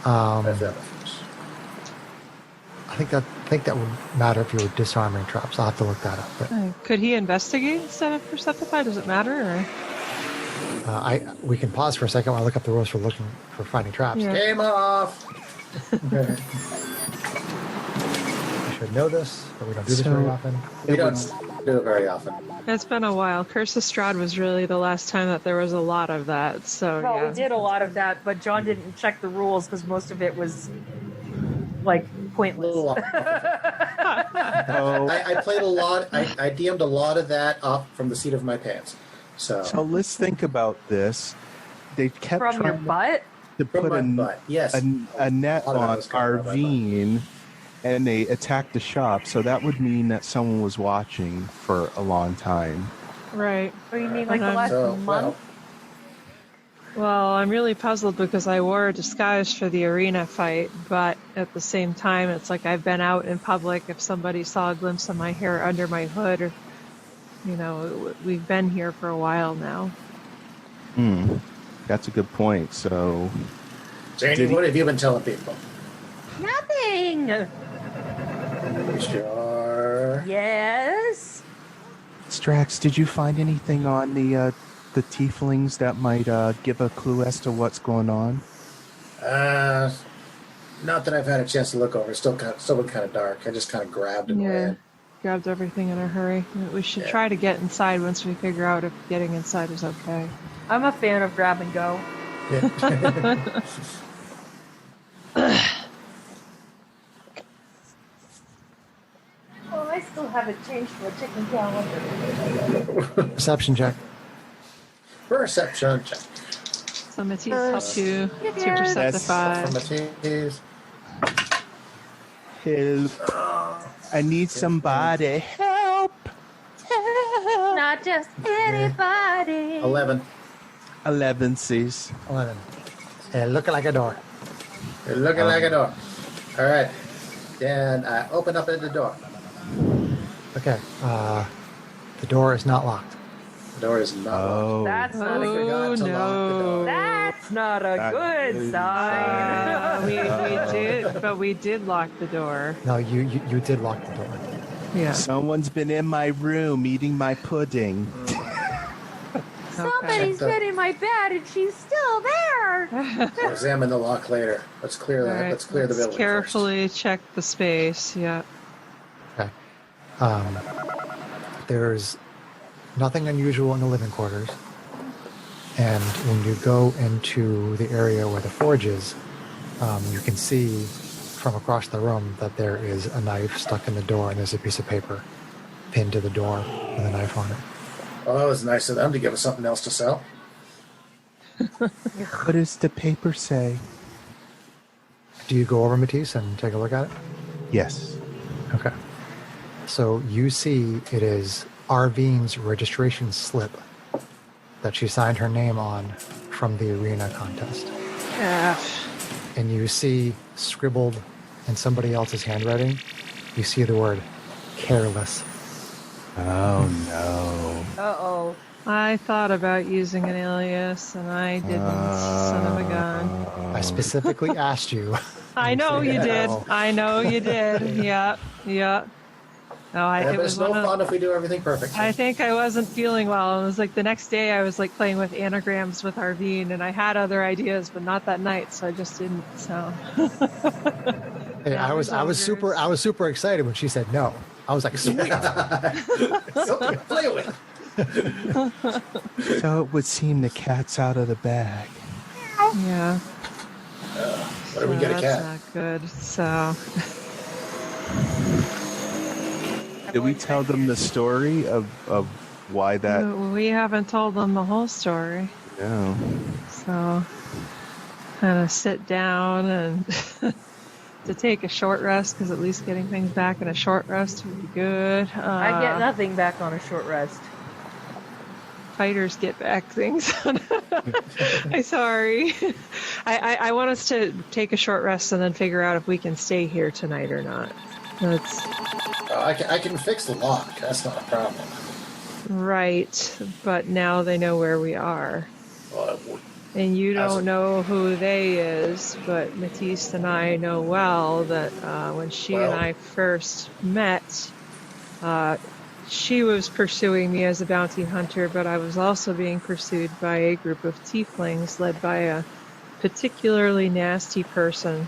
Um, I have that, of course. I think that would matter if you were disarming traps. I'll have to look that up. But Could he investigate instead of perceptify? Does it matter? Or? we can pause for a second while I look up the rules for finding traps. Yeah. Game off! Okay. You should know this, but we don't do this So- very often. We don't do it very often. It's been a while. Curse of Strahd was really the last time that there was a lot of that. So Well, yeah. we did a lot of that, but John didn't check the rules because most of it was like A little pointless. off. Oh, I played a lot. I DM'd a lot of that off from the seat of my pants. So so let's think about this. They kept From your trying butt? to from put my a butt, yes. a net A lot of that on was coming from my butt. Arvine, and they attacked the shop. So that would mean that someone was watching for a long time. Right. Oh, you mean like the Um, last So, month? Well, I'm really puzzled because I wore a disguise for the arena fight, but at the same time, it's like I've been out in public. If somebody saw a glimpse of my hair under my hood, or we've been here for a while now. That's a good point. So Janie, Did he- what have you been telling people? Nothing. Sure. Yes. Strax, did you find anything on the tieflings that might give a clue as to what's going on? Not that I've had a chance to look over. It's still been kind of dark. I just kind of grabbed and Yeah. ran. Grabbed everything in a hurry. We should Yeah. try to get inside once we figure out if getting inside is okay. I'm a fan of grab and go. Well, I still haven't changed to a chicken calendar. Perception check. Perception check. So Matisse helped you to Yes. perceptify. From Matisse. Help. I need somebody. Help. Not just anybody. 11. 11 says. 11. Looking like a door. You're looking like a door. All right. Then I open up the door. Okay. The door is not locked. The door is not locked. Oh. That's not a good. forgot to lock the no. door. That's not a That good is- sign. We did lock the door. No, you did lock the door. Yeah. Someone's been in my room eating my pudding. Somebody's been in my bed and she's still there. We'll examine the lock later. Let's clear that. Alright, Let's clear the building carefully check the space. Yeah. Okay. There's nothing unusual in the living quarters. And when you go into the area where the forge is, you can see from across the room that there is a knife stuck in the door and there's a piece of paper pinned to the door with a knife on it. first. Well, that was nice of them to give us something else to sell. What does the paper say? Do you go over, Matisse, and take a look at it? Yes. Okay. So you see it is Arvine's registration slip that she signed her name on from the arena contest. Yeah. And you see scribbled in somebody else's handwriting, you see the word careless. Oh no. Uh-oh. I thought about using an alias and I didn't. Son of a gun. I specifically asked you. I know you did. No. I know you did. Yeah. Yeah. No, Yeah, it but was it's no one of. fun if we do everything perfect. I think I wasn't feeling well. It was like the next day I was like playing with anagrams with Arvine and I had other ideas, but not that night, so I just didn't. So Hey, I was super excited when she said no. I was like, sweet. Something to play with. So it would seem the cat's out of the bag. yeah. What do we get a that's cat? not good. So Did we tell them the story of why that? we haven't told them the whole story. No. So kind of sit down and to take a short rest because at least getting things back in a short rest would be good. I get nothing back on a short rest. fighters get back things. I'm sorry. I want us to take a short rest and then figure out if we can stay here tonight or not. That's I can fix the lock. That's not a problem. right, but now they know where we are. Well, And you don't know who they is, but Matisse and I know well that when she and I first met, she was pursuing me as a bounty hunter, but I was also being pursued by a group of tieflings led by a particularly nasty person.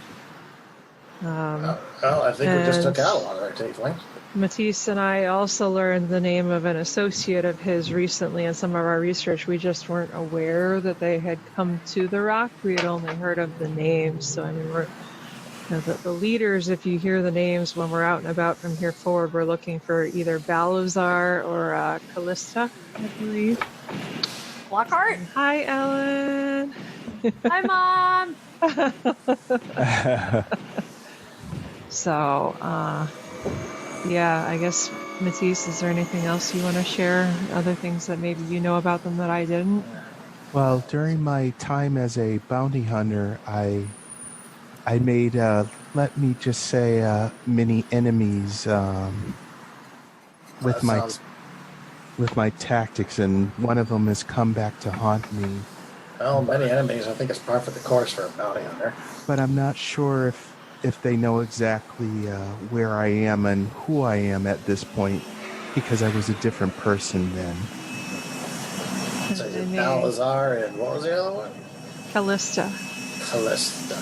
well, I think we just took out one of our tieflings. Matisse and I also learned the name of an associate of his recently in some of our research. We just weren't aware that they had come to the rock. We had only heard of the names. So, I mean, the leaders, if you hear the names when we're out and about from here forward, we're looking for either Balazar or Callista, I believe. Lockhart? Hi, Ellen. Hi, Mom. So, yeah, I guess, Matisse, is there anything else you want to share? Other things that maybe you know about them that I didn't? Well, during my time as a bounty hunter, I made, let me just say, many enemies with my tactics, and one of them has come back to haunt me. Well, many enemies. I think it's par for the course for a bounty hunter. But I'm not sure if they know exactly where I am and who I am at this point, because I was a different person then. So Balazar and what was the other one? Callista.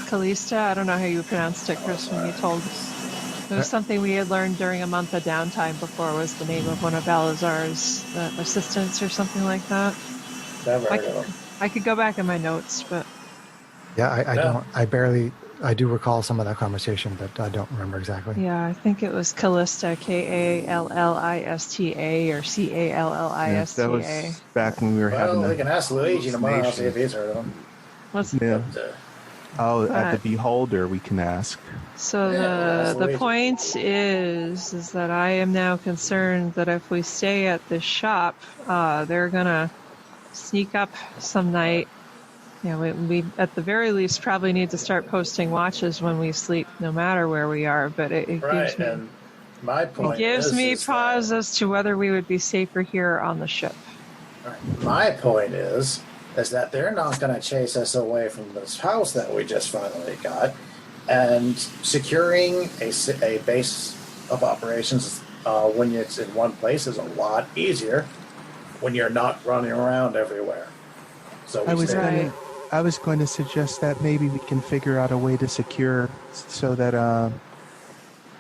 Callista. I don't know how you pronounced it, Chris, when you told us. It was something we had learned during a month of downtime before was the name of one of Balazar's assistants or something like that. Never heard of them. I could go back in my notes, but... Yeah, I do recall some of that conversation, but I don't remember exactly. Yeah, I think it was Callista, Kallista, or Callista. Yes, that was back when we were having we can ask Luigi tomorrow, see if he's heard of them. Yeah. But, At the Beholder, we can ask. So the point is that I am now concerned that if we stay at this shop, they're gonna sneak up some night. You know, we at the very least probably need to start posting watches when we sleep, no matter where we are. But it gives me pause as to whether we would be safer here on the ship. My point is that they're not going to chase us away from this house that we just finally got, and securing a base of operations when it's in one place is a lot easier when you're not running around everywhere. So I was going to suggest that maybe we can figure out a way to secure so that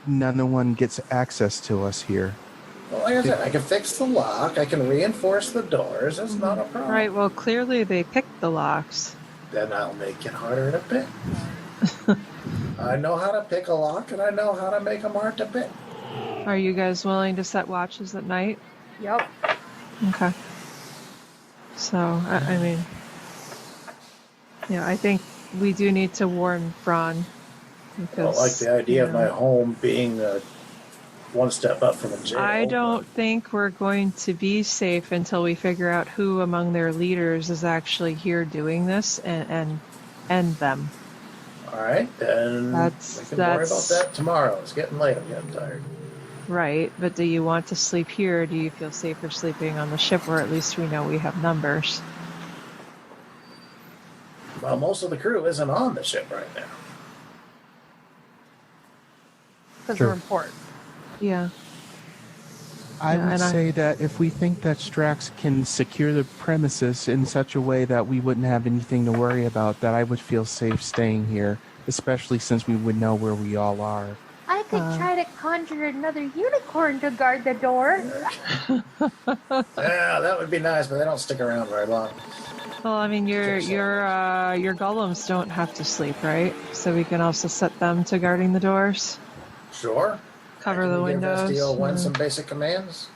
no one gets access to us here. Well, like I said, I can fix the lock. I can reinforce the doors. It's not a problem. Right. Well, clearly they picked the locks. Then I'll make it harder to pick. I know how to pick a lock, and I know how to make them hard to pick. Are you guys willing to set watches at night? Yep. Okay. So, I mean... Yeah, I think we do need to warn Fran. I don't like the idea of my home being one step up from a jail. I don't think we're going to be safe until we figure out who among their leaders is actually here doing this and end them. All right, then we can worry about that tomorrow. It's getting late. I'm getting tired. Right, but do you want to sleep here, or do you feel safer sleeping on the ship where at least we know we have numbers? Well, most of the crew isn't on the ship right now. Because they're important. Yeah. I would say that if we think that Strax can secure the premises in such a way that we wouldn't have anything to worry about, that I would feel safe staying here, especially since we would know where we all are. I could try to conjure another unicorn to guard the door. Yeah, that would be nice, but they don't stick around very long. Well, I mean, your golems don't have to sleep, right? So we can also set them to guarding the doors. Sure. Cover the windows. Give SDO1 some basic commands.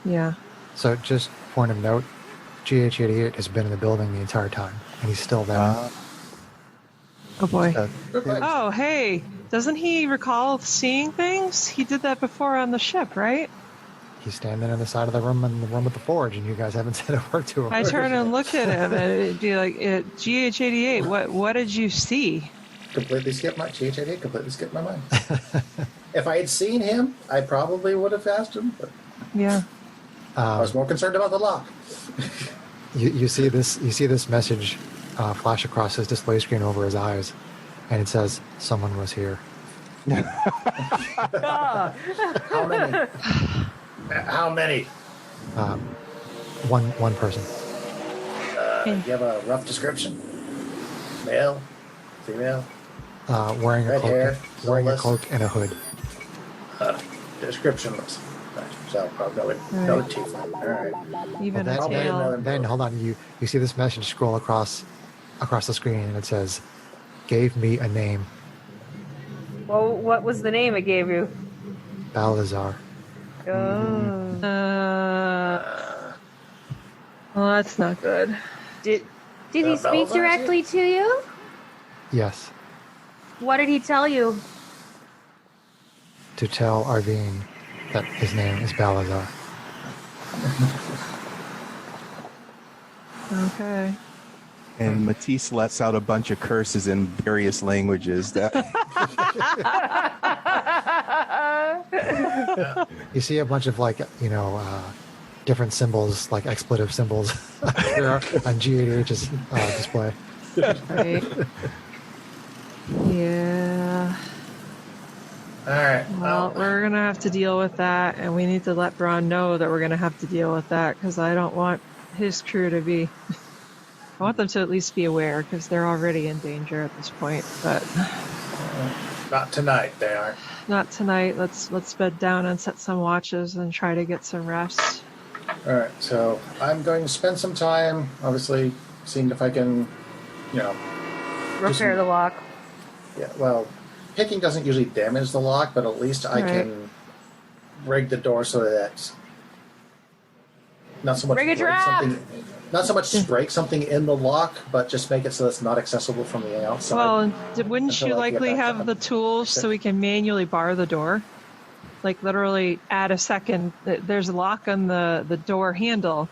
Yeah. So just point of note, GH88 has been in the building the entire time, and he's still there. Oh boy. Okay. Oh, hey. Doesn't he recall seeing things? He did that before on the ship, right? he's standing in the side of the room in the room with the forge, and you guys haven't said a word to him. I turned and looked at him, and it'd be like, GH88, what did you see? Completely skipped my GH88. Completely skipped my mind. If I had seen him, I probably would have asked him. But Yeah. I was more concerned about the lock. You see this message flash across his display screen over his eyes, and it says, "Someone was here." Ah, How many? How many? One person. Do you have a rough description? Male, female, Wearing a red cloak, hair, wearing a soulless? cloak and a hood. Descriptionless. Right, so probably no teeth. All right. Even Well, a tail. Then hold on, you see this message scroll across the screen, and it says, "Gave me a name, well, what was the name it gave you? Balazar." Oh. Well, that's not good. Did he speak Belva? directly to you? Yes, What did he tell you? to tell Arvine that his name is Balazar. Okay. And Matisse lets out a bunch of curses in various languages. That You see a bunch of different symbols, like expletive symbols, here on GADH's display. Right. Yeah. All right. Well, we're going to have to deal with that, and we need to let Braun know that we're going to have to deal with that, because I don't want his crew to be... I want them to at least be aware, because they're already in danger at this point, but Not tonight. They are. not tonight. Let's bed down and set some watches and try to get some rest. All right. So I'm going to spend some time, obviously, seeing if I can, Repair the lock. Yeah. Well, picking doesn't usually damage the lock, but at least I Right. can rig the door so that not so much Rig a giraffe! not so much break something in the lock, but just make it so it's not accessible from the outside. Well, wouldn't Until you I get likely back have up. the tools so we can manually bar the door? Like literally add a second. There's a lock on the door handle.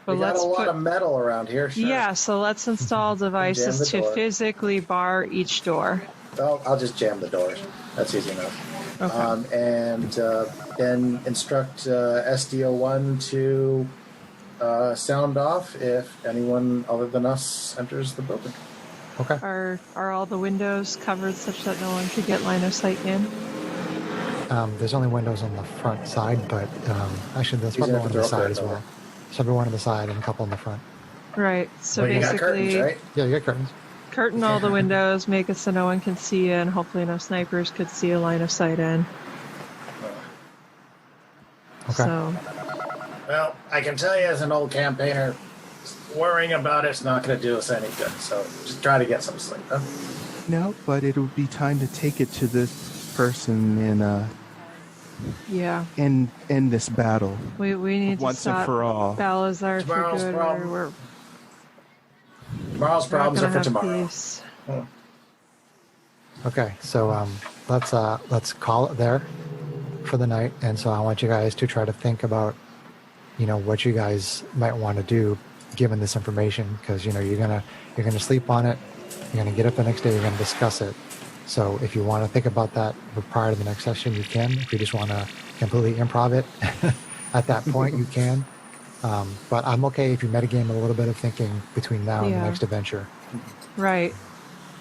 But we got let's a lot put of metal around here. Sure. yeah. So let's install devices the to door. physically bar each door. Well, I'll just jam the doors. That's easy enough. Okay. And then instruct SDO1 to sound off if anyone other than us enters the building. Okay. Are all the windows covered such that no one could get line of sight in? There's only windows on the front side, but actually there's Easy probably enough one to on the throw side curtains as well. over. There's probably one on the side and a couple on the front. Right. So Well, you got basically, curtains, right? Yeah, you got curtains. curtain all the windows, make it so no one can see in. Hopefully, no snipers could see a line of sight in. Okay. So, Well, I can tell you as an old campaigner, worrying about it's not going to do us any good. So just try to get some sleep. Huh? no, but it would be time to take it to this person and yeah, end this battle we need to once stop and for all. Balazar for Tomorrow's good. problem. We're Tomorrow's not problems gonna are for have tomorrow. peace. Okay, so let's call it there for the night, and so I want you guys to try to think about, what you guys might want to do given this information, because you're gonna sleep on it, you're gonna get up the next day, you're gonna discuss it. So if you want to think about that prior to the next session, you can. If you just want to completely improv it at that point, you can. But I'm okay if you metagame a little bit of thinking between now and the Yeah. next adventure. Right.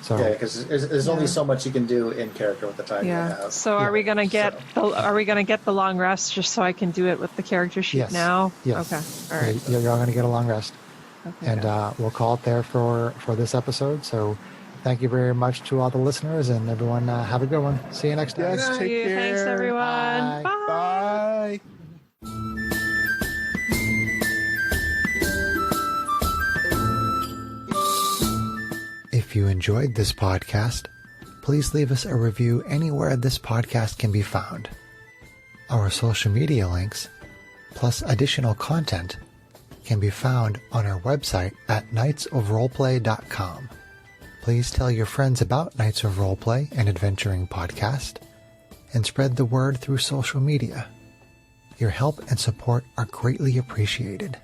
So Yeah, because there's only Yeah. so much you can do in character with the time you Yeah. have. So are we gonna get are we gonna get the long rest just so I can do it with the character sheet Yes. now? Yes. Okay. All right. you're all going to get a long rest. Okay. And we'll call it there for this episode. So thank you very much to all the listeners, and everyone have a good one. See you next time. Yes, Thank take you. Thanks, care. everyone. Bye. Bye. If you enjoyed this podcast, please leave us a review anywhere this podcast can be found. Our social media links, plus additional content, can be found on our website at knightsofroleplay.com. Please tell your friends about Knights of Roleplay and Adventuring Podcast, and spread the word through social media. Your help and support are greatly appreciated.